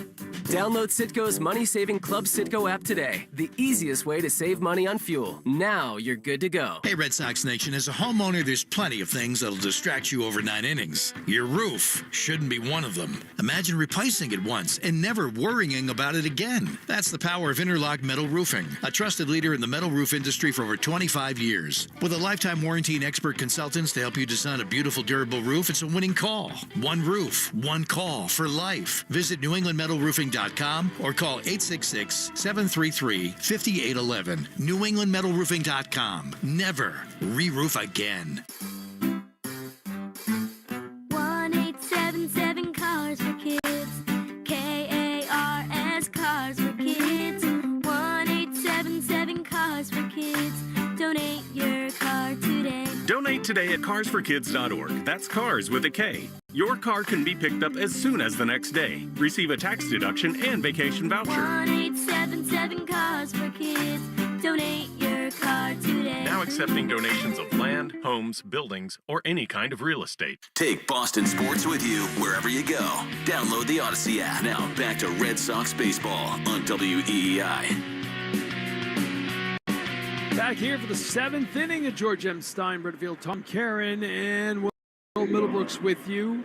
Download Citgo's money-saving Club Citgo app today. The easiest way to save money on fuel. Now you're good to go. Hey, Red Sox Nation, as a homeowner, there's plenty of things that'll distract you over 9 innings. Your roof shouldn't be one of them. Imagine replacing it once and never worrying about it again. That's the power of Interlock Metal Roofing, a trusted leader in the metal roof industry for over 25 years. With a lifetime warranty and expert consultants to help you design a beautiful, durable roof, it's a winning call. One roof, one call for life. Visit NewEnglandMetalRoofing.com or call 866-733-5811. NewEnglandMetalRoofing.com. Never re-roof again. 1877 Cars for Kids. KARS Cars for Kids. 1877 Cars for Kids. Donate your car today. Donate today at carsforkids.org. That's cars with a K. Your car can be picked up as soon as the next day. Receive a tax deduction and vacation voucher. 1877 Cars for Kids. Donate your car today. Now accepting donations of land, homes, buildings, or any kind of real estate. Take Boston sports with you wherever you go. Download the Odyssey app. Now back to Red Sox baseball on WEEI. Back here for the 7th inning at George M. Steinbrenner Field. Tom Karen and Will Middlebrooks with you.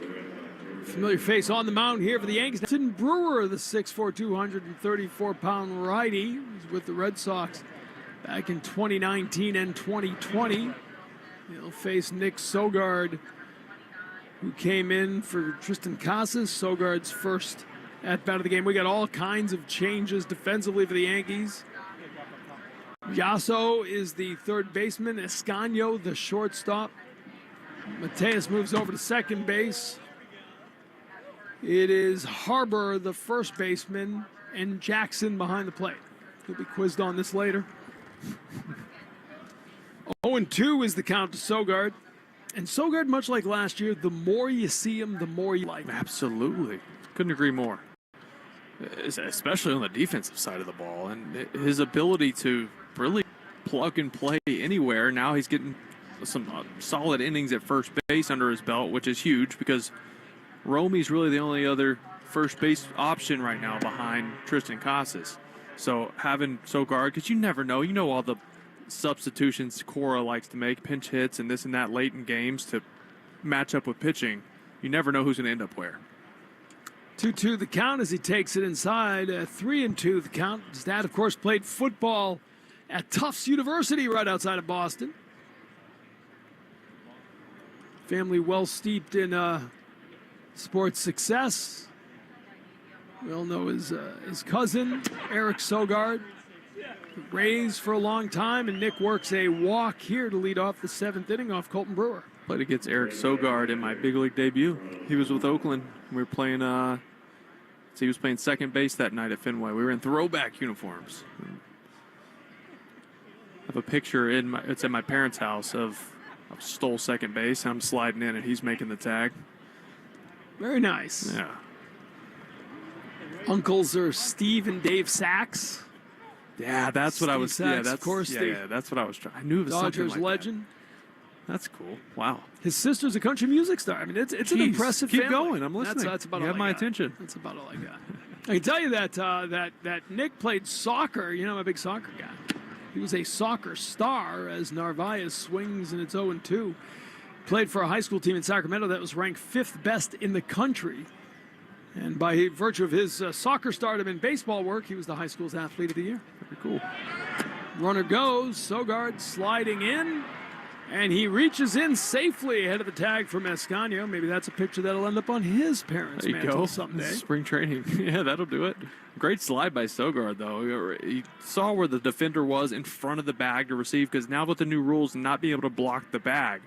Familiar face on the mound here for the Yankees. Justin Brewer, the 6'4", 234-pound righty, was with the Red Sox back in 2019 and 2020. He'll face Nick Sogard, who came in for Tristan Casas. Sogard's first at-bat of the game. We got all kinds of changes defensively for the Yankees. Yasso is the third baseman. Escaño, the shortstop. Mateus moves over to second base. It is Harbor, the first baseman, and Jackson behind the plate. He'll be quizzed on this later. 0-2 is the count to Sogard. And Sogard, much like last year, the more you see him, the more you like him. Absolutely. Couldn't agree more. Especially on the defensive side of the ball. And his ability to really plug and play anywhere. Now he's getting some solid innings at first base under his belt, which is huge because Romy's really the only other first base option right now behind Tristan Casas. So having Sogard, because you never know. You know all the substitutions Cora likes to make, pinch hits and this and that late in games to match up with pitching. You never know who's going to end up where. 2-2 the count as he takes it inside. 3-2 the count. His dad, of course, played football at Tufts University right outside of Boston. Family well steeped in sports success. We all know his cousin, Eric Sogard, Rays for a long time, and Nick works a walk here to lead off the 7th inning off Colton Brewer. Played against Eric Sogard in my big league debut. He was with Oakland. We were playing, he was playing second base that night at Fenway. We were in throwback uniforms. I have a picture it's at my parents' house of stole second base. I'm sliding in, and he's making the tag. Very nice. Yeah. Uncles are Steve and Dave Sachs. Yeah, that's what I was. Steve Sachs, Yeah, of course. That's what I was trying. I knew it was Dodgers something like legend. That's cool. Wow. His sister's a country music star. I mean, it's an impressive Keep family. going. I'm listening. That's about you all have I my got. attention. That's about all I got. I can tell you that that Nick played soccer. You know, I'm a big soccer guy. He was a soccer star as Narvaez swings and it's 0-2. Played for a high school team in Sacramento that was ranked 5th best in the country. And by virtue of his soccer stardom and baseball work, he was the high school's athlete of the year. Very cool. Runner goes, Sogard sliding in, and he reaches in safely ahead of the tag for Mascano. Maybe that's a picture that'll end up on his parents' There you mantle go. someday. Spring training. Yeah, that'll do it. Great slide by Sogard, though. He saw where the defender was in front of the bag to receive, because now with the new rules and not being able to block the bag,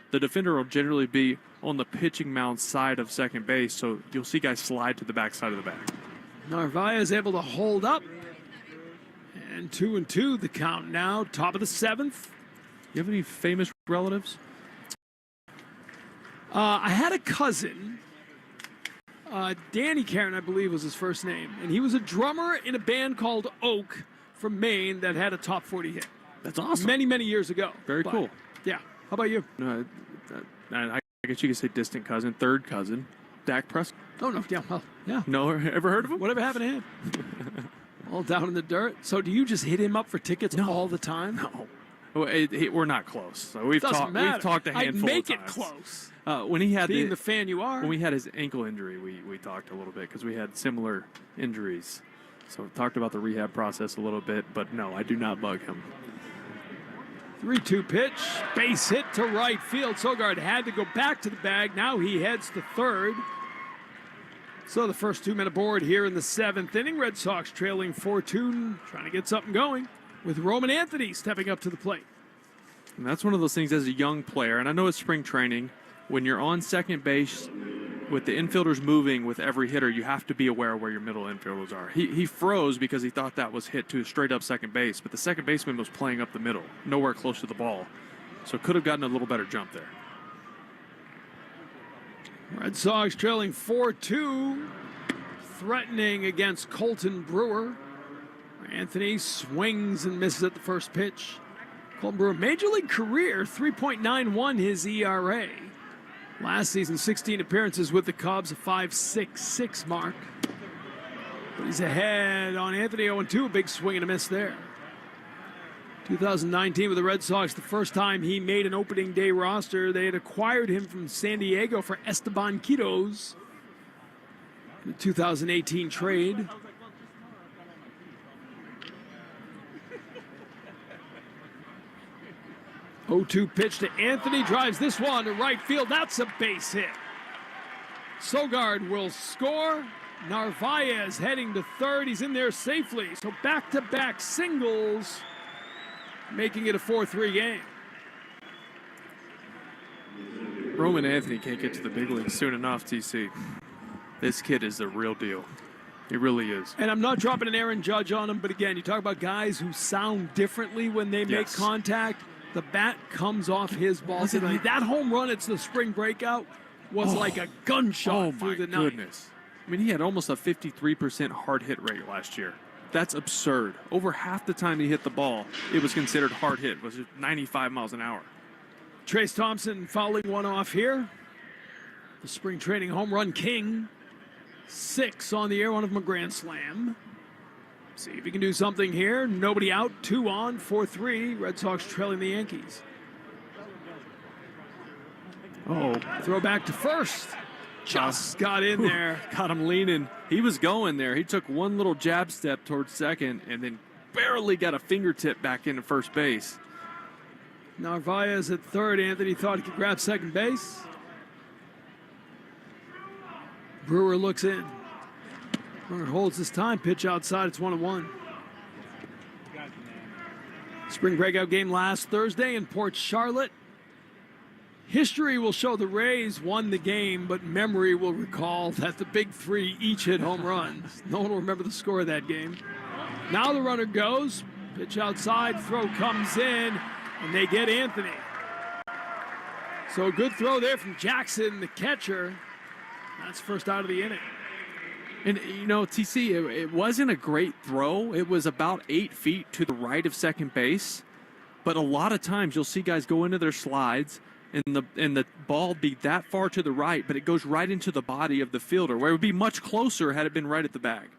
the defender will generally be on the pitching mound side of second base, so you'll see guys slide to the back side of the bag. Narvaez able to hold up. And 2-2 the count now. Top of the 7th. You have any famous relatives? I had a cousin. Danny Caron, I believe, was his first name. And he was a drummer in a band called Oak from Maine that had a top 40 hit. That's awesome. Many, many years ago. Very But, cool. Yeah. How about you? No, I guess you could say distant cousin, third cousin, Dak Prescott. Oh, no. Yeah. Well, yeah. No, ever heard of him? Whatever happened to him? All down in the dirt. So do you just hit him up for tickets all the time? No. Well, we're not close. So we've Doesn't talked. matter. We've talked a handful I'd make of times. it close. When he had Being the fan you are. When we had his ankle injury, we talked a little bit because we had similar injuries. So we talked about the rehab process a little bit, but no, I do not bug him. 3-2 pitch. Base hit to right field. Sogard had to go back to the bag. Now he heads to third. So the first 2 men aboard here in the 7th inning. Red Sox trailing 4-2, trying to get something going with Roman Anthony stepping up to the plate. And that's one of those things as a young player, and I know it's spring training, when you're on second base with the infielders moving with every hitter, you have to be aware of where your middle infielders are. He froze because he thought that was hit to straight up second base, but the second baseman was playing up the middle, nowhere close to the ball. So could have gotten a little better jump there. Red Sox trailing 4-2, threatening against Colton Brewer. Anthony swings and misses at the first pitch. Colton Brewer, Major League career, 3.91 his ERA. Last season, 16 appearances with the Cubs, a 5.66 mark. But he's ahead on Anthony, 0-2, a big swing and a miss there. 2019 with the Red Sox, the first time he made an opening day roster. They had acquired him from San Diego for Esteban Quiroz in the 2018 trade. Oh-2 pitch to Anthony, drives this one to right field. That's a base hit. Sogard will score. Narvaez heading to third. He's in there safely. So back-to-back singles, making it a 4-3 game. Roman Anthony can't get to the big leagues soon enough, TC. This kid is the real deal. He really is. And I'm not dropping an Aaron Judge on him, but again, you talk about guys who sound differently when they make contact. The bat comes off his ball. That home run, it's the spring breakout, was like a gunshot through the night. Oh, my goodness. I mean, he had almost a 53% hard hit rate last year. That's absurd. Over half the time he hit the ball, it was considered hard hit. It was 95 miles an hour. Trace Thompson fouling one off here. The spring training home run king. 6 on the air, one of them a grand slam. See if he can do something here. Nobody out, 2 on, 4-3. Red Sox trailing the Yankees. Oh, throw back to first. Just got in there. Got him leaning. He was going there. He took one little jab step towards second and then barely got a fingertip back into first base. Narvaez at third. Anthony thought he could grab second base. Brewer looks in. Runner holds his time. Pitch outside. It's 1-1. Spring breakout game last Thursday in Port Charlotte. History will show the Rays won the game, but memory will recall that the big three each hit home runs. No one will remember the score of that game. Now the runner goes. Pitch outside. Throw comes in, and they get Anthony. So a good throw there from Jackson, the catcher. That's first out of the inning. And, you know, TC, it wasn't a great throw. It was about 8 feet to the right of second base. But a lot of times you'll see guys go into their slides and the ball be that far to the right, but it goes right into the body of the fielder, where it would be much closer had it been right at the bag.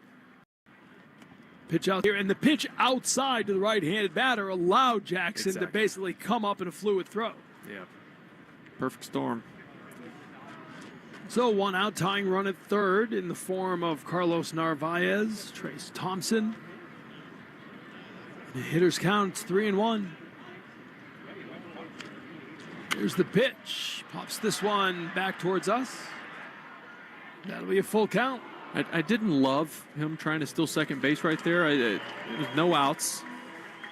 Pitch out here, and the pitch outside to the right-handed batter allowed Jackson to basically come up in a fluid throw. Yeah. Perfect storm. So 1 out, tying run at third in the form of Carlos Narvaez, Trace Thompson. The hitters count, it's 3-1. Here's the pitch. Pops this one back towards us. That'll be a full count. I didn't love him trying to steal second base right there. It was no outs.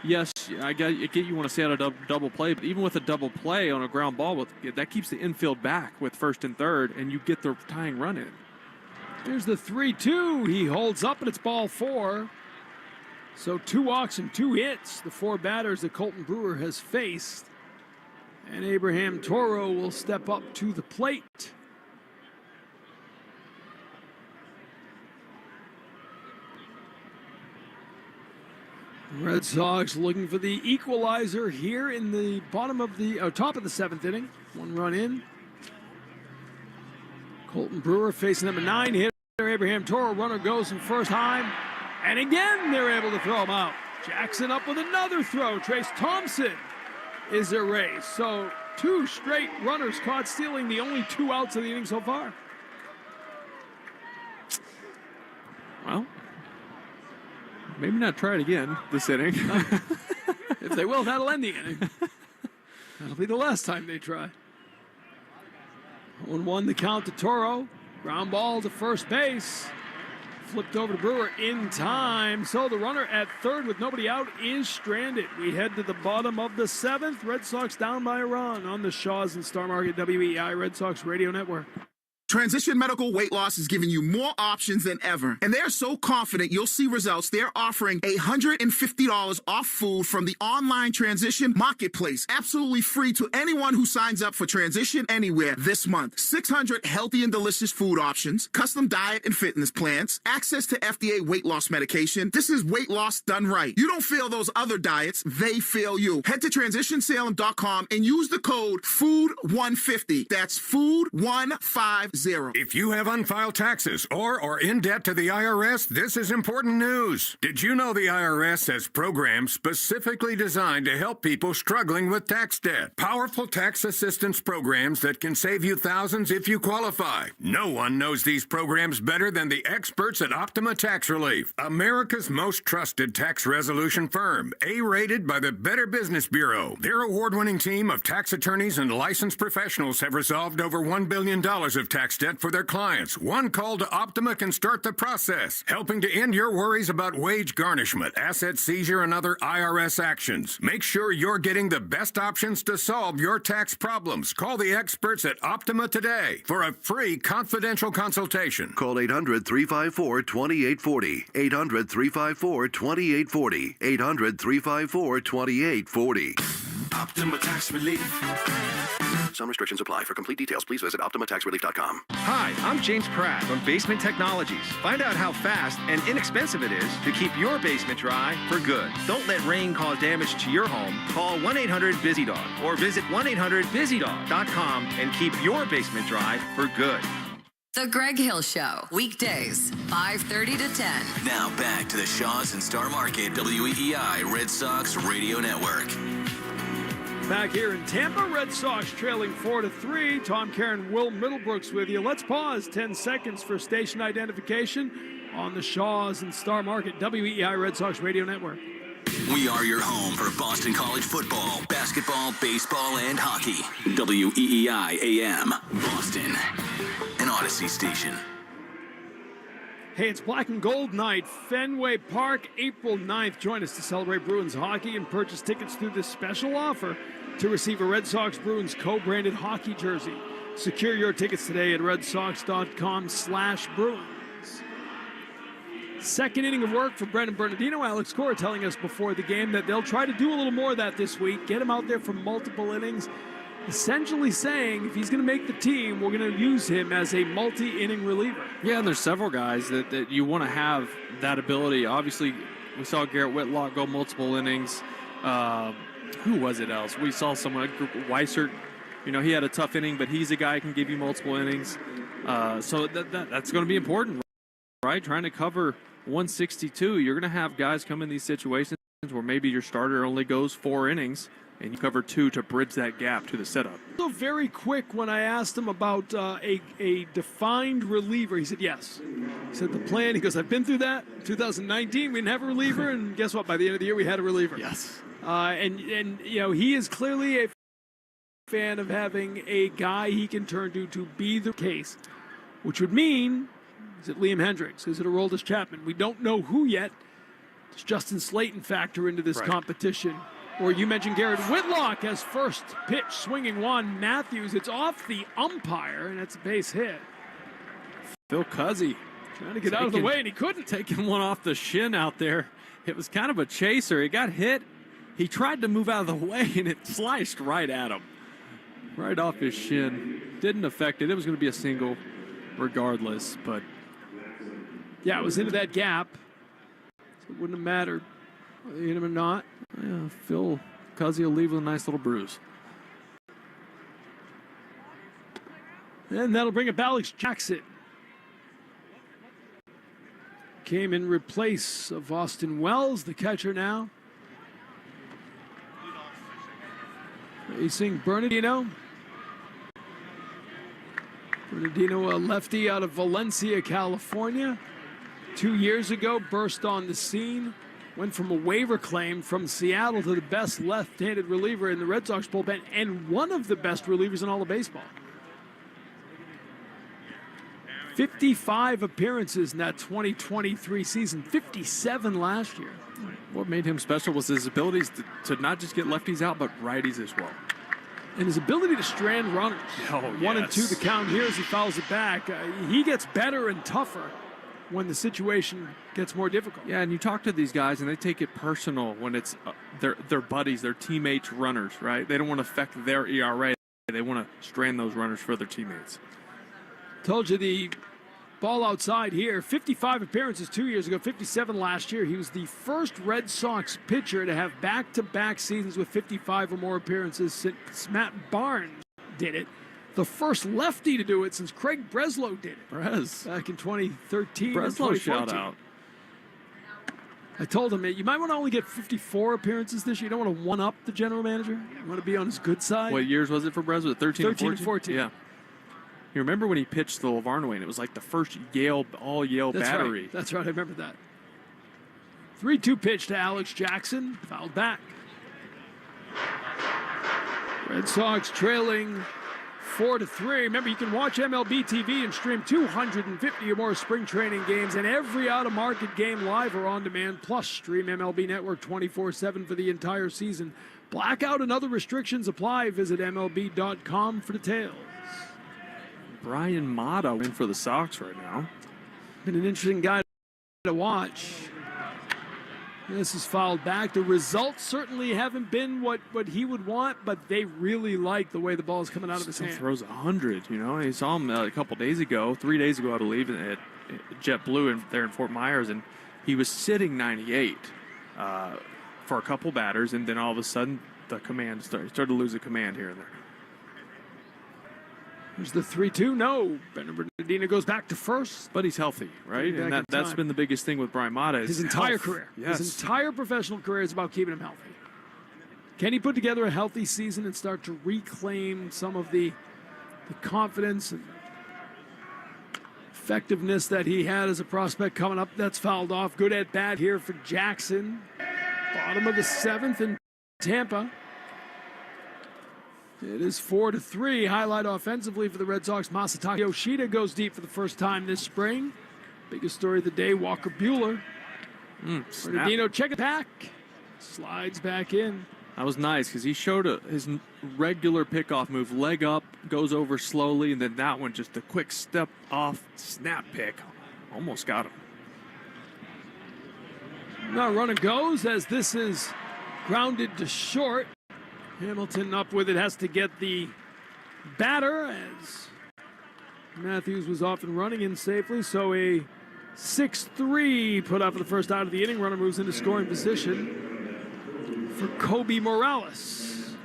Yes, I get you want to see out a double play, but even with a double play on a ground ball, that keeps the infield back with first and third, and you get the tying run in. Here's the 3-2. He holds up, and it's ball 4. So 2 walks and 2 hits. The 4 batters that Colton Brewer has faced. And Abraham Toro will step up to the plate. Red Sox looking for the equalizer here in the bottom of the top of the 7th inning. 1 run in. Colton Brewer facing number 9 hitter Abraham Toro. Runner goes in first time, and again they're able to throw him out. Jackson up with another throw. Trace Thompson is erased. So 2 straight runners caught stealing, the only 2 outs of the inning so far. Well, maybe not try it again this inning. If they will, that'll end the inning. That'll be the last time they try. 0-1 the count to Toro. Ground ball to first base. Flipped over to Brewer in time. So the runner at third with nobody out is stranded. We head to the bottom of the 7th. Red Sox down by a run on the Shaws and Star Market WEI Red Sox Radio Network. Transition Medical Weight Loss is giving you more options than ever. And they're so confident you'll see results, they're offering $150 off food from the online Transition Marketplace. Absolutely free to anyone who signs up for Transition Anywhere this month. 600 healthy and delicious food options, custom diet and fitness plans, access to FDA weight loss medication. This is weight loss done right. You don't feel those other diets, they feel you. Head to TransitionSalem.com and use the code FOOD150. That's FOOD150. If you have unfiled taxes or are in debt to the IRS, this is important news. Did you know the IRS has programs specifically designed to help people struggling with tax debt? Powerful tax assistance programs that can save you thousands if you qualify. No one knows these programs better than the experts at Optima Tax Relief, America's most trusted tax resolution firm, A-rated by the Better Business Bureau. Their award-winning team of tax attorneys and licensed professionals have resolved over $1 billion of tax debt for their clients. One call to Optima can start the process, helping to end your worries about wage garnishment, asset seizure, and other IRS actions. Make sure you're getting the best options to solve your tax problems. Call the experts at Optima today for a free confidential consultation. Call 800-354-2840. 800-354-2840. 800-354-2840. Optima Tax Relief. Some restrictions apply. For complete details, please visit OptimaTaxRelief.com. Hi, I'm James Pratt from Basement Technologies. Find out how fast and inexpensive it is to keep your basement dry for good. Don't let rain cause damage to your home. Call 1-800-BUSY-DOG or visit 1-800-BUSYDOG.com and keep your basement dry for good. The Greg Hill Show, weekdays, 5:30 to 10. Now back to the Shaws and Star Market WEEI Red Sox Radio Network. Back here in Tampa, Red Sox trailing 4-3. Tom Karen, Will Middlebrooks with you. Let's pause 10 seconds for station identification on the Shaws and Star Market WEEI Red Sox Radio Network. We are your home for Boston College football, basketball, baseball, and hockey. WEEI AM, Boston, an Odyssey station. Hey, it's Black and Gold Night, Fenway Park, April 9th. Join us to celebrate Bruins hockey and purchase tickets through this special offer to receive a Red Sox Bruins co-branded hockey jersey. Secure your tickets today at redsox.com/Bruins. Second inning of work for Brendan Bernardino. Alex Cora telling us before the game that they'll try to do a little more of that this week. Get him out there for multiple innings. essentially saying if he's going to make the team, we're going to use him as a multi-inning reliever. Yeah, and there's several guys that you want to have that ability. Obviously, we saw Garrett Whitlock go multiple innings. Who was it else? We saw someone, Weissert. You know, he had a tough inning, but he's a guy who can give you multiple innings. So that's going to be important, right? Trying to cover 162, you're going to have guys come in these situations where maybe your starter only goes 4 innings, and you cover 2 to bridge that gap to the setup. So very quick when I asked him about a defined reliever, he said yes. He said the plan, he goes, I've been through that. 2019, we didn't have a reliever, and guess what? By the end of the year, we had a reliever. Yes. And you know, he is clearly a fan of having a guy he can turn to be the case, which would mean, is it Liam Hendricks? Is it Aroldis Chapman? We don't know who yet. Does Justin Slayton factor into this competition? Or you mentioned Garrett Whitlock as first pitch, swinging Juan Matthews. It's off the umpire, and it's a base hit. Phil Cuzzy trying to get out of the way, and he couldn't. Taking one off the shin out there. It was kind of a chaser. He got hit. He tried to move out of the way, and it sliced right at him. Right off his shin. Didn't affect it. It was going to be a single regardless, but... Yeah, it was into that gap. So it wouldn't have mattered whether they hit him or not. Yeah, Phil Cuzzy will leave with a nice little bruise. And that'll bring up Alex Jackson. Came in replace of Austin Wells, the catcher now. Facing Bernardino. Bernardino, a lefty out of Valencia, California. 2 years ago, burst on the scene. Went from a waiver claim from Seattle to the best left-handed reliever in the Red Sox bullpen and one of the best relievers in all of baseball. 55 appearances in that 2023 season, 57 last year. What made him special was his abilities to not just get lefties out, but righties as well. And his ability to strand runners. Oh, 1 and 2 the count here as he fouls it back. He gets better and tougher when the situation gets more difficult. Yeah, and you talk to these guys, and they take it personal when it's their buddies, their teammates, runners, right? They don't want to affect their ERA. They want to strand those runners for their teammates. Told you the ball outside here. 55 appearances 2 years ago, 57 last year. He was the first Red Sox pitcher to have back-to-back seasons with 55 or more appearances since Matt Barnes did it. The first lefty to do it since Craig Breslow did it. Back in 2013 or 2014. Shout out. I told him, you might want to only get 54 appearances this year. You don't want to one-up the general manager. You want to be on his good side. What years was it for Breslow? 13 and 14? Yeah. You remember when he pitched the Lavarnway, and it was like the first all-Yale battery. Right. That's right. I remember that. 3-2 pitch to Alex Jackson. Fouled back. Red Sox trailing 4-3. Remember, you can watch MLB TV and stream 250 or more spring training games and every out-of-market game live or on demand. Plus, stream MLB Network 24/7 for the entire season. Blackout and other restrictions apply. Visit MLB.com for details. Brian Mata in for the Sox right now. Been an interesting guy to watch. This is fouled back. The results certainly haven't been what he would want, but they really like the way the ball is coming out of his hand. Throws 100, you know. I saw him a couple days ago, 3 days ago, I believe, at JetBlue there in Fort Myers, and he was sitting 98 for a couple batters, and then all of a sudden the command started to lose the command here and there. There's the 3-2. No. Bernardino goes back to first. But he's healthy, right? And that's been the biggest thing with Brian Mata. His entire career. Yes. His entire professional career is about keeping him healthy. Can he put together a healthy season and start to reclaim some of the confidence and effectiveness that he had as a prospect coming up? That's fouled off. Good at bat here for Jackson. Bottom of the 7th in Tampa. It is 4-3. Highlight offensively for the Red Sox. Masataka Yoshida goes deep for the first time this spring. Biggest story of the day, Walker Buehler. Bernardino, check it back. Slides back in. That was nice because he showed his regular pickoff move. Leg up, goes over slowly, and then that one just a quick step off, snap pick. Almost got him. Now runner goes as this is grounded to short. Hamilton up with it, has to get the batter as Matthews was off and running in safely. So a 6-3 put out for the first out of the inning. Runner moves into scoring position for Kobe Morales.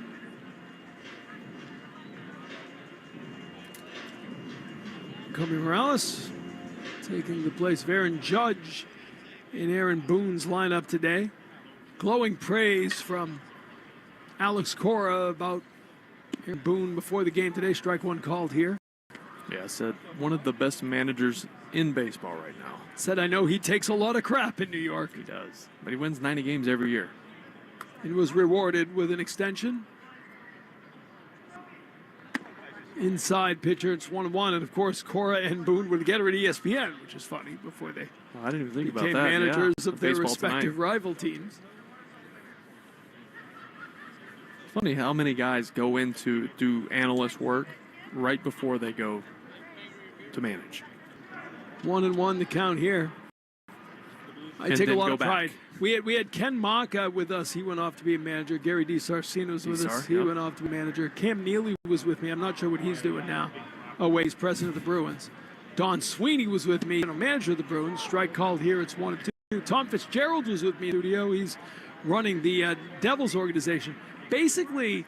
Kobe Morales taking the place of Aaron Judge in Aaron Boone's lineup today. Glowing praise from Alex Cora about Aaron Boone before the game today. Strike one called here. Yeah, said one of the best managers in baseball right now. Said, I know he takes a lot of crap in New York. He does. But he wins 90 games every year. And was rewarded with an extension. Inside pitcher, it's 1-1. And of course, Cora and Boone were together at ESPN, which is funny, before they I didn't even think about became that. managers Yeah. of their Baseball respective Tonight. rival teams. Funny how many guys go into do analyst work right before they go to manage. 1-1 the count here. I And take a then lot go of pride. back. We had Ken Maka with us. He went off to be a manager. Gary DiSarcino was with us. He went off to be a manager. Cam Neely was with me. I'm not sure what he's doing now. Oh, wait, he's president of the Bruins. Don Sweeney was with me, manager of the Bruins. Strike called here. It's 1-2. Tom Fitzgerald was with me in the studio. He's running the Devils organization. Basically,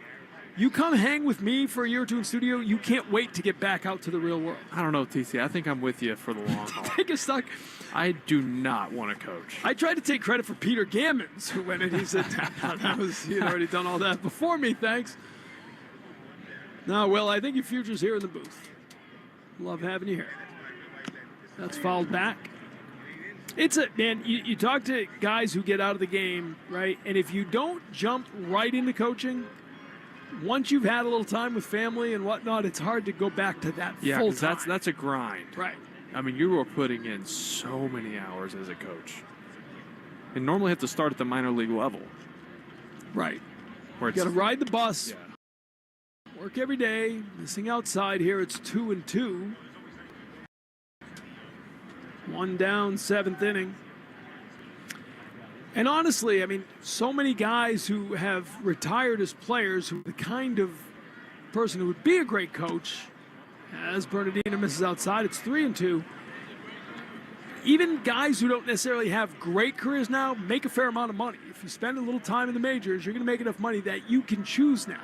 you come hang with me for a year or two in studio, you can't wait to get back out to the real world. I don't know, TC. I think I'm with you for the long haul. Take a stock. I do not want to coach. I tried to take credit for Peter Gammons, who went in. He said he had already done all that before me, thanks. No, Will, I think your future's here in the booth. Love having you here. That's fouled back. It's man, you talk to guys who get out of the game, right? And if you don't jump right into coaching, once you've had a little time with family and whatnot, it's hard to go back to that full time. That's a grind. Right. I mean, you were putting in so many hours as a coach. And normally have to start at the minor league level. Right. Where You got to ride the bus, work every day, missing outside here. It's 2-2. One down, seventh inning. And honestly, I mean, so many guys who have retired as players, who are the kind of person who would be a great coach, as Bernardino misses outside, it's 3-2. Even guys who don't necessarily have great careers now make a fair amount of money. If you spend a little time in the majors, you're going to make enough money that you can choose now.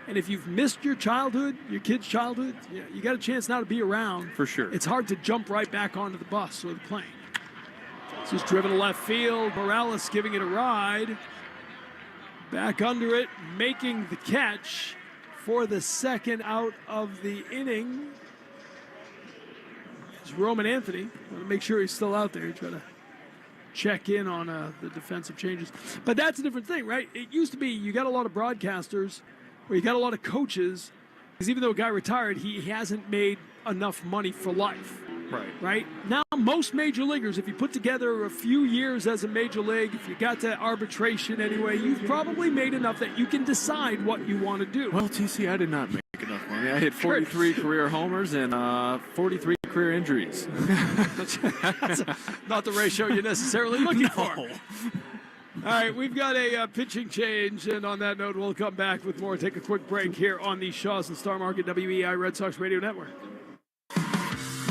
And if you've missed your childhood, your kid's childhood, you got a chance now to be around. For sure. It's hard to jump right back onto the bus or the plane. This is driven to left field. Morales giving it a ride. Back under it, making the catch for the second out of the inning. It's Roman Anthony. Want to make sure he's still out there. Try to check in on the defensive changes. But that's a different thing, right? It used to be you got a lot of broadcasters, or you got a lot of coaches, because even though a guy retired, he hasn't made enough money for life. Right? Now, most major leaguers, if you put together a few years as a major league, if you got to arbitration anyway, you've probably made enough that you can decide what you want to do. Well, TC, I did not make enough money. I hit 43 career homers and 43 career injuries. That's not the ratio you're necessarily looking for. All right, we've got a pitching change, and on that note, we'll come back with more. Take a quick break here on the Shaws and Star Market WEI Red Sox Radio Network.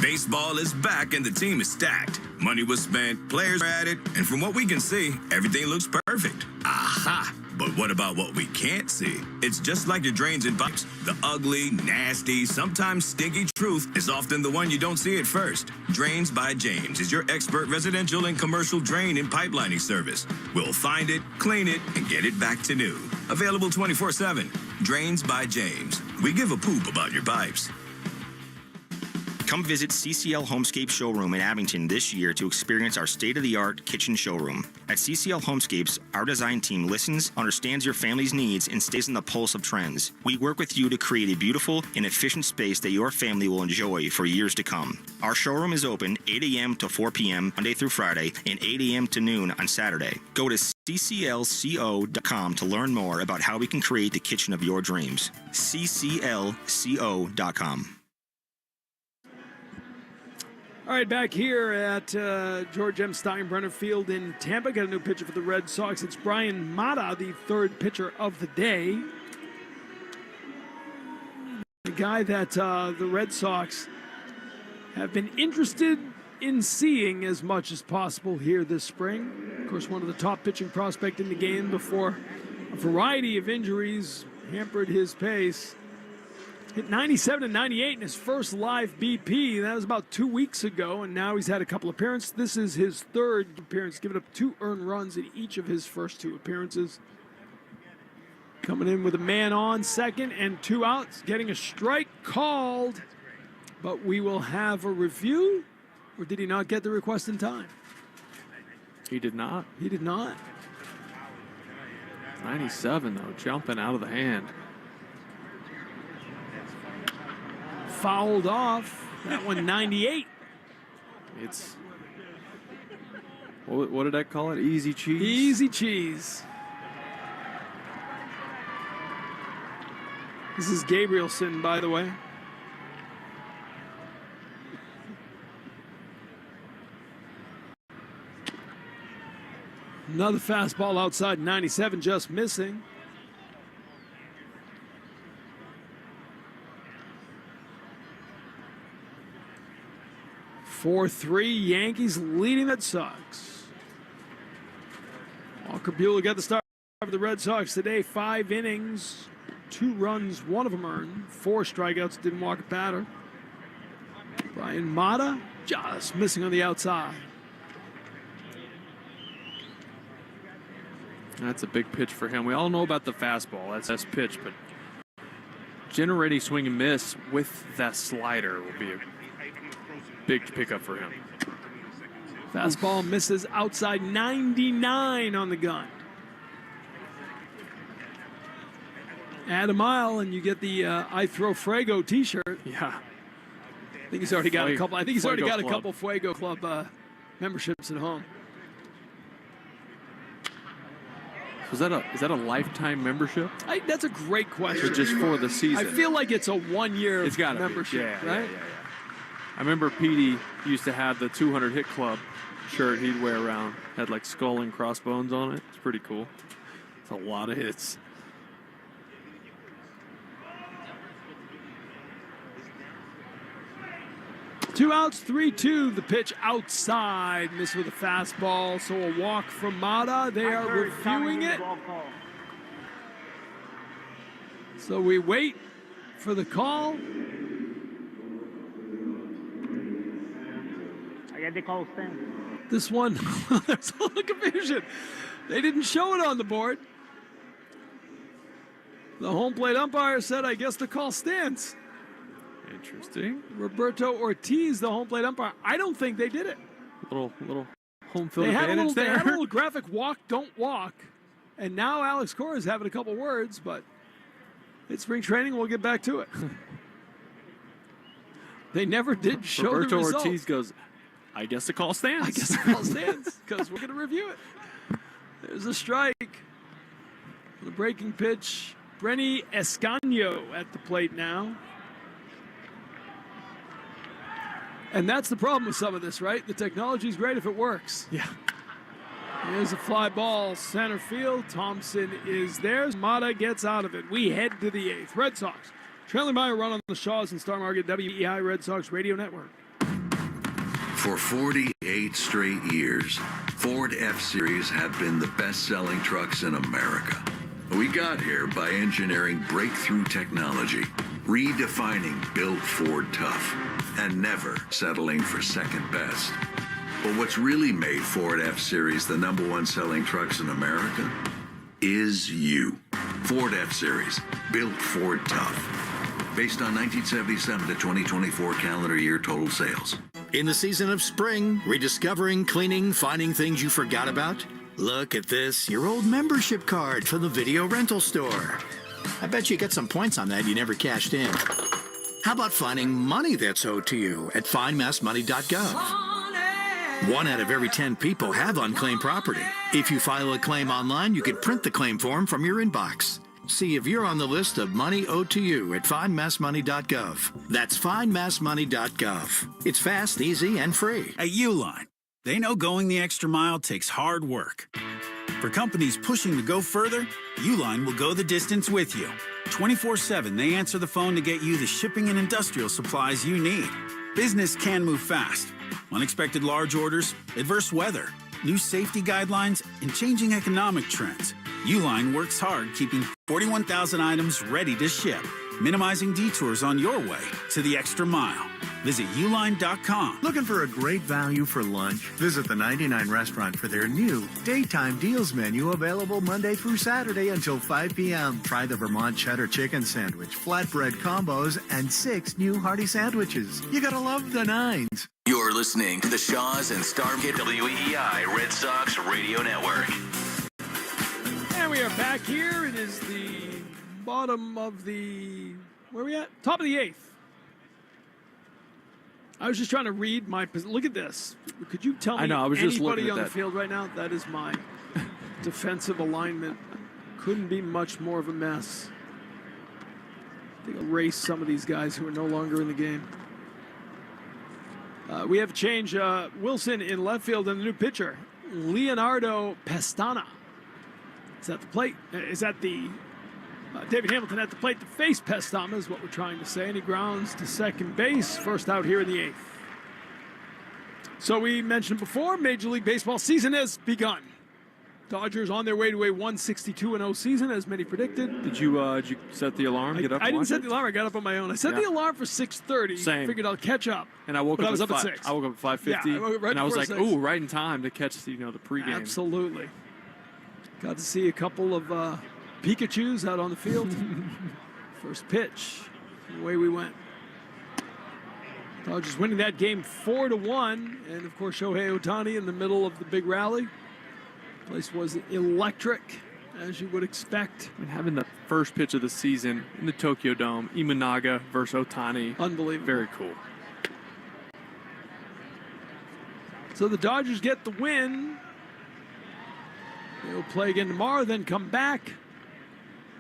Baseball is back and the team is stacked. Money was spent, players are at it, and from what we can see, everything looks perfect. Aha! But what about what we can't see? It's just like your drains and pipes. The ugly, nasty, sometimes stinky truth is often the one you don't see at first. Drains by James is your expert residential and commercial drain and pipelining service. We'll find it, clean it, and get it back to new. Available 24/7. Drains by James. We give a poop about your pipes. Come visit CCL Homescape Showroom in Abington this year to experience our state-of-the-art kitchen showroom. At CCL Homescapes, our design team listens, understands your family's needs, and stays on the pulse of trends. We work with you to create a beautiful and efficient space that your family will enjoy for years to come. Our showroom is open 8 a.m. to 4 p.m. Monday through Friday and 8 a.m. to noon on Saturday. Go to cclco.com to learn more about how we can create the kitchen of your dreams. cclco.com. All right, back here at George M. Steinbrenner Field in Tampa. Got a new pitcher for the Red Sox. It's Brian Mata, the third pitcher of the day. guy that the Red Sox have been interested in seeing as much as possible here this spring. Of course, one of the top pitching prospects in the game before a variety of injuries hampered his pace. Hit 97 and 98 in his first live BP. That was about 2 weeks ago, and now he's had a couple appearances. This is his third appearance, giving up 2 earned runs in each of his first 2 appearances. Coming in with a man on second and 2 outs, getting a strike called, but we will have a review. Or did he not get the request in time? He did not. He did not. 97, though, jumping out of the hand. Fouled off. That one 98. It's, what did I call it? Easy cheese? Easy cheese. This is Gabrielson, by the way. Another fastball outside 97, just missing. (4-3) Yankees leading the Red Sox. Walker Buehler got the start of the Red Sox today. 5 innings, 2 runs, 1 of them earned. 4 strikeouts, didn't walk a batter. Brian Mata just missing on the outside. That's a big pitch for him. We all know about the fastball. That's his pitch, but generating swing and miss with that slider will be a big pickup for him. Fastball misses outside 99 on the gun. Add a mile and you get the I Throw Fuego t-shirt. Yeah. I think he's already got a couple. I think he's already got a couple Fuego Club memberships at home. Is that a lifetime membership? That's a great question. Or just for the season? I feel like it's a 1-year it's gotta membership, be. right? Yeah. I remember Petey used to have the 200 Hit Club shirt he'd wear around. Had like skull and crossbones on it. It's pretty cool. It's a lot of hits. Two outs, 3-2. The pitch outside, missed with a fastball. So a walk from Mata. They are reviewing it. So we wait for the call. This one, there's a little confusion. They didn't show it on the board. The home plate umpire said, I guess the call stands. Interesting. Roberto Ortiz, the home plate umpire. I don't think they did it. Little home field advantage there. They had a little graphic walk, don't walk. And now Alex Cora is having a couple words, but it's spring training. We'll get back to it. They never did show Roberto the result. Ortiz goes, I guess the call stands. I guess the call stands because we're going to review it. There's a strike. The breaking pitch. Brenny Escanio at the plate now. And that's the problem with some of this, right? The technology's great if it works. Yeah. Here's a fly ball, center field. Thompson is there. Mata gets out of it. We head to the 8th. Red Sox trailing by a run on the Shaws and Star Market WEI Red Sox Radio Network. For 48 straight years, Ford F-Series have been the best-selling trucks in America. We got here by engineering breakthrough technology, redefining Built Ford Tough, and never settling for second best. But what's really made Ford F-Series the #1 selling trucks in America is you. Ford F-Series, Built Ford Tough. Based on 1977 to 2024 calendar year total sales. In the season of spring, rediscovering, cleaning, finding things you forgot about? Look at this, your old membership card from the video rental store. I bet you get some points on that you never cashed in. How about finding money that's owed to you at findmassmoney.gov? 1 out of every 10 people have unclaimed property. If you file a claim online, you can print the claim form from your inbox. See if you're on the list of money owed to you at findmassmoney.gov. That's findmassmoney.gov. It's fast, easy, and free. At Uline, they know going the extra mile takes hard work. For companies pushing to go further, Uline will go the distance with you. 24/7, they answer the phone to get you the shipping and industrial supplies you need. Business can move fast. Unexpected large orders, adverse weather, new safety guidelines, and changing economic trends. Uline works hard keeping 41,000 items ready to ship, minimizing detours on your way to the extra mile. Visit uline.com. Looking for a great value for lunch? Visit the 99 Restaurant for their new Daytime Deals menu, available Monday through Saturday until 5 p.m. Try the Vermont Cheddar Chicken Sandwich, flatbread combos, and 6 new hearty sandwiches. You gotta love the 9s. You're listening to the Shaws and Starkid WEEI Red Sox Radio Network. And we are back here. It is the bottom of the... Where are we at? Top of the 8th. I was just trying to read my... Look at this. Could you tell me anybody on the field right now? That is my defensive alignment. Couldn't be much more of a mess. I think I'll erase some of these guys who are no longer in the game. We have a change. Wilson in left field and the new pitcher, Leonardo Pestana. Is at the plate. Is at the... David Hamilton at the plate to face Pestana is what we're trying to say, and he grounds to second base. First out here in the 8th. So we mentioned before, Major League Baseball season has begun. Dodgers on their way to a 162-0 season, as many predicted. Did you set the alarm? I didn't set the alarm. I got up on my own. I set the alarm for 6:30. Same. Figured I'll catch up. And I woke up. I was up at at 6. I woke up at 5:50, and I was like, 6. "Ooh, right in time to catch the pregame." Absolutely. Got to see a couple of Pikachus out on the field. First pitch, away we went. Dodgers winning that game 4-1, and of course Shohei Ohtani in the middle of the big rally. Place was electric, as you would expect. And having the first pitch of the season in the Tokyo Dome, Imanaga versus Ohtani, unbelievable. Very cool. So the Dodgers get the win. They'll play again tomorrow, then come back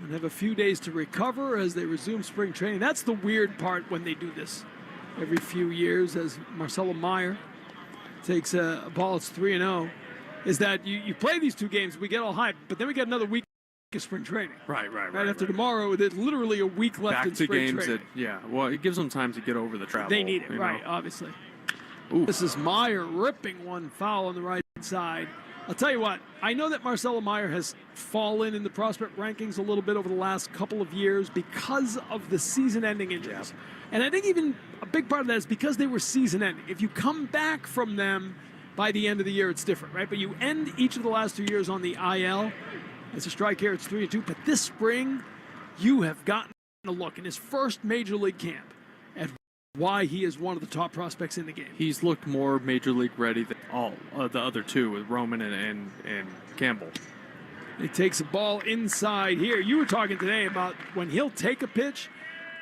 and have a few days to recover as they resume spring training. That's the weird part when they do this every few years, as Marcelo Meyer takes a ball, it's 3-0, is that you play these 2 games, we get all hyped, but then we get another week of spring training. Right after tomorrow, there's literally a week left back in to spring games training. well, it gives them time to get over the travel. They need it, right, obviously. Ooh. This is Meyer ripping one foul on the right side. I'll tell you what, I know that Marcelo Meyer has fallen in the prospect rankings a little bit over the last couple of years because of the season-ending injuries. And I think even a big part of that is because they were season-ending. If you come back from them by the end of the year, it's different, right? But you end each of the last 2 years on the IL. It's a strike here, it's 3-2. But this spring, you have gotten a look in his first major league camp at why he is one of the top prospects in the game. He's looked more major league ready than all the other two, with Roman and Campbell. He takes a ball inside here. You were talking today about when he'll take a pitch,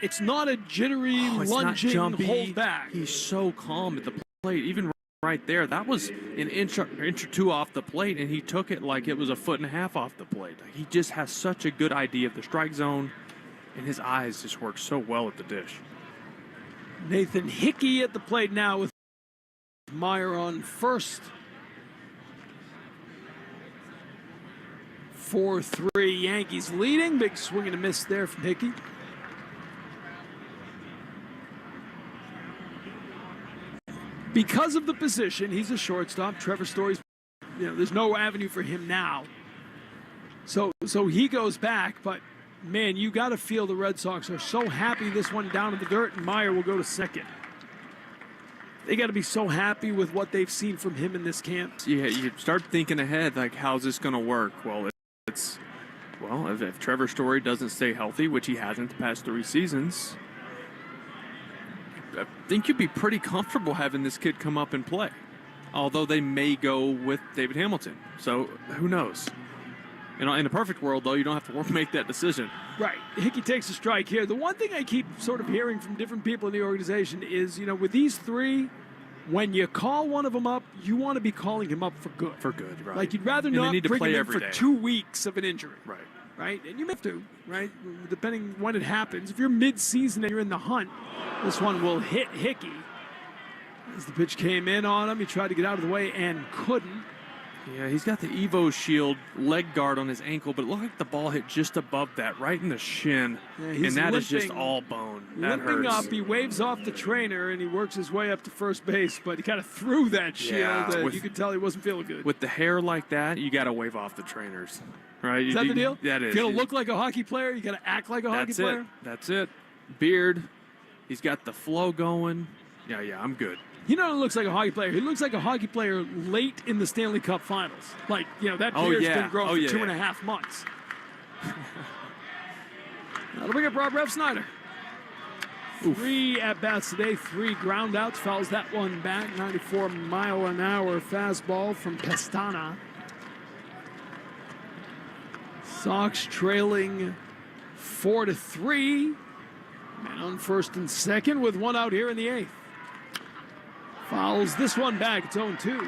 it's not a jittery, lunging, hold back. He's so calm at the plate. Even right there, that was an inch or 2 off the plate, and he took it like it was 1.5 feet off the plate. He just has such a good idea of the strike zone, and his eyes just work so well at the dish. Nathan Hickey at the plate now with Meyer on first. 4-3 Yankees leading. Big swing and a miss there from Hickey. Because of the position, he's a shortstop. Trevor Story's, there's no avenue for him now. So he goes back, but man, you got to feel the Red Sox are so happy this one down in the dirt, and Meyer will go to second. They got to be so happy with what they've seen from him in this camp. Yeah, you start thinking ahead, like, how's this going to work? Well, if Trevor Story doesn't stay healthy, which he hasn't the past 3 seasons, I think you'd be pretty comfortable having this kid come up and play. Although they may go with David Hamilton. So who knows? In a perfect world, though, you don't have to make that decision. Right. Hickey takes a strike here. The one thing I keep sort of hearing from different people in the organization is, with these 3, when you call one of them up, you want to be calling him up for good. For good, right. Like, you'd rather not bring him in for 2 weeks of an injury. Right. Right? And you may have to, right? Depending when it happens. If you're mid-season and you're in the hunt, this one will hit Hickey. As the pitch came in on him, he tried to get out of the way and couldn't. Yeah, he's got the Evo Shield leg guard on his ankle, but it looked like the ball hit just above that, right in the shin. Yeah, and that is just all bone. That Limping hurts. up, he waves off the trainer, and he works his way up to first base, but he kind of threw that shield, and you could tell he wasn't feeling good. With the hair like that, you got to wave off the trainers, right? Is that the deal? That is. If you're going to look like a hockey player, you got to act like a hockey player? That's it. Beard. He's got the flow going. Yeah, I'm good. You know who looks like a hockey player? He looks like a hockey player late in the Stanley Cup Finals. Like, that beard's been growing for 2.5 months. That'll bring up Rob Refsnyder. 3 at-bats today, 3 groundouts. Fouls that one back. 94-mile-an-hour fastball from Pestana. Sox trailing 4-3. Man on first and second with 1 out here in the 8th. Fouls this one back. It's 0-2.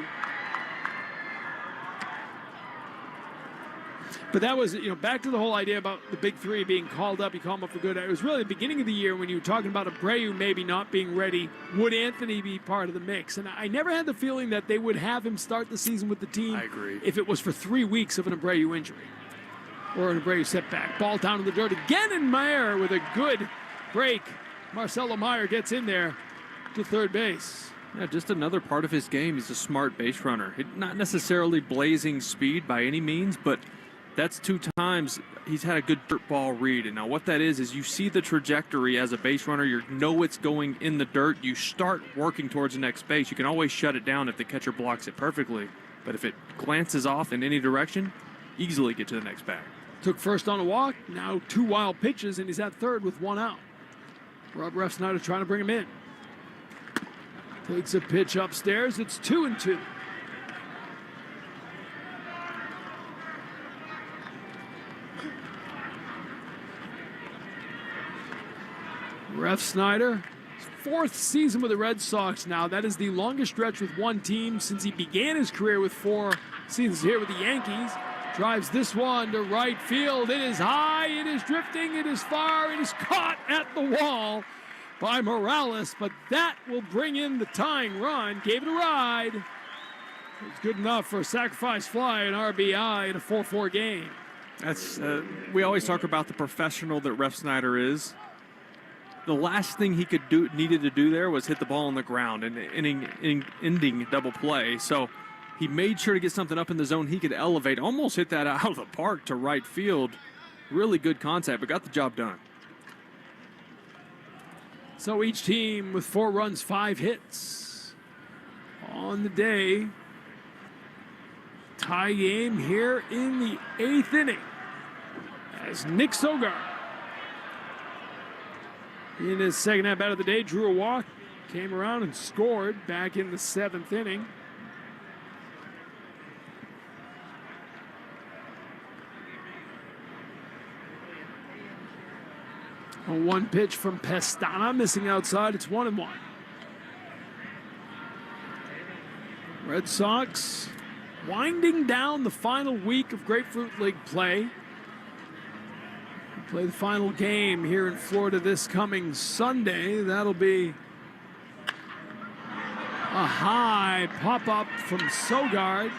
But that was, back to the whole idea about the big 3 being called up. You call them up for good. It was really the beginning of the year when you were talking about Abreu maybe not being ready. Would Anthony be part of the mix? And I never had the feeling that they would have him start the season with the team. I agree. If it was for 3 weeks of an Abreu injury or an Abreu setback. Ball down in the dirt again, and Meyer with a good break. Marcelo Meyer gets in there to third base. Yeah, just another part of his game. He's a smart base runner. Not necessarily blazing speed by any means, but that's 2 times he's had a good dirt ball read. And now what that is you see the trajectory as a base runner. You know it's going in the dirt. You start working towards the next base. You can always shut it down if the catcher blocks it perfectly. But if it glances off in any direction, easily get to the next bag. Took first on a walk. Now 2 wild pitches, and he's at third with 1 out. Rob Refsnyder trying to bring him in. Takes a pitch upstairs. It's 2-2. Refsnyder, 4th season with the Red Sox now. That is the longest stretch with one team since he began his career with 4 seasons here with the Yankees. Drives this one to right field. It is high, it is drifting, it is far, it is caught at the wall by Morales, but that will bring in the tying run. Gave it a ride. It's good enough for a sacrifice fly, an RBI in a 4-4 game. That's we always talk about the professional that Refsnyder is. The last thing he needed to do there was hit the ball on the ground and ending double play. So he made sure to get something up in the zone he could elevate. Almost hit that out of the park to right field. Really good contact, but got the job done. So each team with 4 runs, 5 hits on the day. Tie game here in the 8th inning as Nick Sogard, in his second at-bat of the day, drew a walk, came around and scored back in the 7th inning. A 1 pitch from Pestana, missing outside. It's 1-1. Red Sox winding down the final week of Grapefruit League play. Play the final game here in Florida this coming Sunday. That'll be a high pop-up from Sogard.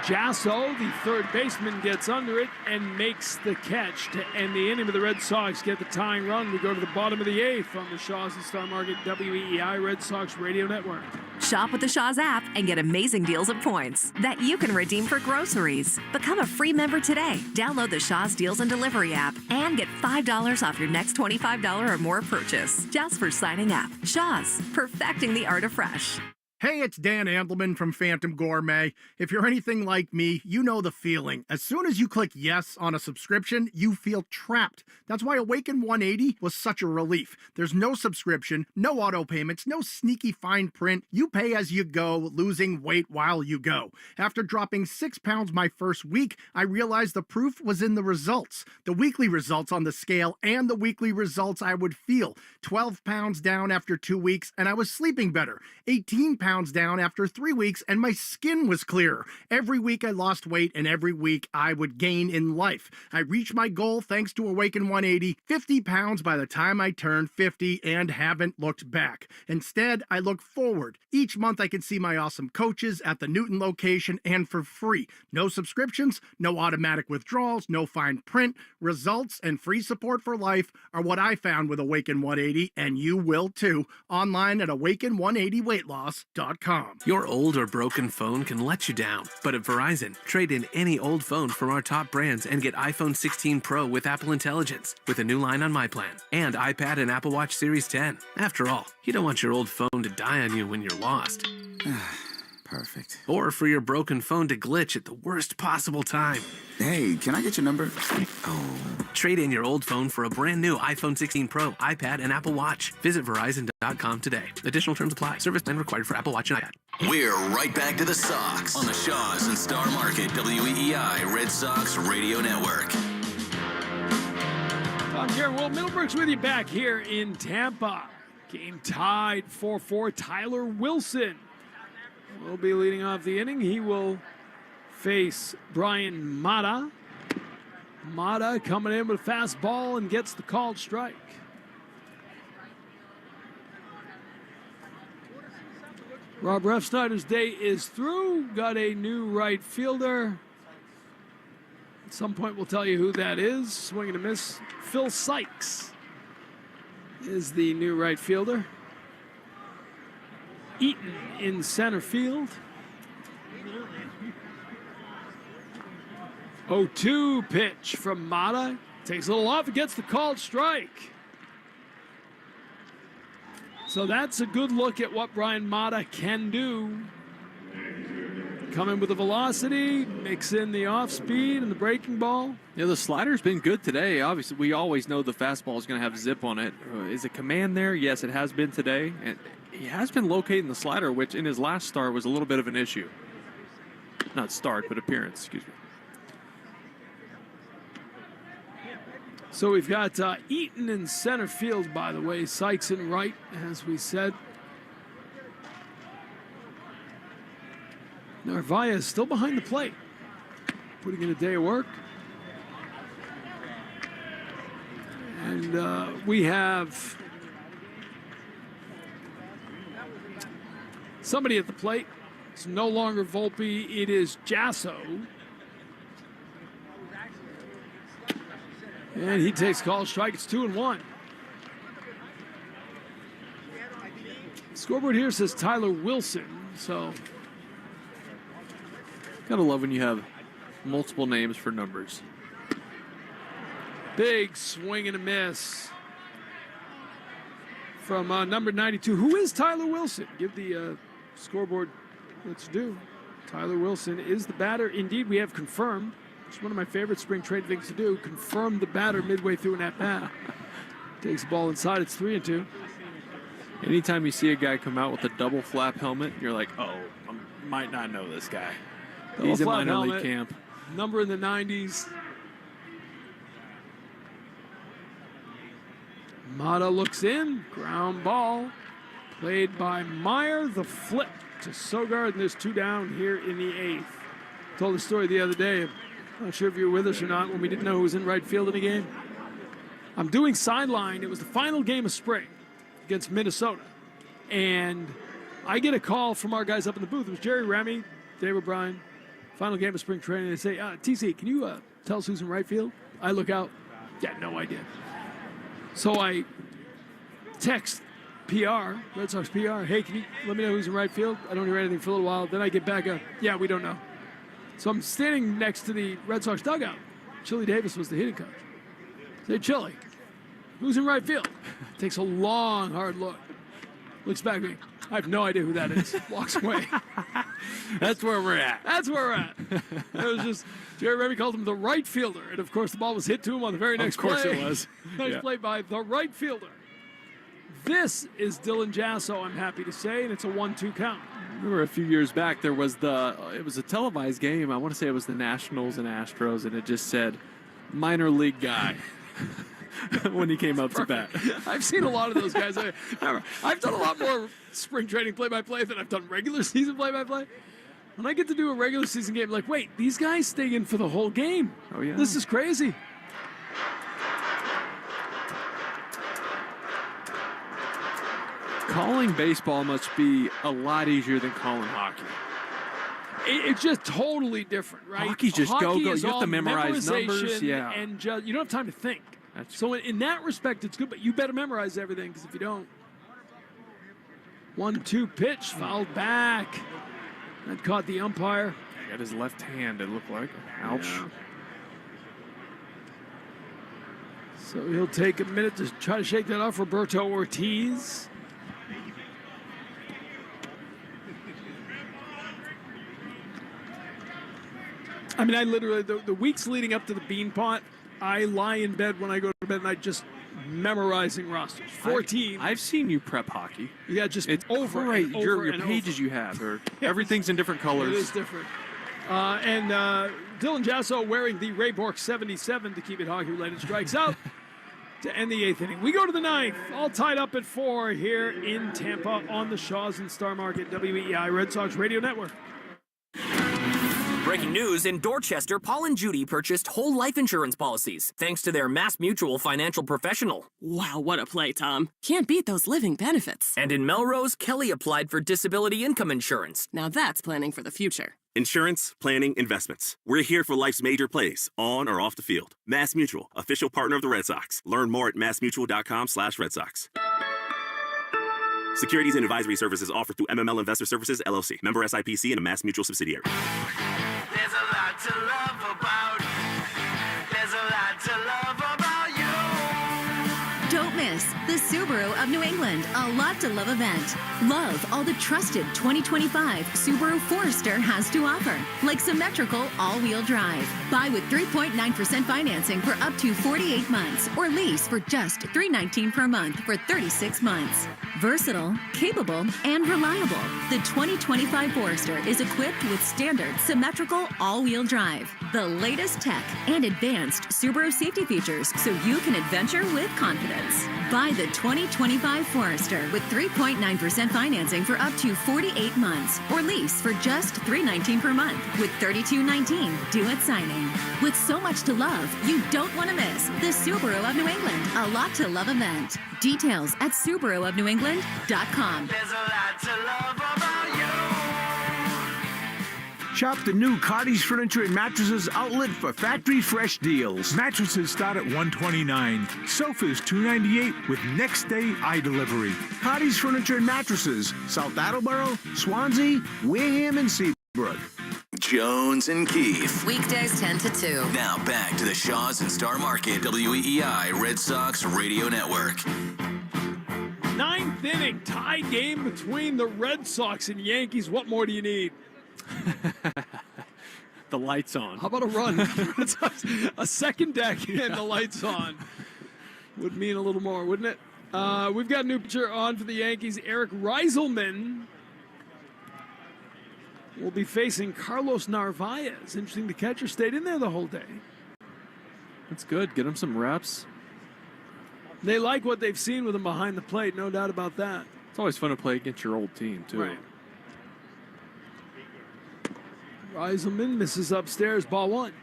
Jasso, the third baseman, gets under it and makes the catch to end the inning. Of the Red Sox get the tying run. We go to the bottom of the 8th on the Shaw's and Star Market WEEI Red Sox Radio Network. Shop with the Shaw's app and get amazing deals at points that you can redeem for groceries. Become a free member today. Download the Shaw's Deals and Delivery app and get $5 off your next $25 or more purchase just for signing up. Shaw's, perfecting the art of fresh. Hey, it's Dan Andelman from Phantom Gourmet. If you're anything like me, you know the feeling. As soon as you click yes on a subscription, you feel trapped. That's why Awaken 180 was such a relief. There's no subscription, no auto payments, no sneaky fine print. You pay as you go, losing weight while you go. After dropping 6 pounds my first week, I realized the proof was in the results. The weekly results on the scale and the weekly results I would feel. 12 pounds down after 2 weeks, and I was sleeping better. 18 pounds pounds down after 3 weeks, and my skin was clearer. Every week I lost weight, and every week I would gain in life. I reached my goal thanks to Awaken 180, 50 pounds by the time I turned 50, and haven't looked back. Instead, I look forward. Each month I can see my awesome coaches at the Newton location, and for free. No subscriptions, no automatic withdrawals, no fine print. Results and free support for life are what I found with Awaken 180, and you will too. Online at awaken180weightloss.com. Your old or broken phone can let you down, but at Verizon, trade in any old phone from our top brands and get iPhone 16 Pro with Apple Intelligence with a new line on My Plan and iPad and Apple Watch Series 10. After all, you don't want your old phone to die on you when you're lost. Perfect. Or for your broken phone to glitch at the worst possible time. Hey, can I get your number? Oh. Trade in your old phone for a brand new iPhone 16 Pro, iPad, and Apple Watch. Visit Verizon.com today. Additional terms apply. Service plan required for Apple Watch and iPad. We're right back to the Sox on the Shaws and Star Market WEEI Red Sox Radio Network. Tom Garrett, Will Middlebrooks with you back here in Tampa. Game tied 4-4. Tyler Wilson will be leading off the inning. He will face Brian Mata. Mata coming in with a fastball and gets the called strike. Rob Refsnyder's day is through. Got a new right fielder. At some point we'll tell you who that is. Swing and a miss. Phil Sykes is the new right fielder. Eaton in center field. 0-2 pitch from Mata. Takes a little off and gets the called strike. So that's a good look at what Brian Mata can do. Come in with the velocity, mix in the off speed and the breaking ball. Yeah, the slider's been good today. Obviously, we always know the fastball is going to have zip on it. Is it command there? Yes, it has been today. And he has been locating the slider, which in his last start was a little bit of an issue. Not start, but appearance, excuse me. So we've got Eaton in center field, by the way. Sykes in right, as we said. Narvaez still behind the plate, putting in a day of work. And we have somebody at the plate. It's no longer Volpe, it is Jasso. And he takes call strike. It's 2-1. Scoreboard here says Tyler Wilson, so Gotta love when you have multiple names for numbers. big swing and a miss from number 92. Who is Tyler Wilson? Give the scoreboard what's due. Tyler Wilson is the batter. Indeed, we have confirmed. It's one of my favorite spring trade things to do. Confirm the batter midway through an at-bat. Takes the ball inside. It's 3-2. Anytime you see a guy come out with a double flap helmet, you're like, oh, I might not know this guy. He's in minor league camp. Number in the 90s. Mata looks in. Ground ball. Played by Meyer. The flip to Sogard. And there's 2 down here in the 8th. Told the story the other day. I'm not sure if you were with us or not when we didn't know who was in right field in the game. I'm doing sideline. It was the final game of spring against Minnesota. And I get a call from our guys up in the booth. It was Jerry Remy, Dave O'Brien. Final game of spring training. They say, TC, can you tell us who's in right field? I look out. Yeah, no idea. So I text PR, Red Sox PR, hey, can you let me know who's in right field? I don't hear anything for a little while. Then I get back up. Yeah, we don't know. So I'm standing next to the Red Sox dugout. Chili Davis was the hitting coach. Say, Chili, who's in right field? Takes a long, hard look. Looks back at me. I have no idea who that is. Walks away. That's where we're at. That's where we're at. It was just, Jerry Remy called him the right fielder. And, of course, the ball was hit to him on the very next play. Of course it was. Nice play by the right fielder. This is Dylan Jasso, I'm happy to say, and it's a 1-2 count. Remember a few years back, there was it was a televised game. I want to say it was the Nationals and Astros, and it just said, minor league guy. when he came up to bat. I've seen a lot of those guys. I've done a lot more spring training play-by-play than I've done regular season play-by-play. When I get to do a regular season game, like, wait, these guys stay in for the whole game. Oh, yeah. This is crazy. Calling baseball must be a lot easier than calling hockey. It's just totally different, right? Hockey's just Hockey go. is You have to all memorize numbers. memorization, Yeah. And just, you don't have time to think. So in that respect, it's good, but you better memorize everything, because if you don't. 1-2 pitch, fouled back. That caught the umpire. Got his left hand, it looked like. Ouch. Yeah. So he'll take a minute to try to shake that off. Roberto Ortiz. I mean, I literally, the weeks leading up to the Bean Pot, I lie in bed when I go to bed and I just memorizing rosters. 14. I've seen you prep hockey. Yeah, just it's over great. and over Your and pages over. you have, or everything's in different colors. It is different. And Dylan Jasso wearing the Ray Bork 77 to keep it hockey-related strikes out to end the 8th inning. We go to the 9th, all tied up at 4 here in Tampa on the Shaws and Star Market WEI Red Sox Radio Network. Breaking news, in Dorchester, Paul and Judy purchased whole life insurance policies thanks to their Mass Mutual financial professional. Wow, what a play, Tom. Can't beat those living benefits. And in Melrose, Kelly applied for disability income insurance. Now that's planning for the future. Insurance, planning, investments. We're here for life's major plays, on or off the field. Mass Mutual, official partner of the Red Sox. Learn more at massmutual.com/Red Sox. Securities and advisory services offered through MML Investor Services, LLC. Member SIPC and a Mass Mutual subsidiary. There's a lot to love about. There's a lot to love about you. Don't miss the Subaru of New England, a lot to love event. Love all the trusted 2025 Subaru Forester has to offer, like symmetrical all-wheel drive. Buy with 3.9% financing for up to 48 months, or lease for just $319 per month for 36 months. Versatile, capable, and reliable, the 2025 Forester is equipped with standard symmetrical all-wheel drive, the latest tech, and advanced Subaru safety features, so you can adventure with confidence. Buy the 2025 Forester with 3.9% financing for up to 48 months, or lease for just $319 per month with $32.19 due at signing. With so much to love, you don't want to miss the Subaru of New England, a lot to love event. Details at SubaruofNewEngland.com. There's a lot to love about you. Shop the new Cardi's Furniture and Mattresses outlet for factory fresh deals. Mattresses start at $129, sofas $298 with next day eye delivery. Cardi's Furniture and Mattresses, South Attleboro, Swansea, Wareham, and Seabrook. Jones and Keith. Weekdays 10 to 2. Now back to the Shaws and Star Market WEEI Red Sox Radio Network. 9th inning, tie game between the Red Sox and Yankees. What more do you need? The lights on. How about a run? A second deck and the lights on would mean a little more, wouldn't it? We've got a new pitcher on for the Yankees. Eric Reiselman will be facing Carlos Narvaez. Interesting, the catcher stayed in there the whole day. That's good. Get him some reps. They like what they've seen with him behind the plate, no doubt about that. It's always fun to play against your old team, too. Right. Reiselman misses upstairs, ball one.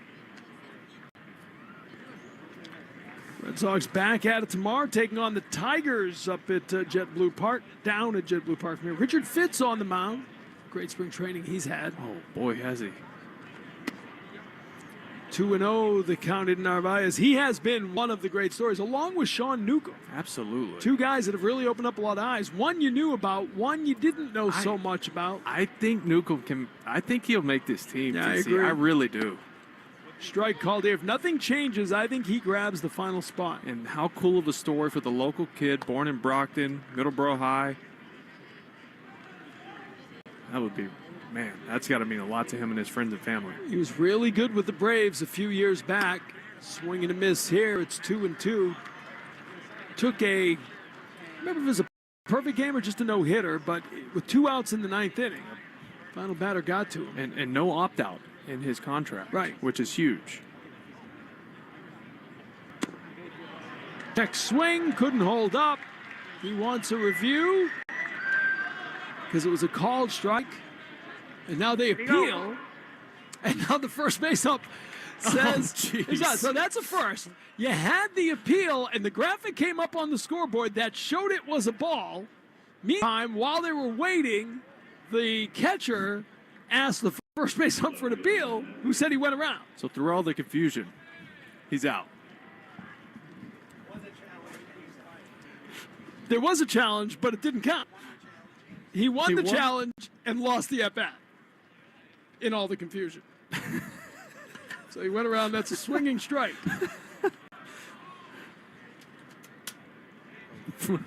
Red Sox back at it tomorrow, taking on the Tigers up at JetBlue Park, down at JetBlue Park. Richard Fitz on the mound. Great spring training he's had. Oh, boy, has he. 2-0 the count in Narvaez. He has been one of the great stories, along with Sean Newcomb. Absolutely. Two guys that have really opened up a lot of eyes. One you knew about, one you didn't know so much about. I think Newcomb can. I think he'll make this team. Yeah, I TC. agree. I really do. Strike called here. If nothing changes, I think he grabs the final spot. And how cool of a story for the local kid, born in Brockton, Middleborough High. That would be, man, that's got to mean a lot to him and his friends and family. He was really good with the Braves a few years back. Swing and a miss here. It's 2-2. Took a, I remember if it was a perfect game or just a no-hitter, but with 2 outs in the 9th inning, final batter got to him. And no opt-out in his contract, right, which is huge. Check swing, couldn't hold up. He wants a review because it was a called strike. And now they appeal. And now the first base ump says, so that's a first. You had the appeal, and the graphic came up on the scoreboard that showed it was a ball. Meantime, while they were waiting, the catcher asked the first base ump for an appeal, who said he went around. So through all the confusion, he's out. There was a challenge, but it didn't count. He won the challenge and lost the at-bat in all the confusion. So he went around. That's a swinging strike.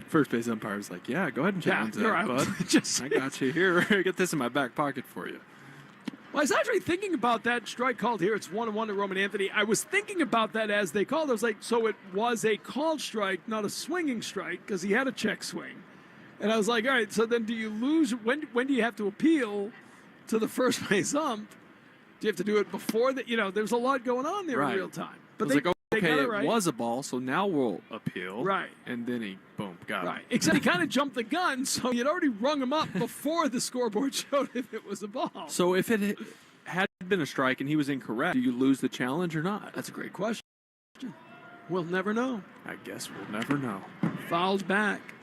First base umpire was like, yeah, go ahead and challenge that, right. bud. I got you here. Get this in my back pocket for you. Well, I was actually thinking about that strike called here. It's 1-1 to Roman Anthony. I was thinking about that as they called. I was like, so it was a called strike, not a swinging strike, because he had a check swing. And I was like, all right, so then do you lose? When do you have to appeal to the first base ump? Do you have to do it before that? There's a lot going on there in real time. But they got it right. was a ball, so now we'll appeal. Right. And then he, boom, got it. Right. Except he kind of jumped the gun, so you'd already rung him up before the scoreboard showed if it was a ball. So if it had been a strike and he was incorrect, do you lose the challenge or not? That's a great question. We'll never know. I guess we'll never know. Fouled back.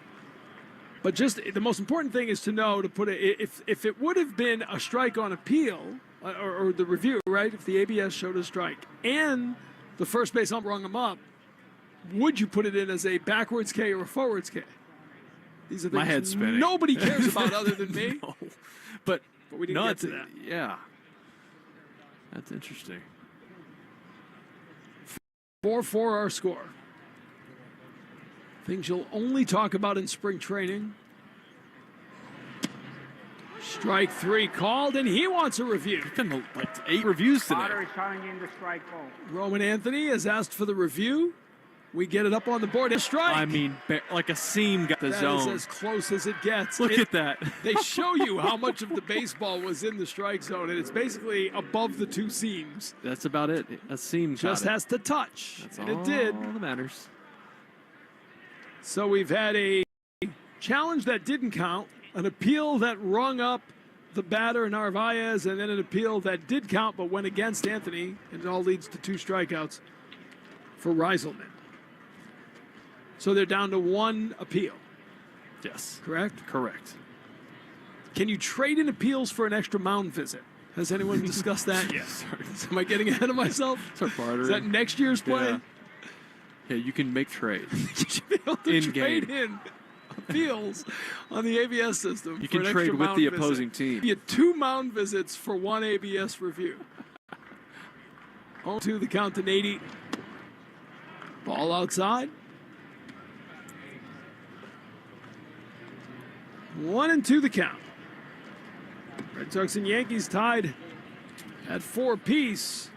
But just the most important thing is to know, to put it, if it would have been a strike on appeal, or the review, right? If the ABS showed a strike and the first base ump rung him up, would you put it in as a backwards K or a forwards K? These are things my head's spinning. Nobody cares about other than me. No. But we didn't get to that. Yeah. That's interesting. 4-4 our score. Things you'll only talk about in spring training. Strike 3 called, and he wants a review. There's been like 8 reviews today. Batter is calling in the strike ball. Roman Anthony has asked for the review. We get it up on the board. A strike. I mean, like a seam got the zone. That is as close as it gets. Look at that. They show you how much of the baseball was in the strike zone, and it's basically above the two seams. That's about it. A seam just has to touch. That's and all it did. that matters. So we've had a challenge that didn't count, an appeal that rung up the batter Narvaez, and then an appeal that did count but went against Anthony, and it all leads to 2 strikeouts for Reiselman. So they're down to 1 appeal. Yes. Correct? Correct. Can you trade in appeals for an extra mound visit? Has anyone discussed that yet? Am I getting ahead of myself? Start bartering. Is that next year's play? Yeah, you can make trades. You should be able to trade in appeals on the ABS system. You for can an trade extra with mound the visit. opposing team. You get 2 mound visits for 1 ABS review. 0-2 the count to Nady. Ball outside. 1-2 the count. Red Sox and Yankees tied at 4 apiece.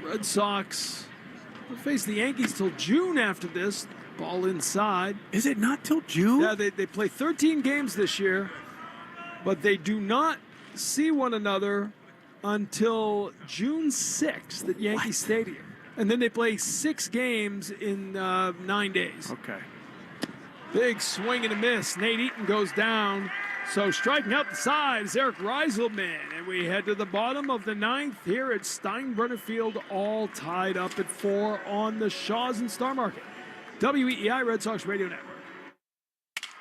Red Sox will face the Yankees till June after this. Ball inside. Is it not till June? Yeah, they play 13 games this year, but they do not see one another until June 6th at Yankee Stadium. And then they play 6 games in 9 days. Okay. Big swing and a miss. Nate Eaton goes down. So striking out the side is Eric Reiselman. And we head to the bottom of the 9th here at Steinbrenner Field, all tied up at 4 on the Shaws and Star Market. WEEI Red Sox Radio Network.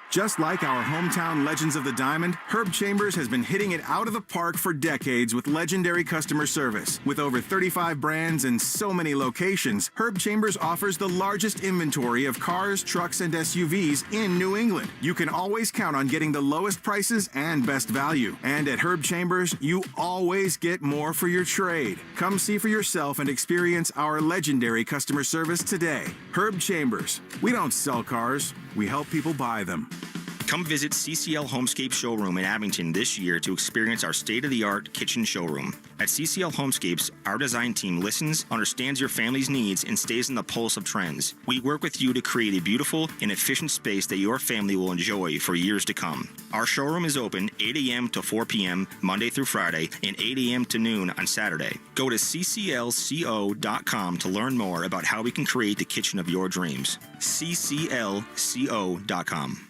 Just like our hometown legends of the Diamond, Herb Chambers has been hitting it out of the park for decades with legendary customer service. With over 35 brands and so many locations, Herb Chambers offers the largest inventory of cars, trucks, and SUVs in New England. You can always count on getting the lowest prices and best value. And at Herb Chambers, you always get more for your trade. Come see for yourself and experience our legendary customer service today. Herb Chambers. We don't sell cars, we help people buy them. Come visit CCL Homescape Showroom in Abington this year to experience our state-of-the-art kitchen showroom. At CCL Homescapes, our design team listens, understands your family's needs, and stays on the pulse of trends. We work with you to create a beautiful and efficient space that your family will enjoy for years to come. Our showroom is open 8 a.m. to 4 p.m. Monday through Friday and 8 a.m. to noon on Saturday. Go to cclco.com to learn more about how we can create the kitchen of your dreams. cclco.com.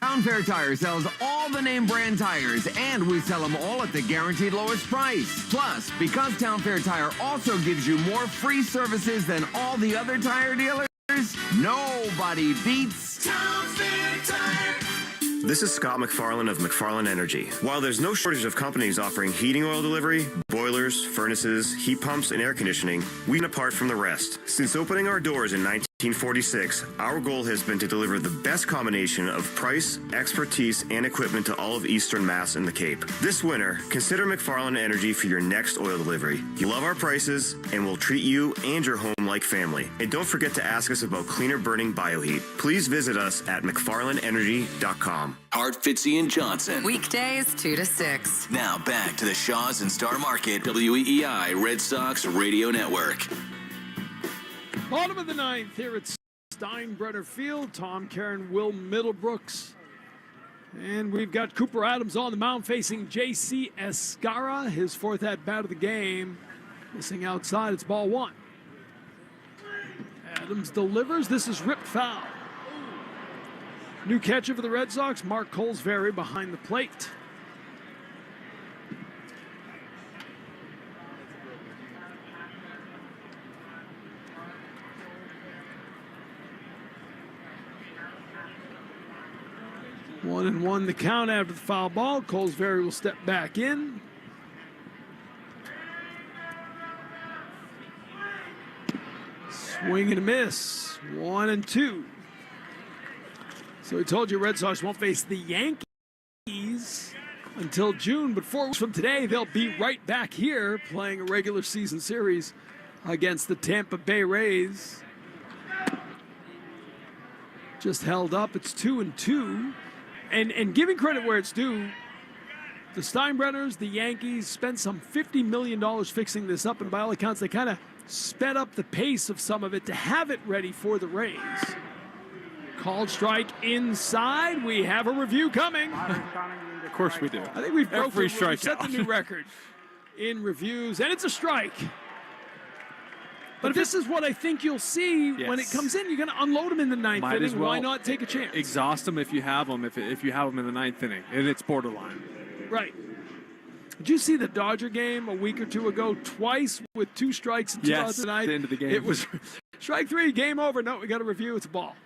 Town Fair Tire sells all the name brand tires, and we sell them all at the guaranteed lowest price. Plus, because Town Fair Tire also gives you more free services than all the other tire dealers, nobody beats Town Fair Tire. This is Scott McFarlane of McFarlane Energy. While there's no shortage of companies offering heating oil delivery, boilers, furnaces, heat pumps, and air conditioning, we've been apart from the rest. Since opening our doors in 1946, our goal has been to deliver the best combination of price, expertise, and equipment to all of Eastern Mass and the Cape. This winter, consider McFarlane Energy for your next oil delivery. You love our prices, and we'll treat you and your home like family. And don't forget to ask us about cleaner burning bioheat. Please visit us at McFarlaneEnergy.com. Hart, Fitzy, and Johnson. Weekdays 2 to 6. Now back to the Shaws and Star Market WEEI Red Sox Radio Network. Bottom of the ninth here at Steinbrenner Field. Tom Caron, Will Middlebrooks. And we've got Cooper Adams on the mound facing J.C. Escara, his fourth at-bat of the game. Missing outside, it's ball one. Adams delivers. This is ripped foul. New catcher for the Red Sox, Mark Colesberry behind the plate. One and one the count after the foul ball. Colesberry will step back in. Swing and a miss. 1-2. So we told you Red Sox won't face the Yankees until June, but 4 weeks from today, they'll be right back here playing a regular season series against the Tampa Bay Rays. Just held up. It's 2-2. And giving credit where it's due, the Steinbrenners, the Yankees, spent some $50 million fixing this up, and by all accounts, they kind of sped up the pace of some of it to have it ready for the Rays. Called strike inside. We have a review coming. Of course we do. I think we've broken, Every we've set the strikeout. new record in reviews, and it's a strike. But this is what I think you'll see when it comes in. You're going to unload them in the ninth Might inning. as well Why not take a chance? Exhaust them if you have them. If you have them in the ninth inning, and it's borderline. Right. Did you see the Dodger game a week or two ago? Twice with 2 strikes and 2 outs tonight. The end of the game. It was strike 3, game over. No, we got a review. It's a ball.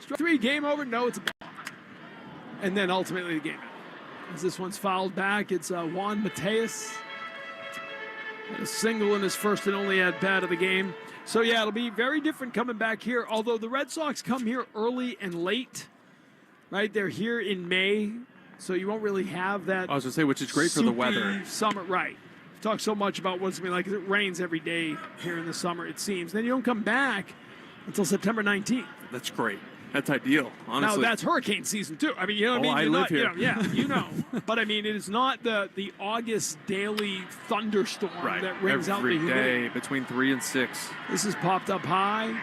Strike 3, game over. No, it's a ball. And then ultimately the game. As this one's fouled back, it's Juan Mateus. A single in his first and only at bat of the game. So yeah, it'll be very different coming back here. Although the Red Sox come here early and late, right? They're here in May, so you won't really have that. I was gonna say, which is great for the weather. Summer, right? We talk so much about what's gonna be like. 'Cause it rains every day here in the summer, it seems. Then you don't come back until September 19th. That's great. That's ideal, honestly. Now that's hurricane season too. I mean, you know what I mean? I You're live not, here. You know, yeah, you know. But I mean, it is not the August daily thunderstorm that rings out the every humidity. day between 3 and 6. This is popped up high.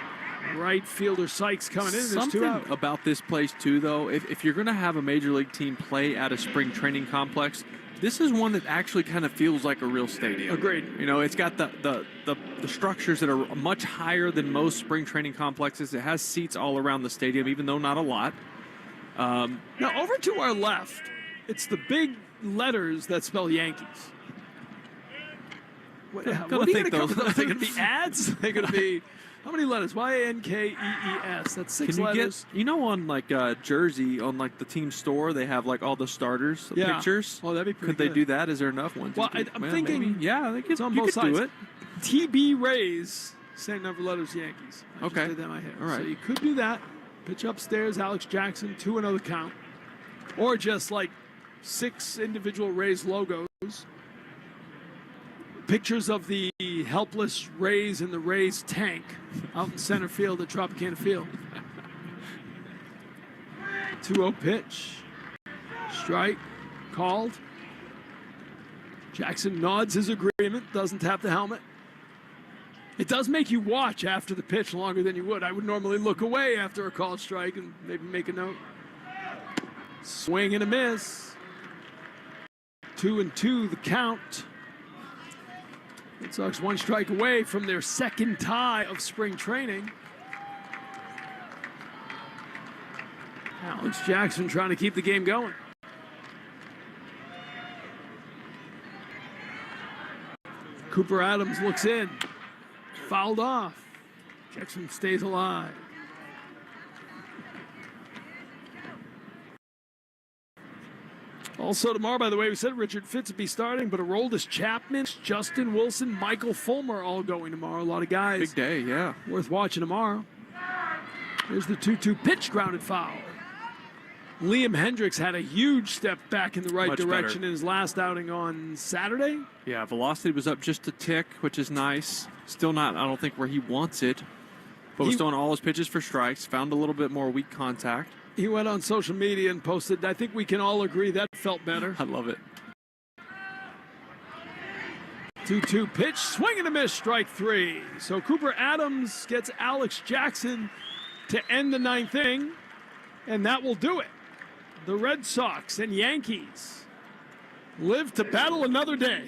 Right fielder Sykes coming in. There's Something 2 out. about this place too, though. If you're going to have a major league team play at a spring training complex, this is one that actually kind of feels like a real stadium. Agreed. You know, it's got the structures that are much higher than most spring training complexes. It has seats all around the stadium, even though not a lot. Now over to our left, it's the big letters that spell Yankees. What are you going to cover those? They're going to be ads? They're going to be, how many letters? Y-A-N-K-E-E-S. That's 6 letters. You know, on like Jersey, on like the team store, they have like all the starters pictures. Oh, that'd be pretty Could they good. do that? Is there enough ones? Well, I'm thinking, maybe. Yeah, they could, it's on you both could sides. do it. TB Rays, same number of letters Yankees. I Okay. just did that in my head. All right. So you could do that. Pitch upstairs, Alex Jackson, 2-0 count. Or just like 6 individual Rays logos. Pictures of the helpless Rays in the Rays tank out in center field at Tropicana Field. 2-0 pitch. Strike called. Jackson nods his agreement, doesn't tap the helmet. It does make you watch after the pitch longer than you would. I would normally look away after a called strike and maybe make a note. Swing and a miss. 2-2 the count. Red Sox 1 strike away from their second tie of spring training. Alex Jackson trying to keep the game going. Cooper Adams looks in. Fouled off. Jackson stays alive. Also tomorrow, by the way, we said Richard Fitz would be starting, but Aroldis Chapman, Justin Wilson, Michael Fulmer all going tomorrow. A lot of guys. Big day, yeah. Worth watching tomorrow. Here's the 2-2 pitch, grounded foul. Liam Hendricks had a huge step back in the right direction in his last outing on Saturday. Yeah, velocity was up just a tick, which is nice. Still not, I don't think, where he wants it. But was throwing all his pitches for strikes, found a little bit more weak contact. He went on social media and posted, I think we can all agree that felt better. I love it. 2-2 pitch, swing and a miss, strike 3. So Cooper Adams gets Alex Jackson to end the 9th inning, and that will do it. The Red Sox and Yankees live to battle another day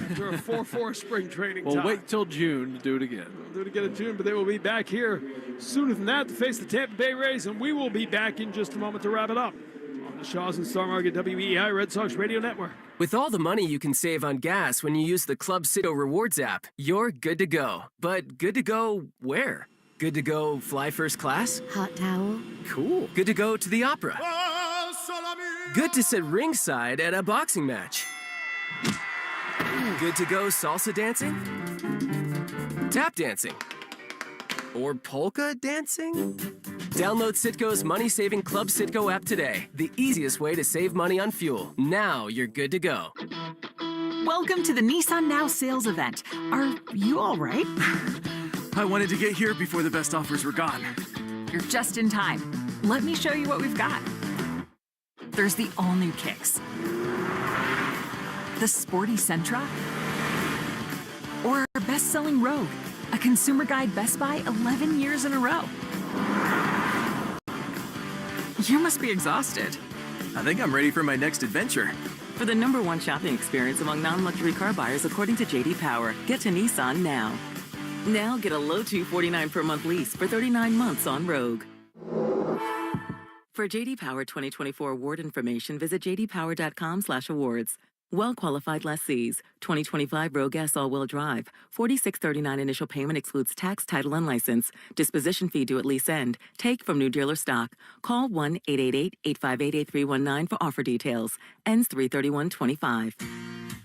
after a 4-4 spring training tie. We'll wait till June to do it again. We'll do it again in June, but they will be back here sooner than that to face the Tampa Bay Rays, and we will be back in just a moment to wrap it up on the Shaw's and Star Market WEI Red Sox Radio Network. With all the money you can save on gas when you use the Club Citgo Rewards app, you're good to go. But good to go where? Good to go fly first class? Hot towel. Cool. Good to go to the opera. Good to sit ringside at a boxing match. Good to go salsa dancing? Tap dancing? Or polka dancing? Download Citgo's money-saving Club Citgo app today. The easiest way to save money on fuel. Now you're good to go. Welcome to the Nissan Now sales event. Are you all right? I wanted to get here before the best offers were gone. You're just in time. Let me show you what we've got. There's the all-new Kicks. The sporty Sentra. Or our best-selling Rogue, a Consumer Guide Best Buy 11 years in a row. You must be exhausted. I think I'm ready for my next adventure. For the #1 shopping experience among non-luxury car buyers, according to J.D. Power, get to Nissan now. Now get a low $249 per month lease for 39 months on Rogue. For J.D. Power 2024 award information, visit jdpower.com/awards. Well-qualified lessees. 2025 Rogue S all-wheel drive. $46.39 initial payment excludes tax, title, and license. Disposition fee due at lease end. Take from new dealer stock. Call 1-888-858-8319 for offer details. Ends 3/31/25.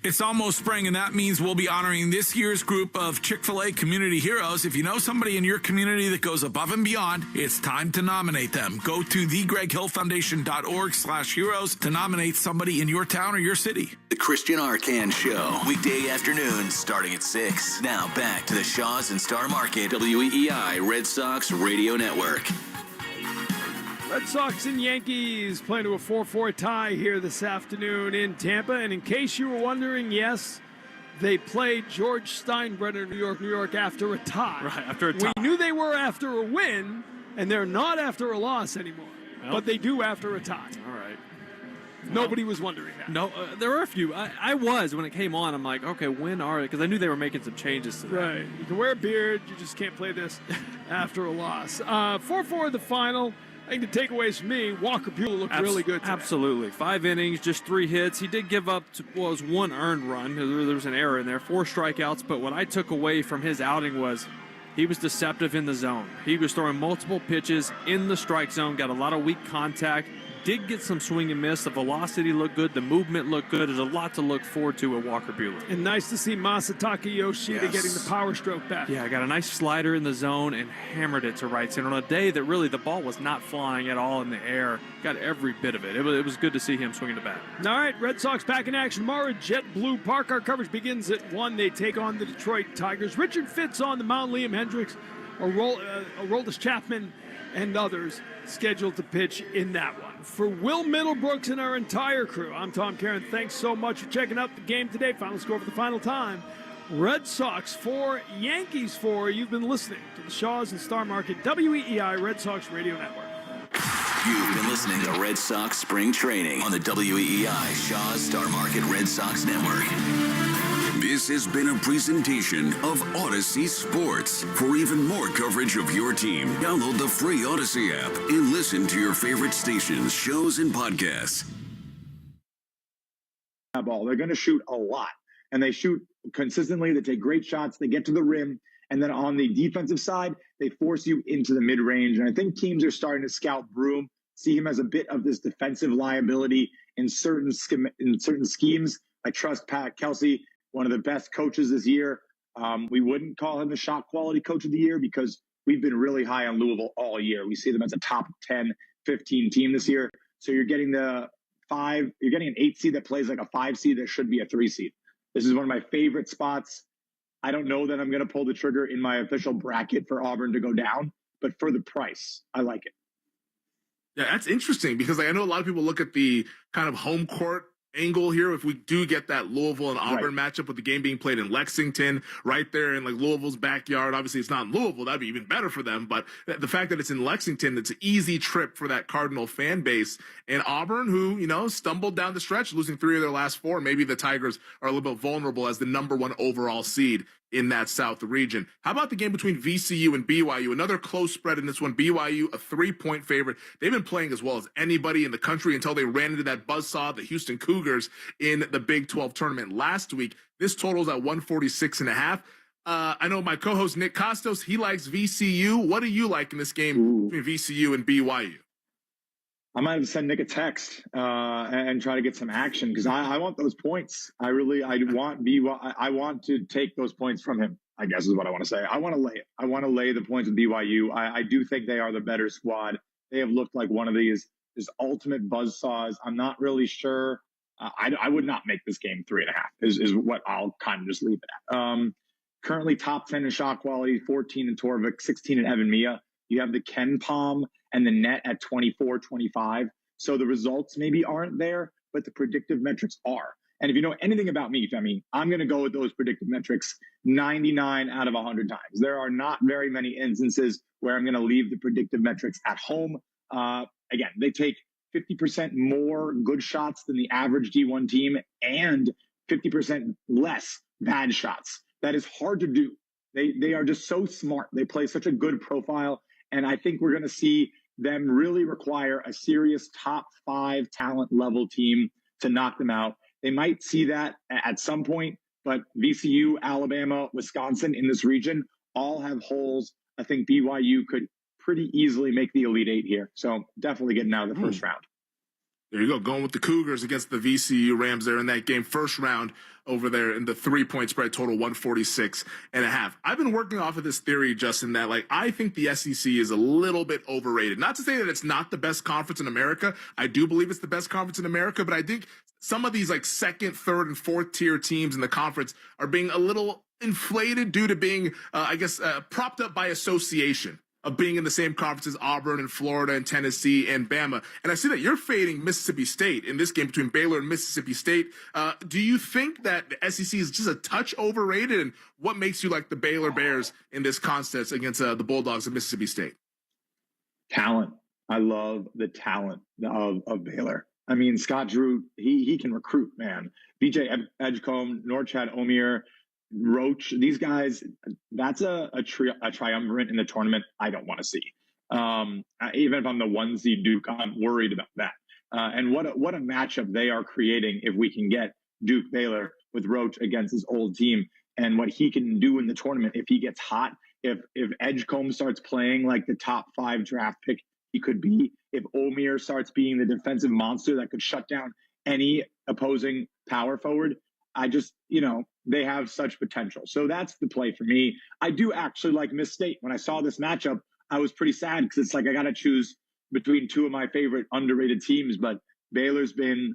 It's almost spring, and that means we'll be honoring this year's group of Chick-fil-A community heroes. If you know somebody in your community that goes above and beyond, it's time to nominate them. Go to thegreghillfoundation.org/heroes to nominate somebody in your town or your city. The Christian Arcan Show, weekday afternoons starting at 6. Now back to the Shaw's and Star Market WEI Red Sox Radio Network. Red Sox and Yankees playing to a 4-4 tie here this afternoon in Tampa. And in case you were wondering, yes, they played George Steinbrenner, New York, after a tie. Right, after a tie. We knew they were after a win, and they're not after a loss anymore. Well, but they do after a tie. All right. Nobody was wondering that. No, there were a few. I was, when it came on, I'm like, okay, when are they? Because I knew they were making some changes to that. Right. You can wear a beard, you just can't play this after a loss. 4-4 the final. I think the takeaways for me, Walker Buehler looked really good today. Absolutely. 5 innings, just 3 hits. He did give up, was 1 earned run. There was an error in there, 4 strikeouts. But what I took away from his outing was he was deceptive in the zone. He was throwing multiple pitches in the strike zone, got a lot of weak contact. Did get some swing and miss. The velocity looked good. The movement looked good. There's a lot to look forward to with Walker Buehler. And nice to see Masataka Yoshida getting the power stroke back. Yeah, got a nice slider in the zone and hammered it to right center on a day that really the ball was not flying at all in the air. Got every bit of it. It was good to see him swinging the bat. All right, Red Sox back in action tomorrow at Jet Blue Park. Our coverage begins at 1. They take on the Detroit Tigers. Richard Fitz on the mound. Liam Hendricks Aroldis Chapman and others scheduled to pitch in that one. For Will Middlebrooks and our entire crew, I'm Tom Karen. Thanks so much for checking out the game today. Final score for the final time. Red Sox 4, Yankees 4. You've been listening to the Shaws and Star Market WEEI Red Sox Radio Network. You've been listening to Red Sox Spring Training on the WEEI Shaw's Star Market Red Sox Network. This has been a presentation of Odyssey Sports. For even more coverage of your team, download the free Odyssey app and listen to your favorite stations, shows, and podcasts. Ball. They're going to shoot a lot, and they shoot consistently. They take great shots. They get to the rim, and then on the defensive side, they force you into the mid-range. And I think teams are starting to scout Broom, see him as a bit of this defensive liability in certain schemes. I trust Pat Kelsey, one of the best coaches this year. We wouldn't call him the shot quality coach of the year because we've been really high on Louisville all year. We see them as a top 10, 15 team this year. So you're getting an 8 seed that plays like a 5 seed that should be a 3 seed. This is one of my favorite spots. I don't know that I'm going to pull the trigger in my official bracket for Auburn to go down, but for the price, I like it. Yeah, that's interesting because I know a lot of people look at the kind of home court angle here. If we do get that Louisville and Auburn matchup with the game being played in Lexington, right there in like Louisville's backyard, obviously it's not in Louisville, that'd be even better for them, but the fact that it's in Lexington, it's an easy trip for that Cardinal fan base. And Auburn, who, stumbled down the stretch, losing 3 of their last 4, maybe the Tigers are a little bit vulnerable as the number 1 overall seed in that South region. How about the game between VCU and BYU? Another close spread in this one. BYU, a 3-point favorite. They've been playing as well as anybody in the country until they ran into that buzzsaw, the Houston Cougars, in the Big 12 tournament last week. This totals at 146.5. I know my co-host Nick Costos, he likes VCU. What do you like in this game between VCU and BYU? I might have sent Nick a text and try to get some action because I want those points. I want to take those points from him, I guess is what I want to say. I want to lay it. I want to lay the points with BYU. I do think they are the better squad. They have looked like one of these ultimate buzzsaws. I'm not really sure. I would not make this game 3.5 is what I'll kind of just leave it at. Currently top 10 in shot quality, 14 in Torvik, 16 in Evan Mia. You have the Ken Palm and the net at 24, 25. So the results maybe aren't there, but the predictive metrics are. And if you know anything about me, Femi, I'm going to go with those predictive metrics 99 out of 100 times. There are not very many instances where I'm going to leave the predictive metrics at home. Again, they take 50% more good shots than the average D1 team and 50% less bad shots. That is hard to do. They are just so smart. They play such a good profile. And I think we're going to see them really require a serious top 5 talent level team to knock them out. They might see that at some point, but VCU, Alabama, Wisconsin in this region all have holes. I think BYU could pretty easily make the Elite 8 here. So definitely getting out of the first round. There you go. Going with the Cougars against the VCU Rams there in that game. First round over there in the 3-point spread, total 146.5. I've been working off of this theory, Justin, that I think the SEC is a little bit overrated. Not to say that it's not the best conference in America. I do believe it's the best conference in America, but I think some of these second, third, and fourth tier teams in the conference are being a little inflated due to being, propped up by association of being in the same conference as Auburn and Florida and Tennessee and Bama. And I see that you're fading Mississippi State in this game between Baylor and Mississippi State. Do you think that the SEC is just a touch overrated? And what makes you like the Baylor Bears in this contest against the Bulldogs of Mississippi State? Talent. I love the talent of Baylor. I mean, Scott Drew, he can recruit, man. BJ Edgecombe, Norchad Omier, Roach, these guys, that's a triumvirate in the tournament I don't want to see. Even if I'm the 1 seed Duke, I'm worried about that. And what a matchup they are creating if we can get Duke Baylor with Roach against his old team and what he can do in the tournament if he gets hot. If Edgecombe starts playing like the top 5 draft pick he could be, if Omier starts being the defensive monster that could shut down any opposing power forward, they have such potential. So that's the play for me. I do actually like Miss State. When I saw this matchup, I was pretty sad because it's I got to choose between 2 of my favorite underrated teams. But Baylor's been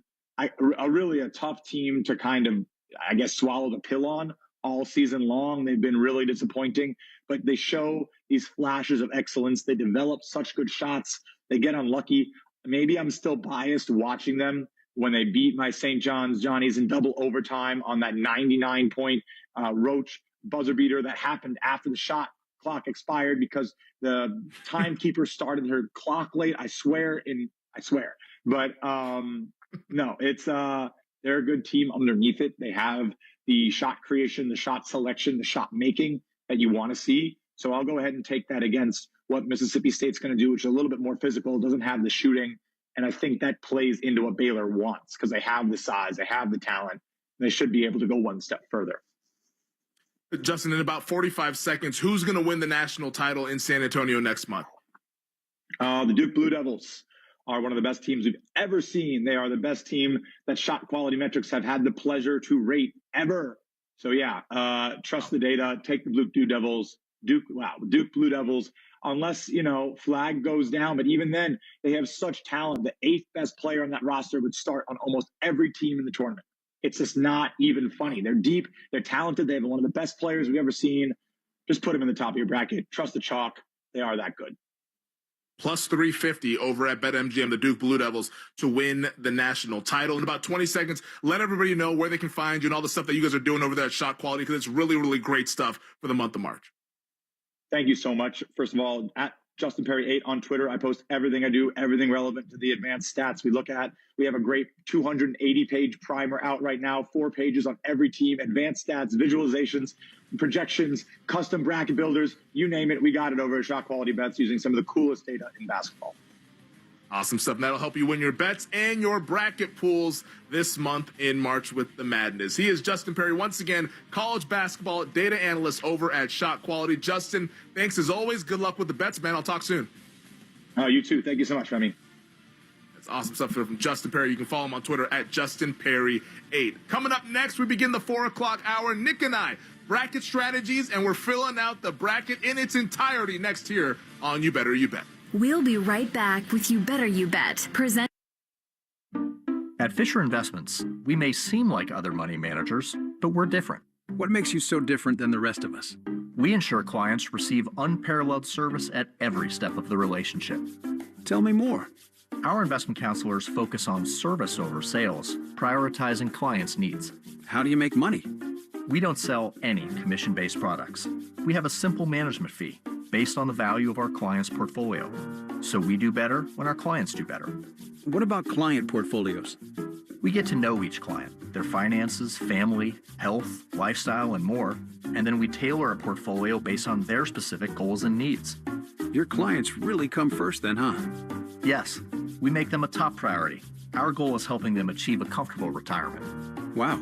really a tough team to kind of, swallow the pill on all season long. They've been really disappointing, but they show these flashes of excellence. They develop such good shots. They get unlucky. Maybe I'm still biased watching them when they beat my St. Johnnies in double overtime on that 99-point Roach buzzer beater that happened after the shot clock expired because the timekeeper started her clock late. I swear. But no, it's they're a good team underneath it. They have the shot creation, the shot selection, the shot making that you want to see. So I'll go ahead and take that against what Mississippi State's going to do, which is a little bit more physical, doesn't have the shooting. And I think that plays into what Baylor wants because they have the size, they have the talent, and they should be able to go one step further. Justin, in about 45 seconds, who's going to win the national title in San Antonio next month? The Duke Blue Devils are one of the best teams we've ever seen. They are the best team that shot quality metrics have had the pleasure to rate ever. So yeah, trust the data, take the Duke Blue Devils, Duke Blue Devils, unless, Flag goes down. But even then, they have such talent. The 8th best player on that roster would start on almost every team in the tournament. It's just not even funny. They're deep. They're talented. They have one of the best players we've ever seen. Just put them in the top of your bracket. Trust the chalk. They are that good. Plus 350 over at BetMGM, the Duke Blue Devils, to win the national title. In about 20 seconds, let everybody know where they can find you and all the stuff that you guys are doing over there at Shot Quality, because it's really, really great stuff for the month of March. Thank you so much. First of all, at Justin Perry 8 on Twitter, I post everything I do, everything relevant to the advanced stats we look at. We have a great 280-page primer out right now, 4 pages on every team, advanced stats, visualizations, projections, custom bracket builders, you name it. We got it over at Shot Quality Bets using some of the coolest data in basketball. Awesome stuff. That'll help you win your bets and your bracket pools this month in March with the Madness. He is Justin Perry, once again, college basketball data analyst over at Shot Quality. Justin, thanks as always. Good luck with the bets, man. I'll talk soon. You too. Thank you so much, Remy. That's awesome stuff from Justin Perry. You can follow him on Twitter at JustinPerry8. Coming up next, we begin the 4 o'clock hour. Nick and I, bracket strategies, and we're filling out the bracket in its entirety next here on You Better You Bet. We'll be right back with You Better You Bet. At Fisher Investments, we may seem like other money managers, but we're different. What makes you so different than the rest of us? We ensure clients receive unparalleled service at every step of the relationship. Tell me more. Our investment counselors focus on service over sales, prioritizing clients' needs. How do you make money? We don't sell any commission-based products. We have a simple management fee based on the value of our client's portfolio. So we do better when our clients do better. What about client portfolios? We get to know each client, their finances, family, health, lifestyle, and more, and then we tailor a portfolio based on their specific goals and needs. Your clients really come first then, huh? Yes, we make them a top priority. Our goal is helping them achieve a comfortable retirement. Wow,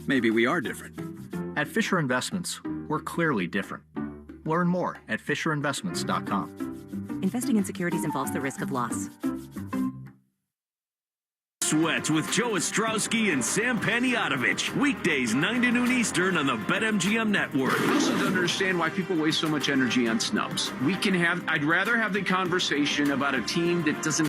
maybe we are different. At Fisher Investments, we're clearly different. Learn more at FisherInvestments.com. Investing in securities involves the risk of loss. Sweats with Joe Ostrowski and Sam Panayotovich. Weekdays 9 to noon Eastern on the BetMGM Network. I also don't understand why people waste so much energy on snubs. I'd rather have the conversation about a team that doesn't